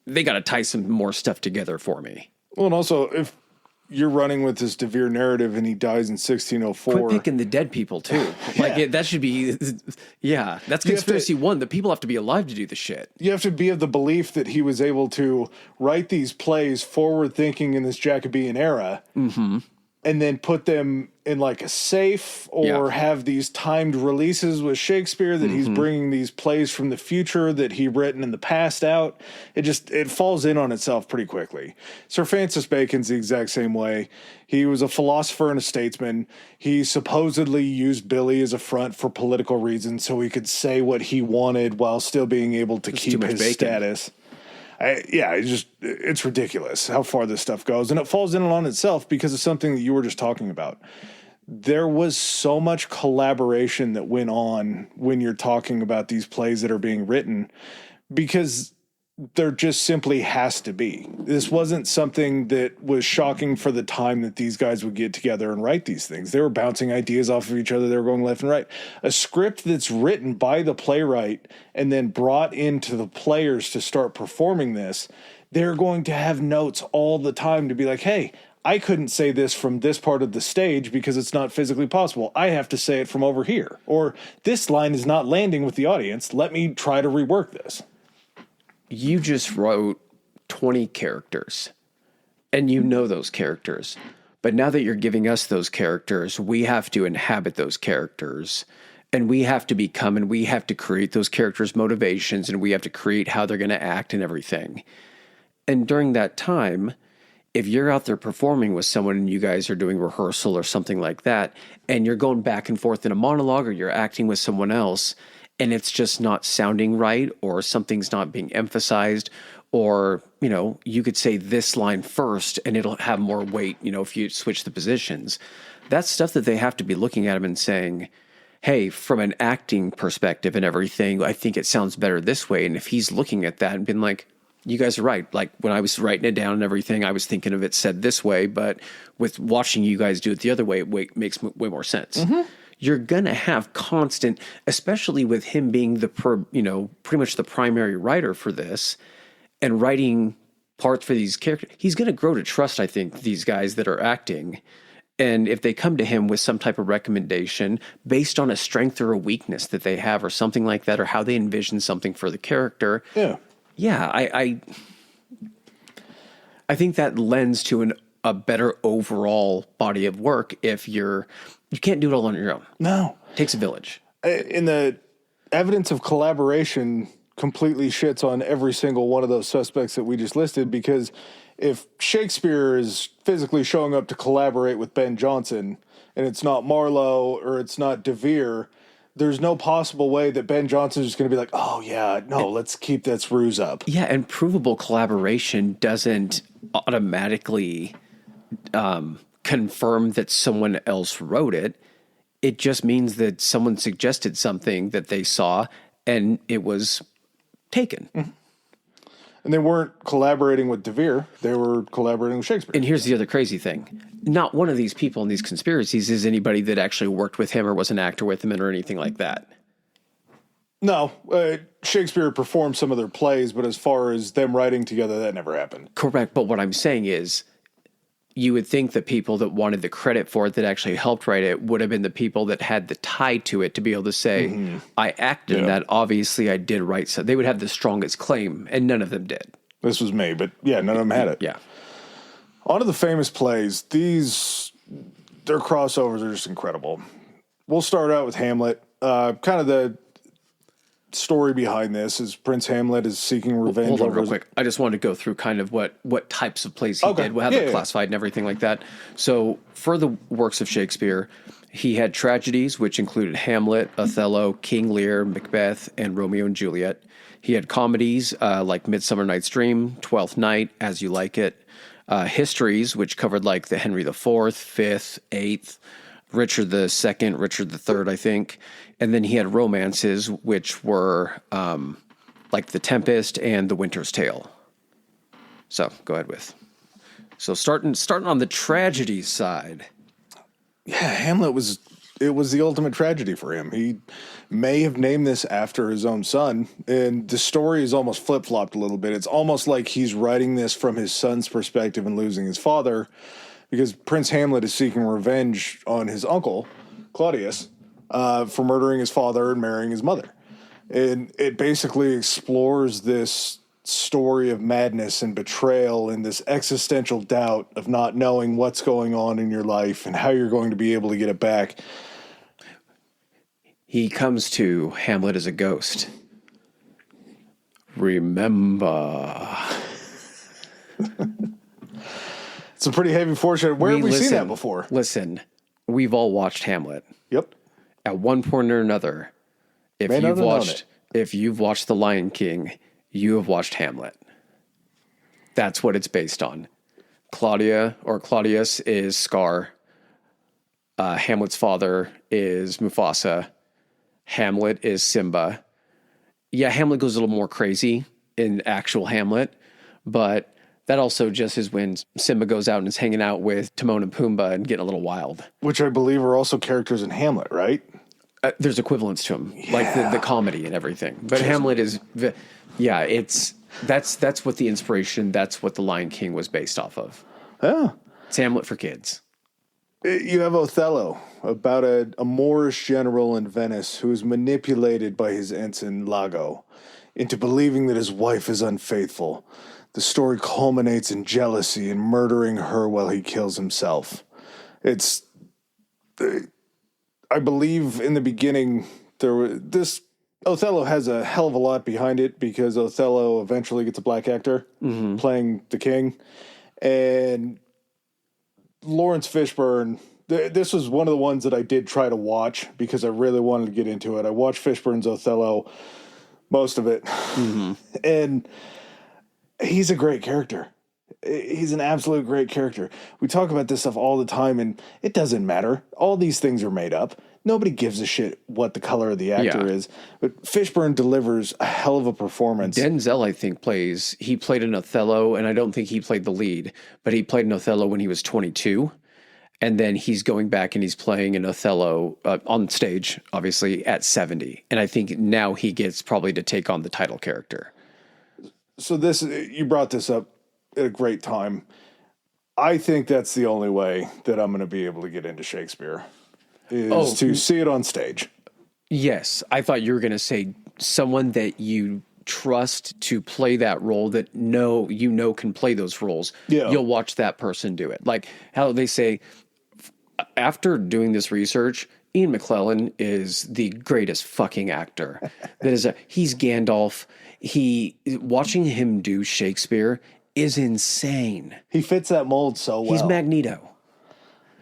they got to tie some more stuff together for me. Well, and also, if you're running with this de Vere narrative and he dies in 1604... Quit picking the dead people, too. That should be... Yeah, that's conspiracy one. The people have to be alive to do the shit. You have to be of the belief that he was able to write these plays forward-thinking in this Jacobean era, and then put them in like a safe or have these timed releases with Shakespeare that he's bringing these plays from the future that he written in the past out. It falls in on itself pretty quickly. Sir Francis Bacon's the exact same way. He was a philosopher and a statesman. He supposedly used Billy as a front for political reasons so he could say what he wanted while still being able to keep his status. It's ridiculous how far this stuff goes. And it falls in on itself because of something that you were just talking about. There was so much collaboration that went on when you're talking about these plays that are being written because there just simply has to be. This wasn't something that was shocking for the time that these guys would get together and write these things. They were bouncing ideas off of each other. They were going left and right. A script that's written by the playwright and then brought into the players to start performing this, they're going to have notes all the time to be like, hey, I couldn't say this from this part of the stage because it's not physically possible. I have to say it from over here. Or this line is not landing with the audience. Let me try to rework this. You just wrote 20 characters, and you know those characters. But now that you're giving us those characters, we have to inhabit those characters. And we have to become, and we have to create those characters' motivations, and we have to create how they're going to act and everything. And during that time, if you're out there performing with someone and you guys are doing rehearsal or something like that, and you're going back and forth in a monologue or you're acting with someone else, and it's just not sounding right, or something's not being emphasized, or, you could say this line first and it'll have more weight, if you switch the positions. That's stuff that they have to be looking at him and saying, hey, from an acting perspective and everything, I think it sounds better this way. And if he's looking at that and been like, you guys are right. Like when I was writing it down and everything, I was thinking of it said this way, but with watching you guys do it the other way, it makes way more sense. Mm-hmm. You're going to have constant, especially with him being pretty much the primary writer for this and writing parts for these characters. He's going to grow to trust, I think, these guys that are acting. And if they come to him with some type of recommendation based on a strength or a weakness that they have or something like that, or how they envision something for the character. Yeah, I think that lends to a better overall body of work if you can't do it all on your own. No. It takes a village. In the evidence of collaboration completely shits on every single one of those suspects that we just listed, because if Shakespeare is physically showing up to collaborate with Ben Jonson and it's not Marlowe or it's not DeVere, there's no possible way that Ben Jonson is going to be like, oh, yeah, no, let's keep that ruse up. Yeah, and provable collaboration doesn't automatically confirm that someone else wrote it. It just means that someone suggested something that they saw and it was taken. Mm-hmm. And they weren't collaborating with DeVere. They were collaborating with Shakespeare. And here's the other crazy thing. Not one of these people in these conspiracies is anybody that actually worked with him or was an actor with him or anything like that. No. Shakespeare performed some of their plays, but as far as them writing together, that never happened. Correct. But what I'm saying is, you would think the people that wanted the credit for it, that actually helped write it, would have been the people that had the tie to it to be able to say, I acted in that. Obviously, I did write so. They would have the strongest claim, and none of them did. This was me, but yeah, none of them had it. Yeah. On to the famous plays. Their crossovers are just incredible. We'll start out with Hamlet. Kind of the story behind this is Prince Hamlet is seeking revenge. Hold on real quick. I just wanted to go through kind of what types of plays he did, how they're classified and everything like that. So for the works of Shakespeare, he had tragedies, which included Hamlet, Othello, King Lear, Macbeth, and Romeo and Juliet. He had comedies like Midsummer Night's Dream, Twelfth Night, As You Like It. Histories, which covered like the Henry IV, Fifth, Eighth, Richard II, Richard III, I think. And then he had romances, which were like The Tempest and The Winter's Tale. So go ahead with. So starting on the tragedy side. Yeah, Hamlet was the ultimate tragedy for him. He may have named this after his own son, and the story is almost flip-flopped a little bit. It's almost like he's writing this from his son's perspective and losing his father, because Prince Hamlet is seeking revenge on his uncle, Claudius, for murdering his father and marrying his mother. And it basically explores this story of madness and betrayal and this existential doubt of not knowing what's going on in your life and how you're going to be able to get it back. He comes to Hamlet as a ghost. Remember. It's a pretty heavy foreshadowing. Where have we seen that before? Listen, we've all watched Hamlet. Yep. At one point or another, if you've watched The Lion King, you have watched Hamlet. That's what it's based on. Claudia or Claudius is Scar. Hamlet's father is Mufasa. Hamlet is Simba. Yeah, Hamlet goes a little more crazy in actual Hamlet, but that also just is when Simba goes out and is hanging out with Timon and Pumbaa and getting a little wild. Which I believe are also characters in Hamlet, right? There's equivalents to them, like the comedy and everything. But Hamlet is, that's what the inspiration, that's what The Lion King was based off of. Yeah. It's Hamlet for kids. You have Othello, about a Moorish general in Venice who is manipulated by his ensign Lago into believing that his wife is unfaithful. The story culminates in jealousy and murdering her while he kills himself. I believe in the beginning, Othello has a hell of a lot behind it because Othello eventually gets a black actor playing the king. And Lawrence Fishburne, this was one of the ones that I did try to watch because I really wanted to get into it. I watched Fishburne's Othello, most of it. And he's a great character. He's an absolute great character. We talk about this stuff all the time, and it doesn't matter. All these things are made up. Nobody gives a shit what the color of the actor is. But Fishburne delivers a hell of a performance. Denzel, I think, he played an Othello, and I don't think he played the lead, but he played an Othello when he was 22. And then he's going back and he's playing an Othello on stage, obviously, at 70. And I think now he gets probably to take on the title character. So you brought this up at a great time. I think that's the only way that I'm going to be able to get into Shakespeare is to see it on stage. Yes. I thought you were going to say someone that you trust to play that role that can play those roles. Yeah. You'll watch that person do it. Like how they say, after doing this research, Ian McKellen is the greatest fucking actor. He's Gandalf. Watching him do Shakespeare is insane. He fits that mold so well. He's Magneto.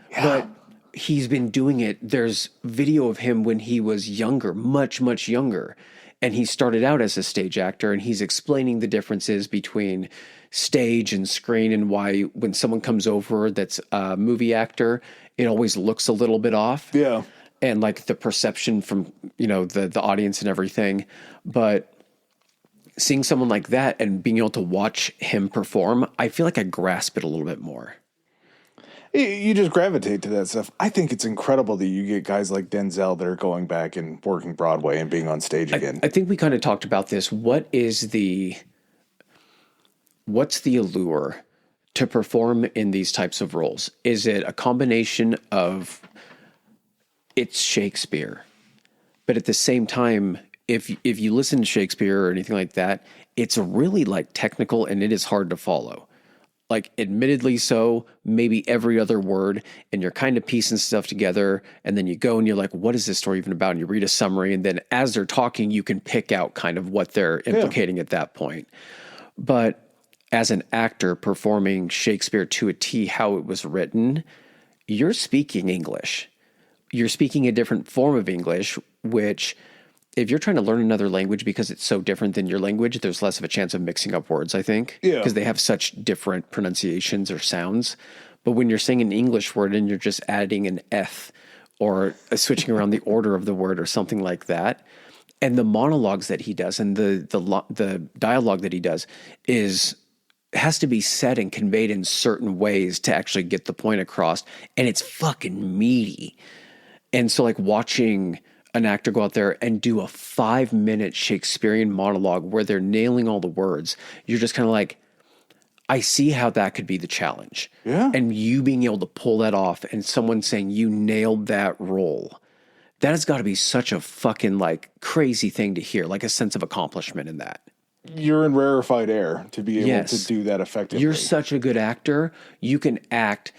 Yeah. But he's been doing it. There's video of him when he was younger, much, much younger. And he started out as a stage actor, and he's explaining the differences between stage and screen and why when someone comes over that's a movie actor, it always looks a little bit off. Yeah. And like the perception from, the audience and everything. But seeing someone like that and being able to watch him perform, I feel like I grasp it a little bit more. You just gravitate to that stuff. I think it's incredible that you get guys like Denzel that are going back and working Broadway and being on stage again. I think we kind of talked about this. What's the allure to perform in these types of roles? Is it a combination of it's Shakespeare, but at the same time, if you listen to Shakespeare or anything like that, it's really like technical and it is hard to follow. Like admittedly so, maybe every other word, and you're kind of piecing stuff together, and then you go and you're like, what is this story even about? And you read a summary, and then as they're talking, you can pick out kind of what they're implicating at that point. But as an actor performing Shakespeare to a T, how it was written, you're speaking English. You're speaking a different form of English, which if you're trying to learn another language because it's so different than your language, there's less of a chance of mixing up words, I think. Yeah. Because they have such different pronunciations or sounds. But when you're saying an English word and you're just adding an F or switching around the order of the word or something like that, and the monologues that he does and the dialogue that he does has to be said and conveyed in certain ways to actually get the point across. And it's fucking meaty. And so like watching an actor go out there and do a 5-minute Shakespearean monologue where they're nailing all the words, you're just kind of like, I see how that could be the challenge. Yeah. And you being able to pull that off and someone saying you nailed that role, that has got to be such a fucking like crazy thing to hear, like a sense of accomplishment in that. You're in rarefied air to be able to do that effectively. You're such a good actor. You can act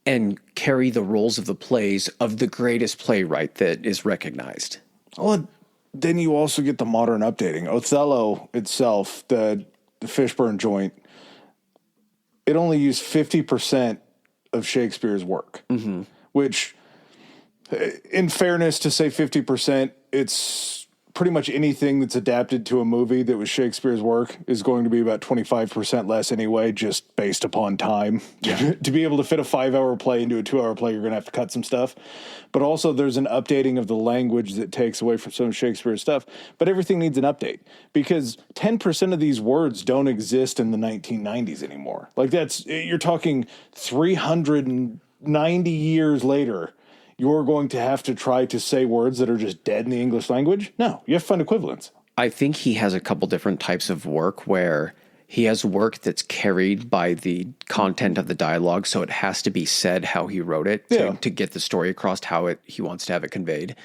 and carry the roles of the plays of the greatest playwright that is recognized. Well, then you also get the modern updating. Othello itself, the Fishburne joint, it only used 50% of Shakespeare's work, which, in fairness to say 50%, it's pretty much anything that's adapted to a movie that was Shakespeare's work is going to be about 25% less anyway, just based upon time. Yeah. To be able to fit a 5-hour play into a 2-hour play, you're going to have to cut some stuff. But also there's an updating of the language that takes away from some of Shakespeare's stuff. But everything needs an update because 10% of these words don't exist in the 1990s anymore. Like you're talking 390 years later. You're going to have to try to say words that are just dead in the English language? No, you have to find equivalents. I think he has a couple different types of work where he has work that's carried by the content of the dialogue, so it has to be said how he wrote it to get the story across how he wants to have it conveyed.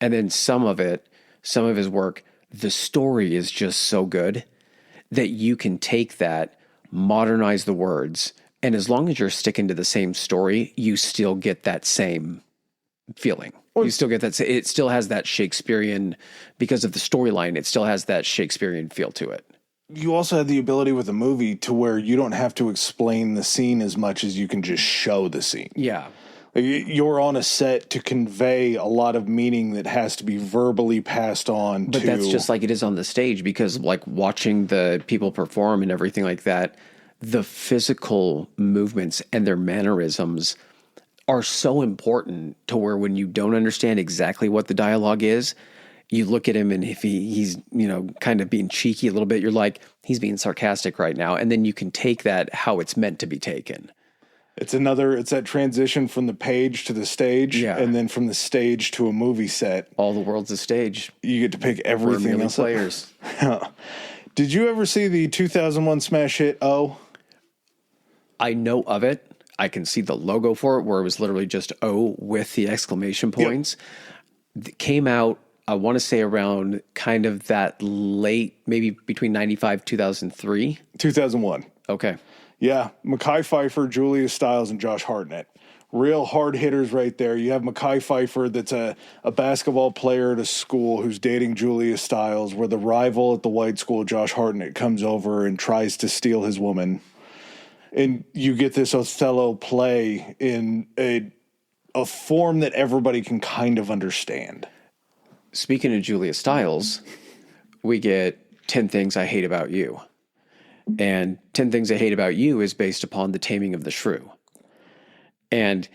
And then some of his work, the story is just so good that you can take that, modernize the words, and as long as you're sticking to the same story, you still get that same feeling. You still get that. It still has that Shakespearean, because of the storyline, it still has that Shakespearean feel to it. You also have the ability with a movie to where you don't have to explain the scene as much as you can just show the scene. Yeah. Like, you're on a set to convey a lot of meaning that has to be verbally passed on. But that's just like it is on the stage, because like watching the people perform and everything like that, the physical movements and their mannerisms are so important to where when you don't understand exactly what the dialogue is, you look at him and if he's, kind of being cheeky a little bit, you're like, he's being sarcastic right now. And then you can take that how it's meant to be taken. It's that transition from the page to the stage, and then from the stage to a movie set. All the world's a stage. You get to pick everything else. Players. Did you ever see the 2001 smash hit O? I know of it. I can see the logo for it where it was literally just O with the exclamation points. Yep. It came out, I want to say around kind of that late, maybe between 95, 2003. 2001. Okay. Yeah. Mekhi Phifer, Julia Stiles, and Josh Hartnett. Real hard hitters right there. You have Mekhi Phifer that's a basketball player at a school who's dating Julia Stiles, where the rival at the white school, Josh Hartnett, comes over and tries to steal his woman. And you get this Othello play in a form that everybody can kind of understand. Speaking of Julia Stiles, we get 10 Things I Hate About You. And 10 Things I Hate About You is based upon The Taming of the Shrew. And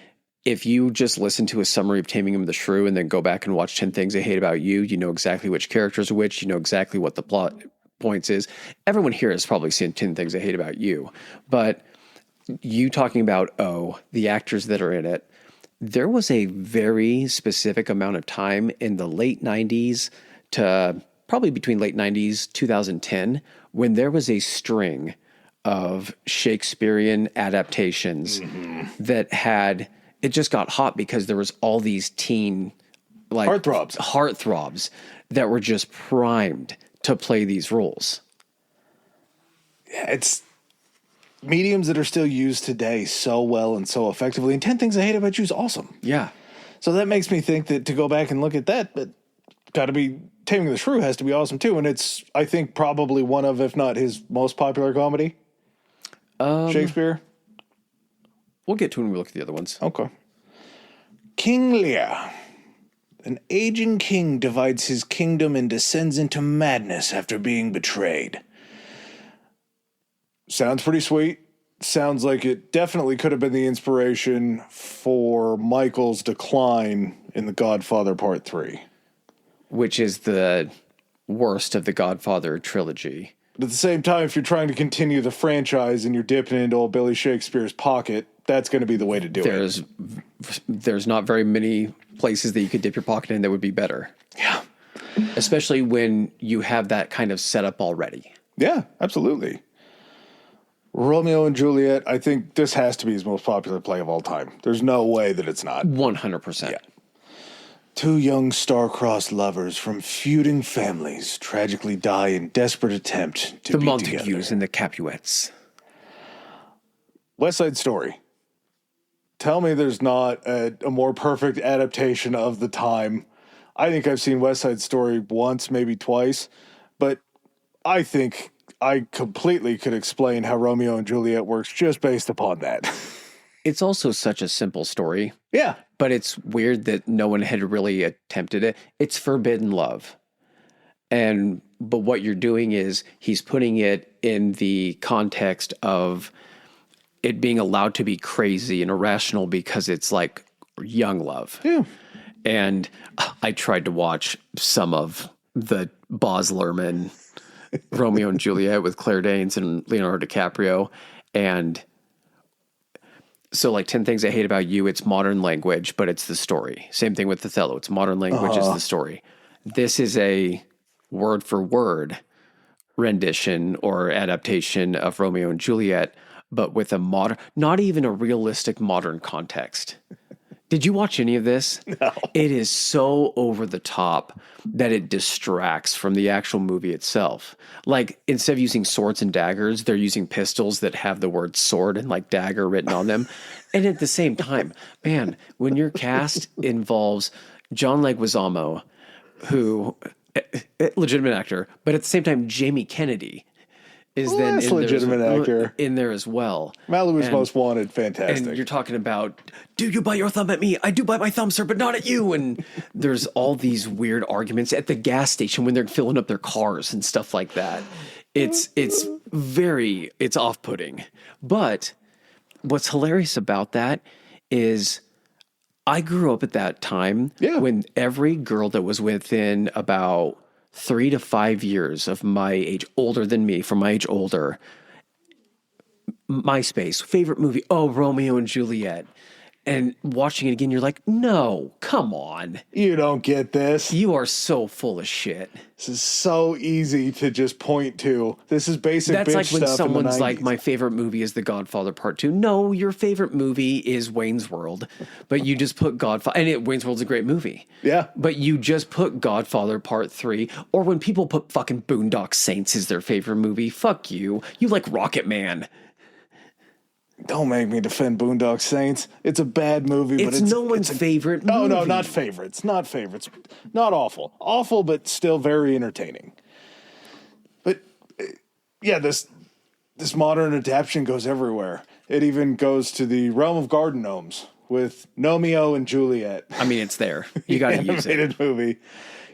if you just listen to a summary of Taming of the Shrew and then go back and watch 10 Things I Hate About You, you know exactly which characters are which, you know exactly what the plot points is. Everyone here has probably seen 10 Things I Hate About You, but you talking about the actors that are in it, there was a very specific amount of time in the late 90s to probably between late 90s, 2010, when there was a string of Shakespearean adaptations that it just got hot because there was all these teen heartthrobs that were just primed to play these roles. Yeah, it's mediums that are still used today so well and so effectively. And 10 Things I Hate About You is awesome. Yeah. So that makes me think that to go back and look at that, but got to be Taming of the Shrew has to be awesome too. And it's, I think, probably one of, if not his most popular comedy. Shakespeare. We'll get to it when we look at the other ones. Okay. King Lear. An aging king divides his kingdom and descends into madness after being betrayed. Sounds pretty sweet. Sounds like it definitely could have been the inspiration for Michael's decline in The Godfather Part 3. Which is the worst of the Godfather trilogy. But at the same time, if you're trying to continue the franchise and you're dipping into old Billy Shakespeare's pocket, that's going to be the way to do it. There's not very many places that you could dip your pocket in that would be better. Yeah. Especially when you have that kind of setup already. Yeah, absolutely. Romeo and Juliet, I think this has to be his most popular play of all time. There's no way that it's not. 100%. Yeah. Two young star-crossed lovers from feuding families tragically die in desperate attempt to the be Montagues together. and the Capulets. West Side Story. Tell me there's not a more perfect adaptation of the time. I think I've seen West Side Story once, maybe twice, but I think I completely could explain how Romeo and Juliet works just based upon that. It's also such a simple story. Yeah. But it's weird that no one had really attempted it. It's forbidden love. But what you're doing is he's putting it in the context of it being allowed to be crazy and irrational because it's like young love. Yeah. And I tried to watch some of the Baz Luhrmann Romeo and Juliet with Claire Danes and Leonardo DiCaprio. And so like 10 Things I Hate About You, it's modern language, but it's the story. Same thing with Othello. It's modern language, it's the story. This is a word for word rendition or adaptation of Romeo and Juliet, but with a modern, not even a realistic modern context. Did you watch any of this? No. It is so over the top that it distracts from the actual movie itself. Like, instead of using swords and daggers, they're using pistols that have the word sword and like dagger written on them. And at the same time, man, when your cast involves John Leguizamo, who, legitimate actor, but at the same time, Jamie Kennedy is then Less legitimate actor in there as well. Malibu's Most Wanted, fantastic. And you're talking about, do you bite your thumb at me? I do bite my thumb, sir, but not at you. And there's all these weird arguments at the gas station when they're filling up their cars and stuff like that. It's off-putting. But what's hilarious about that is I grew up at that time when every girl that was within about 3 to 5 years of my age, older than me, from my age older, MySpace, favorite movie, oh, Romeo and Juliet. And watching it again, you're like, no, come on. You don't get this. You are so full of shit. This is so easy to just point to. This is basic That's bitch like when stuff someone's in the 90s. like, my favorite movie is The Godfather Part 2. No, your favorite movie is Wayne's World. But you just put Godfather, and Wayne's World's a great movie. Yeah. But you just put Godfather Part 3. Or when people put fucking Boondock Saints as their favorite movie, fuck you. You like Rocket Man. Don't make me defend Boondock Saints. It's a bad movie, but It's no one's favorite movie. No, not favorites. Not favorites. Not awful. Awful, but still very entertaining. But yeah, this modern adaptation goes everywhere. It even goes to the realm of garden gnomes with Romeo and Juliet. I mean, it's there. You got to use it. Animated movie.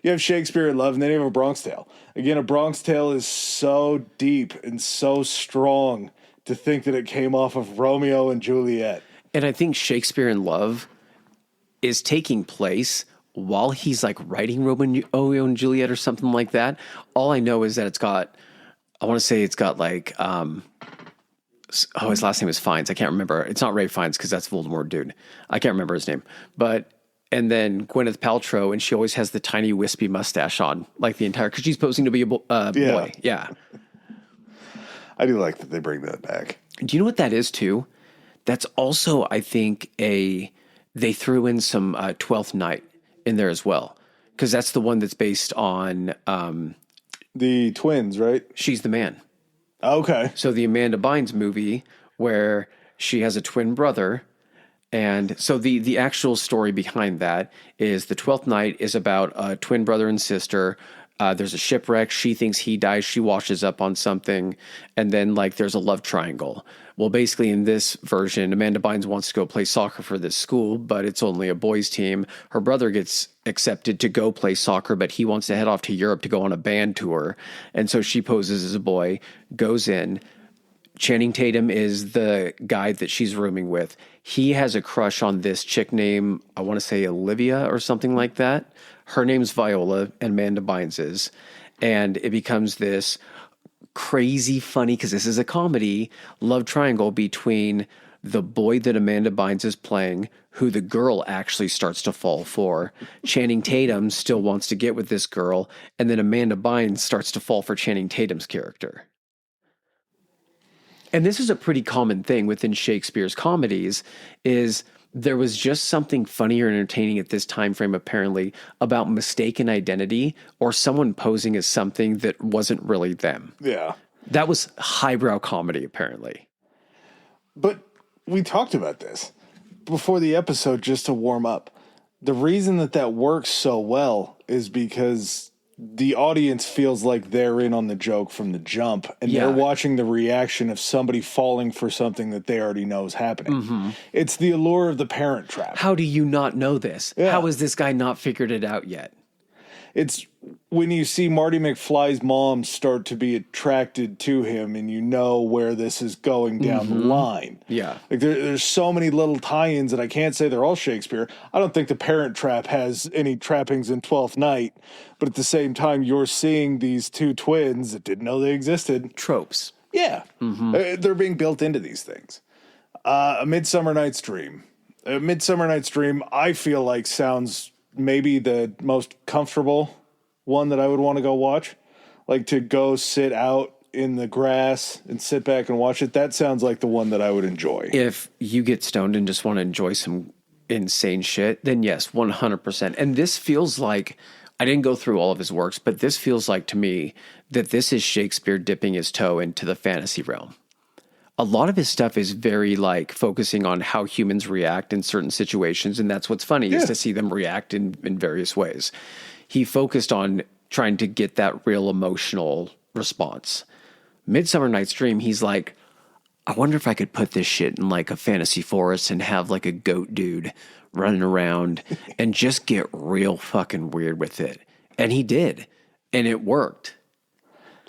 You have Shakespeare in Love, and then you have A Bronx Tale. Again, A Bronx Tale is so deep and so strong to think that it came off of Romeo and Juliet. And I think Shakespeare in Love is taking place while he's like writing Romeo and Juliet or something like that. All I know is that it's got like, his last name is Fiennes. I can't remember. It's not Ray Fiennes because that's Voldemort dude. I can't remember his name. And then Gwyneth Paltrow, and she always has the tiny wispy mustache on, like the entire, because she's posing to be a boy. Yeah. I do like that they bring that back. Do you know what that is too? That's also, I think, they threw in some Twelfth Night in there as well, because that's the one that's based on the twins, right? She's the Man. Okay. So the Amanda Bynes movie where she has a twin brother. And so the actual story behind that is the Twelfth Night is about a twin brother and sister. There's a shipwreck. She thinks he dies. She washes up on something. And then like there's a love triangle. Well, basically in this version, Amanda Bynes wants to go play soccer for this school, but it's only a boys team. Her brother gets accepted to go play soccer, but he wants to head off to Europe to go on a band tour. And so she poses as a boy, goes in. Channing Tatum is the guy that she's rooming with. He has a crush on this chick named, I want to say Olivia or something like that. Her name's Viola, and Amanda Bynes is. And it becomes this crazy funny, because this is a comedy, love triangle between the boy that Amanda Bynes is playing, who the girl actually starts to fall for. Channing Tatum still wants to get with this girl, and then Amanda Bynes starts to fall for Channing Tatum's character. And this is a pretty common thing within Shakespeare's comedies, is there was just something funny or entertaining at this time frame, apparently, about mistaken identity or someone posing as something that wasn't really them. Yeah. That was highbrow comedy, apparently. But we talked about this before the episode just to warm up. The reason that works so well is because the audience feels like they're in on the joke from the jump, and they're watching the reaction of somebody falling for something that they already know is happening. Mm-hmm. It's the allure of the Parent Trap. How do you not know this? Yeah. How has this guy not figured it out yet? It's when you see Marty McFly's mom start to be attracted to him, and you know where this is going down the line. Yeah. Like there's so many little tie-ins that I can't say they're all Shakespeare. I don't think the Parent Trap has any trappings in Twelfth Night, but at the same time, you're seeing these two twins that didn't know they existed. Tropes. Yeah. Mm-hmm. They're being built into these things. A Midsummer Night's Dream. A Midsummer Night's Dream, I feel like sounds maybe the most comfortable one that I would want to go watch. Like to go sit out in the grass and sit back and watch it. That sounds like the one that I would enjoy. If you get stoned and just want to enjoy some insane shit, then yes, 100%. And this feels like, I didn't go through all of his works, but this feels like to me that this is Shakespeare dipping his toe into the fantasy realm. A lot of his stuff is very like focusing on how humans react in certain situations. And that's what's funny is to see them react in various ways. He focused on trying to get that real emotional response. Midsummer Night's Dream, he's like, I wonder if I could put this shit in like a fantasy forest and have like a goat dude running around and just get real fucking weird with it. And he did. And it worked.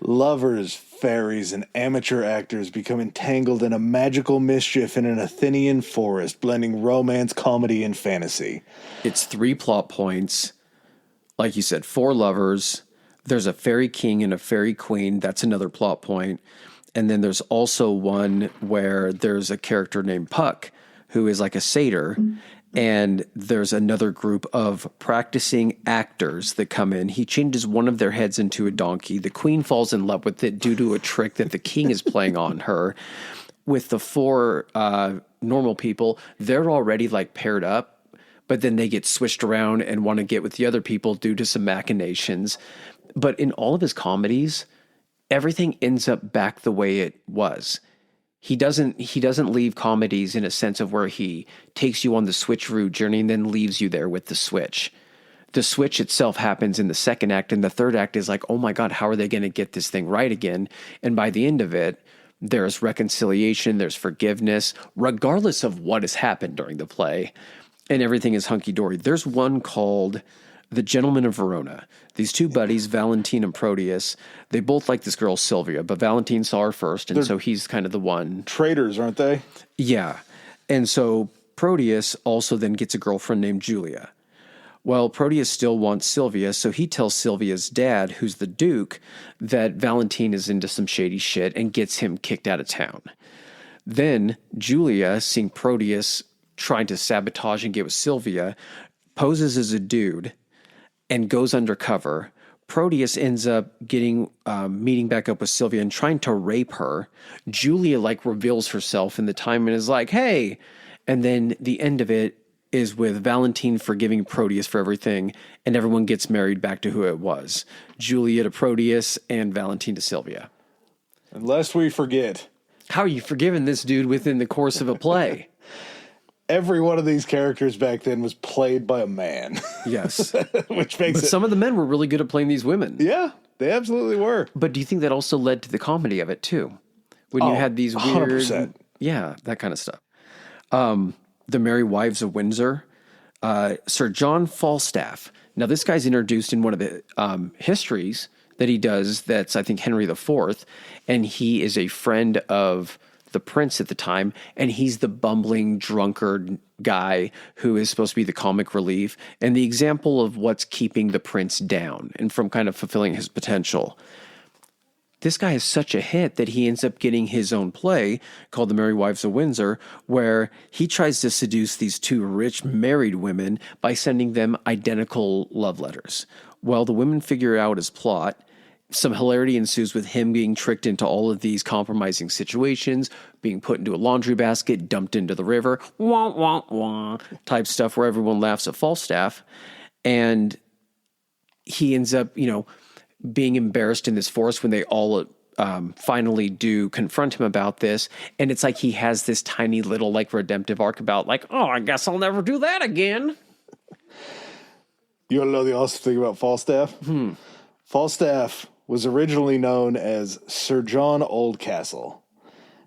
Lovers, fairies, and amateur actors become entangled in a magical mischief in an Athenian forest, blending romance, comedy, and fantasy. It's 3 plot points. Like you said, 4 lovers. There's a fairy king and a fairy queen. That's another plot point. And then there's also one where there's a character named Puck who is like a satyr. And there's another group of practicing actors that come in. He changes one of their heads into a donkey. The queen falls in love with it due to a trick that the king is playing on her. With the 4 normal people, they're already like paired up, but then they get switched around and want to get with the other people due to some machinations. But in all of his comedies, everything ends up back the way it was. He doesn't leave comedies in a sense of where he takes you on the switcheroo journey and then leaves you there with the switch. The switch itself happens in the second act, and the third act is like, oh my God, how are they going to get this thing right again? And by the end of it, there's reconciliation, there's forgiveness, regardless of what has happened during the play, and everything is hunky-dory. There's one called The Gentleman of Verona. These 2 buddies, Valentine and Proteus, they both like this girl, Sylvia, but Valentine saw her first, and so he's kind of the one. Traitors, aren't they? Yeah. And so Proteus also then gets a girlfriend named Julia. Well, Proteus still wants Sylvia, so he tells Sylvia's dad, who's the Duke, that Valentine is into some shady shit and gets him kicked out of town. Then Julia, seeing Proteus trying to sabotage and get with Sylvia, poses as a dude and goes undercover. Proteus ends up getting meeting back up with Sylvia and trying to rape her. Julia like reveals herself in the time and is like, hey. And then the end of it is with Valentine forgiving Proteus for everything, and everyone gets married back to who it was. Julia to Proteus and Valentine to Sylvia. Unless we forget. How are you forgiving this dude within the course of a play? Every one of these characters back then was played by a man. Yes. Which makes But some of the men were really good at playing these women. Yeah, they absolutely were. But do you think that also led to the comedy of it too? When you had these weird... 100%. Yeah, that kind of stuff. The Merry Wives of Windsor. Sir John Falstaff. Now, this guy's introduced in one of the histories that he does that's, I think, Henry IV. And he is a friend of the prince at the time, and he's the bumbling drunkard guy who is supposed to be the comic relief and the example of what's keeping the prince down and from kind of fulfilling his potential. This guy is such a hit that he ends up getting his own play called The Merry Wives of Windsor, where he tries to seduce these 2 rich married women by sending them identical love letters. Well, the women figure out his plot. Some hilarity ensues with him being tricked into all of these compromising situations, being put into a laundry basket, dumped into the river, wah, wah, wah, type stuff where everyone laughs at Falstaff. And he ends up, being embarrassed in this forest when they all finally do confront him about this. And it's like he has this tiny little like redemptive arc about like, oh, I guess I'll never do that again. You want to know the awesome thing about Falstaff? Falstaff was originally known as Sir John Oldcastle.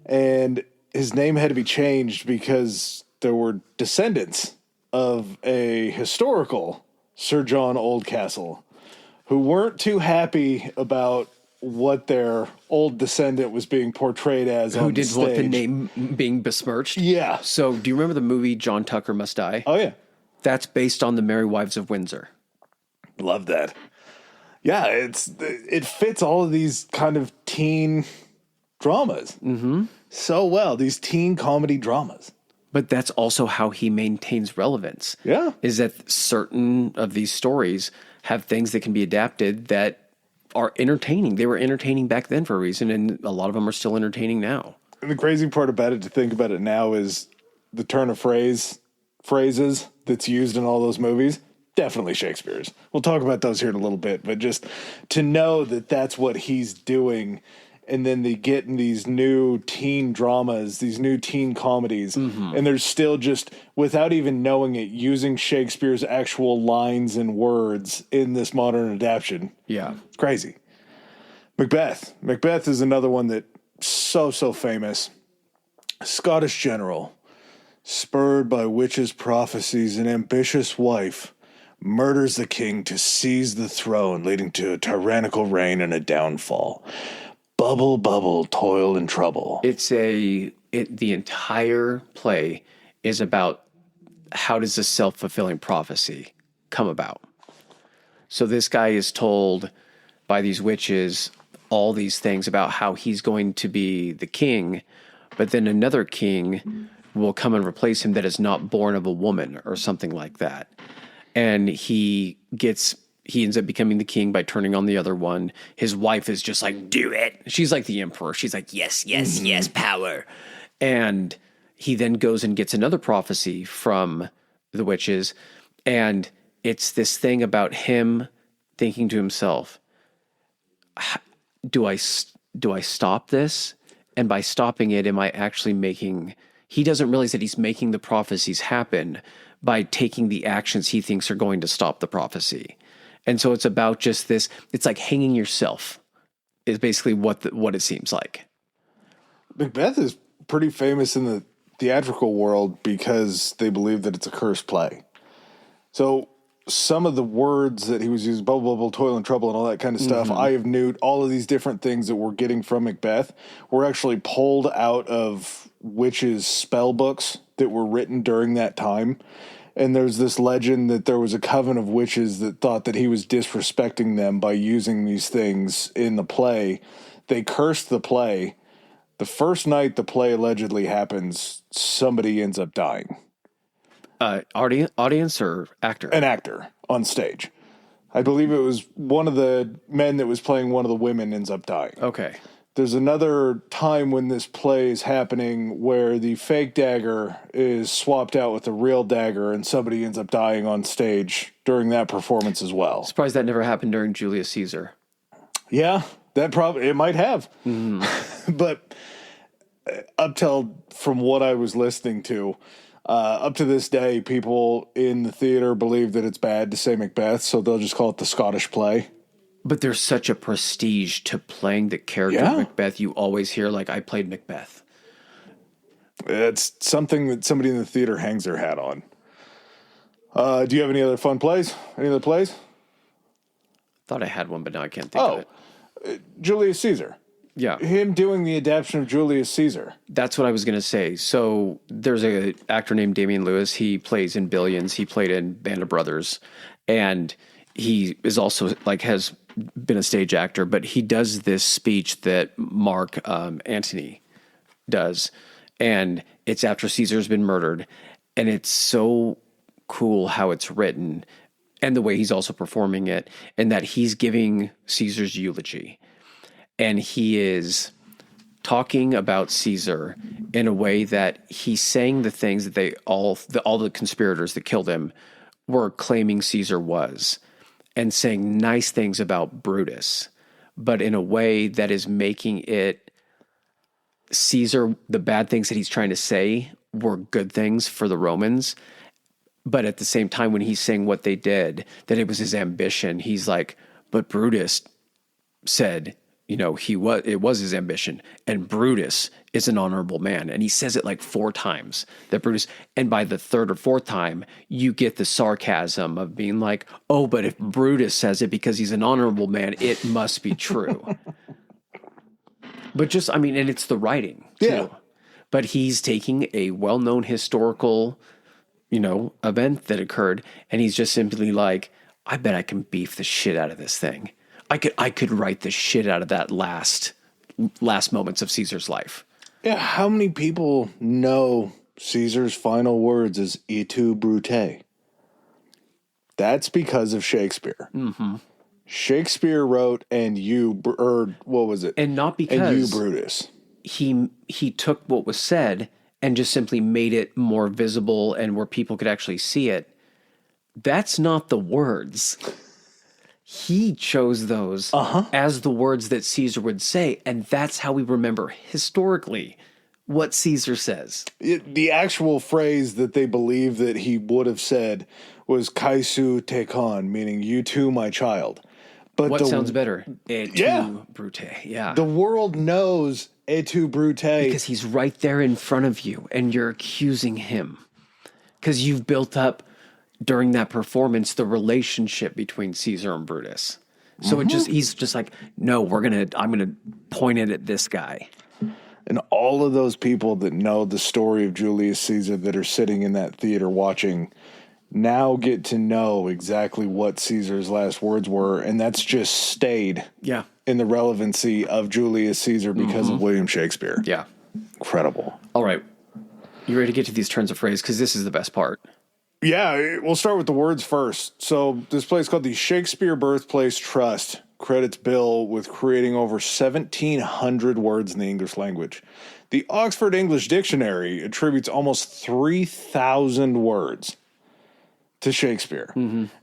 And his name had to be changed because there were descendants of a historical Sir John Oldcastle who weren't too happy about what their old descendant was being portrayed as on the stage. Who didn't want the name being besmirched? Yeah. So do you remember the movie John Tucker Must Die? Oh, yeah. That's based on The Merry Wives of Windsor. Love that. Yeah, it fits all of these kind of teen dramas so well, these teen comedy dramas. But that's also how he maintains relevance. Yeah. Is that certain of these stories have things that can be adapted that are entertaining. They were entertaining back then for a reason, and a lot of them are still entertaining now. And the crazy part about it, to think about it now, is the turn of phrase phrases that's used in all those movies, definitely Shakespeare's. We'll talk about those here in a little bit, but just to know that that's what he's doing. And then they get in these new teen dramas, these new teen comedies, and they're still just, without even knowing it, using Shakespeare's actual lines and words in this modern adaptation. Yeah. It's crazy. Macbeth. Macbeth is another one that so famous. Scottish general, spurred by witches' prophecies, an ambitious wife murders the king to seize the throne, leading to a tyrannical reign and a downfall. Bubble, bubble, toil and trouble. The entire play is about how does a self-fulfilling prophecy come about. So this guy is told by these witches all these things about how he's going to be the king, but then another king will come and replace him that is not born of a woman or something like that. And he ends up becoming the king by turning on the other one. His wife is just like, do it. She's like the emperor. She's like, yes, yes, yes, power. And he then goes and gets another prophecy from the witches. And it's this thing about him thinking to himself, do I stop this? And by stopping it, am I actually making... He doesn't realize that he's making the prophecies happen by taking the actions he thinks are going to stop the prophecy. And so it's about just this, it's like hanging yourself is basically what it seems like. Macbeth is pretty famous in the theatrical world because they believe that it's a cursed play. So some of the words that he was using, bubble, bubble, toil and trouble and all that kind of stuff, I have knew all of these different things that we're getting from Macbeth were actually pulled out of witches' spell books that were written during that time. And there's this legend that there was a coven of witches that thought that he was disrespecting them by using these things in the play. They cursed the play. The first night the play allegedly happens, somebody ends up dying. Audience or actor? An actor on stage. I believe it was one of the men that was playing one of the women ends up dying. Okay. There's another time when this play is happening where the fake dagger is swapped out with a real dagger and somebody ends up dying on stage during that performance as well. Surprised that never happened during Julius Caesar. Yeah, it might have. But from what I was listening to, up to this day, people in the theater believe that it's bad to say Macbeth, so they'll just call it the Scottish play. But there's such a prestige to playing the character of Macbeth. You always hear, like, I played Macbeth. It's something that somebody in the theater hangs their hat on. Do you have any other fun plays? Any other plays? Thought I had one, but now I can't think of it. Julius Caesar. Yeah. Him doing the adaptation of Julius Caesar. That's what I was going to say. So there's an actor named Damian Lewis. He plays in Billions. He played in Band of Brothers. And he is also, like, has been a stage actor, but he does this speech that Mark Antony does, and it's after Caesar's been murdered, and it's so cool how it's written and the way he's also performing it, and that he's giving Caesar's eulogy, and he is talking about Caesar in a way that he's saying the things that all the conspirators that killed him were claiming Caesar was, and saying nice things about Brutus, but in a way that is making it Caesar, the bad things that he's trying to say were good things for the Romans. But at the same time, when he's saying what they did, that it was his ambition, he's like, but Brutus said, it was his ambition, and Brutus is an honorable man. And he says it like 4 times that Brutus, and by the 3rd or 4th time, you get the sarcasm of being like, oh, but if Brutus says it because he's an honorable man, it must be true. But and it's the writing too. Yeah. But he's taking a well-known historical, event that occurred, and he's just simply like, I bet I can beef the shit out of this thing. I could write the shit out of that last moments of Caesar's life. Yeah, how many people know Caesar's final words is "Et tu, Brute"? That's because of Shakespeare. Mm-hmm. Shakespeare wrote, "And you," or what was it? And not because "And you, Brutus." He took what was said and just simply made it more visible and where people could actually see it, that's not the words. He chose those as the words that Caesar would say, and that's how we remember historically what Caesar says. The actual phrase that they believe that he would have said was "Kaisu tekon," meaning "you too, my child." But What sounds better? Et tu, Brute. Yeah. The world knows "et tu, Brute" Because he's right there in front of you, and you're accusing him. Because you've built up, during that performance, the relationship between Caesar and Brutus. So he's just like, no, I'm gonna point it at this guy. And all of those people that know the story of Julius Caesar that are sitting in that theater watching now get to know exactly what Caesar's last words were, and that's just stayed in the relevancy of Julius Caesar because of William Shakespeare. Yeah. Incredible. All right. You ready to get to these turns of phrase? Because this is the best part. Yeah, we'll start with the words first. So this place called the Shakespeare Birthplace Trust credits Bill with creating over 1,700 words in the English language. The Oxford English Dictionary attributes almost 3,000 words to Shakespeare.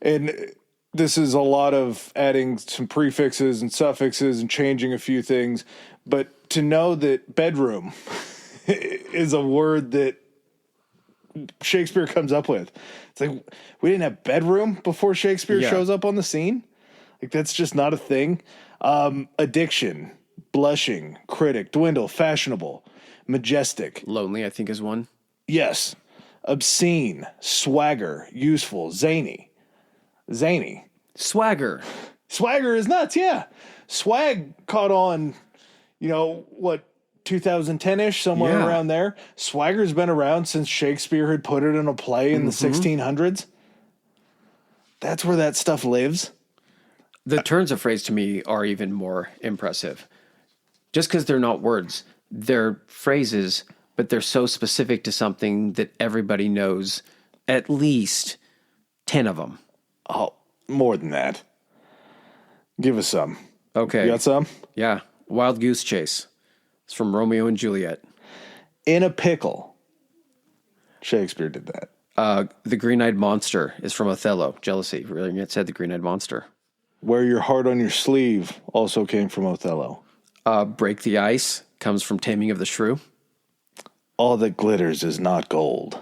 And this is a lot of adding some prefixes and suffixes and changing a few things. But to know that bedroom is a word that Shakespeare comes up with. It's like, we didn't have bedroom before Shakespeare shows up on the scene. Like, that's just not a thing. Addiction, blushing, critic, dwindle, fashionable, majestic. Lonely, I think, is one. Yes. Obscene, swagger, useful, zany. Zany. Swagger. Swagger is nuts, yeah. Swag caught on, 2010-ish, somewhere around there. Swagger's been around since Shakespeare had put it in a play in the 1600s. That's where that stuff lives. The turns of phrase to me are even more impressive. Just because they're not words, they're phrases, but they're so specific to something that everybody knows at least 10 of them. Oh, more than that. Give us some. Okay. You got some? Yeah. Wild Goose Chase. It's from Romeo and Juliet. In a pickle. Shakespeare did that. The Green-Eyed Monster is from Othello. Jealousy. Really, it said the Green-Eyed Monster. Wear your heart on your sleeve also came from Othello. Break the Ice comes from Taming of the Shrew. All that glitters is not gold.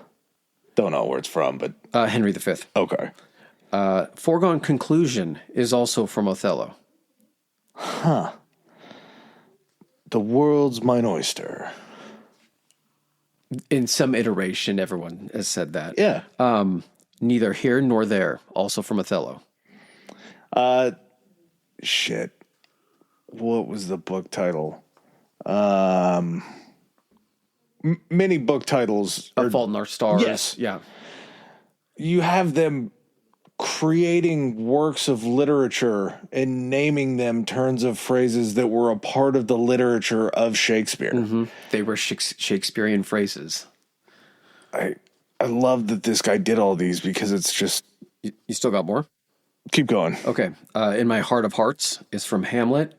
Don't know where it's from, but... Henry V. Okay. Foregone Conclusion is also from Othello. Huh. The world's mine oyster. In some iteration, everyone has said that. Yeah. Neither Here Nor There, also from Othello. Shit. What was the book title? Many book titles. A Fault in Our Stars. Yes. Yeah. You have them creating works of literature and naming them turns of phrases that were a part of the literature of Shakespeare. They were Shakespearean phrases. I love that this guy did all these because it's just... You still got more? Keep going. Okay. In My Heart of Hearts is from Hamlet.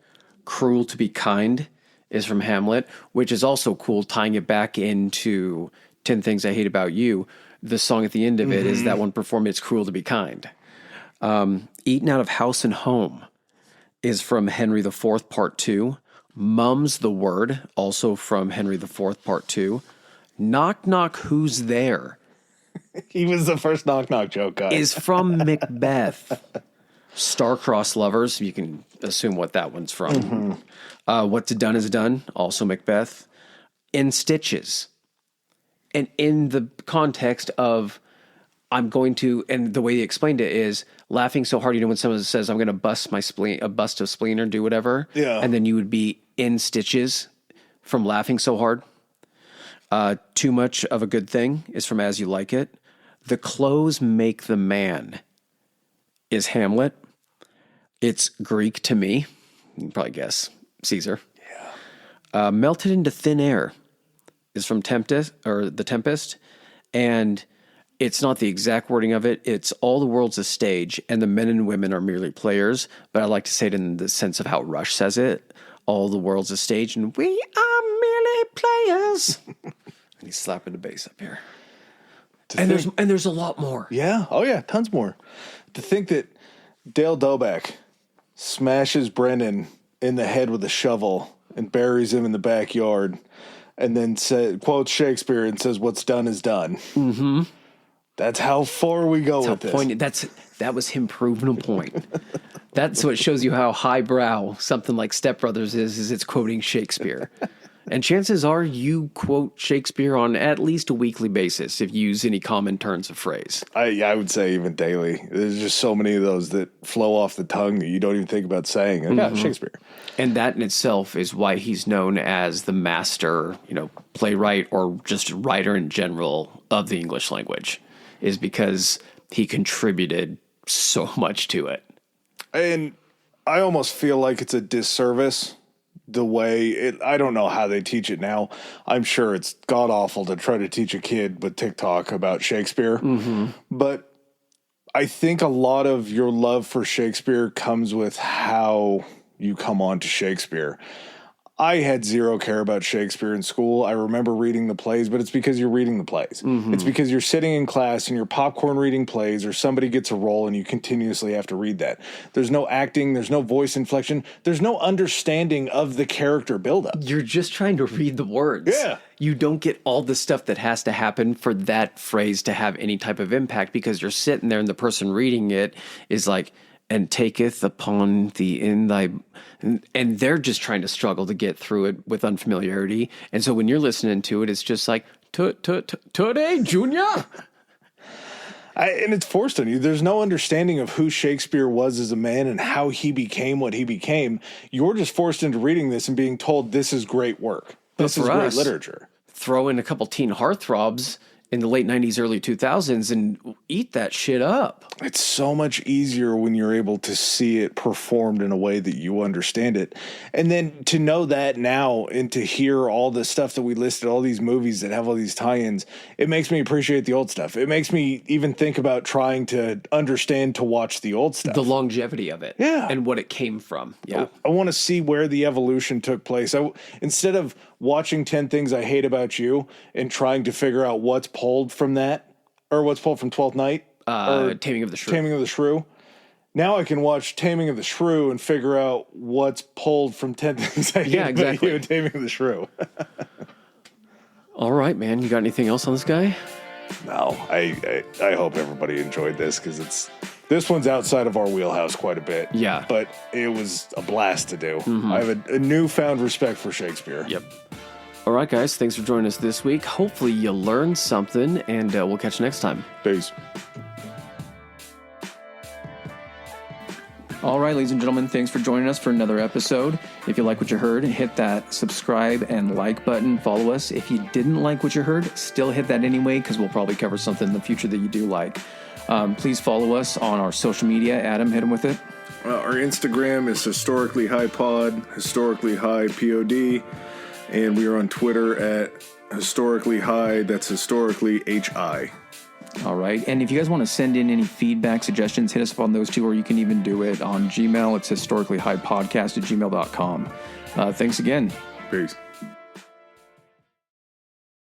Cruel to Be Kind is from Hamlet, which is also cool, tying it back into 10 Things I Hate About You. The song at the end of it is that one performed, It's Cruel to Be Kind. Eaten Out of House and Home is from Henry IV, Part 2. Mum's the Word, also from Henry IV, Part 2. Knock, knock, who's there? He was the first knock, knock joke guy. Is from Macbeth. Star-Crossed Lovers, you can assume what that one's from. What's Done is Done, also Macbeth. In Stitches. And in the context of, I'm going to, and the way they explained it is, laughing so hard, when someone says, I'm going to bust my spleen, a bust of spleen or do whatever. Yeah. And then you would be in stitches from laughing so hard. Too Much of a Good Thing is from As You Like It. The Clothes Make the Man is Hamlet. It's Greek to me. You can probably guess. Caesar. Yeah. Melted into Thin Air is from The Tempest. And it's not the exact wording of it. It's all the world's a stage and the men and women are merely players. But I like to say it in the sense of how Rush says it. All the world's a stage and we are merely players. And he's slapping the bass up here. And there's a lot more. Yeah. Oh, yeah. Tons more. To think that Dale Doback smashes Brennan in the head with a shovel and buries him in the backyard and then quotes Shakespeare and says, "What's done is done." Mm-hmm. That's how far we go with this. That was him proving a point. That's what shows you how highbrow something like Step Brothers is it's quoting Shakespeare. And chances are you quote Shakespeare on at least a weekly basis if you use any common turns of phrase. I would say even daily. There's just so many of those that flow off the tongue that you don't even think about saying. Yeah, Shakespeare. And that in itself is why he's known as the master, playwright or just writer in general of the English language, is because he contributed so much to it. And I almost feel like it's a disservice the way I don't know how they teach it now. I'm sure it's god awful to try to teach a kid with TikTok about Shakespeare. Mm-hmm. But I think a lot of your love for Shakespeare comes with how you come on to Shakespeare. I had zero care about Shakespeare in school. I remember reading the plays, but it's because you're reading the plays. Mm-hmm. It's because you're sitting in class and you're popcorn reading plays, or somebody gets a role and you continuously have to read that. There's no acting. There's no voice inflection. There's no understanding of the character buildup. You're just trying to read the words. Yeah. You don't get all the stuff that has to happen for that phrase to have any type of impact, because you're sitting there and the person reading it is like, "and taketh upon thee in thy," and they're just trying to struggle to get through it with unfamiliarity. And so when you're listening to it, it's just like, today, Junior. And it's forced on you. There's no understanding of who Shakespeare was as a man and how he became what he became. You're just forced into reading this and being told this is great work. This is great literature. Throw in a couple teen heartthrobs in the late 90s, early 2000s, and eat that shit up. It's so much easier when you're able to see it performed in a way that you understand it. And then to know that now and to hear all the stuff that we listed, all these movies that have all these tie-ins, it makes me appreciate the old stuff. It makes me even think about trying to understand to watch the old stuff. The longevity of it. Yeah. And what it came from. Yeah. I want to see where the evolution took place. Instead of watching 10 Things I Hate About You and trying to figure out what's pulled from that, or what's pulled from 12th Night, or Taming of the Shrew. Taming of the Shrew. Now I can watch Taming of the Shrew and figure out what's pulled from 10 Things I Hate About You and Taming of the Shrew. All right, man. You got anything else on this guy? No, I hope everybody enjoyed this, because this one's outside of our wheelhouse quite a bit. Yeah. But it was a blast to do. Mm-hmm. I have a newfound respect for Shakespeare. Yep. All right, guys. Thanks for joining us this week. Hopefully you learned something, and we'll catch you next time. Peace. All right, ladies and gentlemen, thanks for joining us for another episode. If you like what you heard, hit that subscribe and like button. Follow us. If you didn't like what you heard, still hit that anyway, because we'll probably cover something in the future that you do like. Please follow us on our social media. Adam, hit them with it. Our Instagram is Historically High Pod, Historically High POD, and we are on Twitter at Historically High. That's Historically HI. All right. And if you guys want to send in any feedback, suggestions, hit us up on those two, or you can even do it on Gmail. It's historicallyhighpodcast@gmail.com. Thanks again. Peace.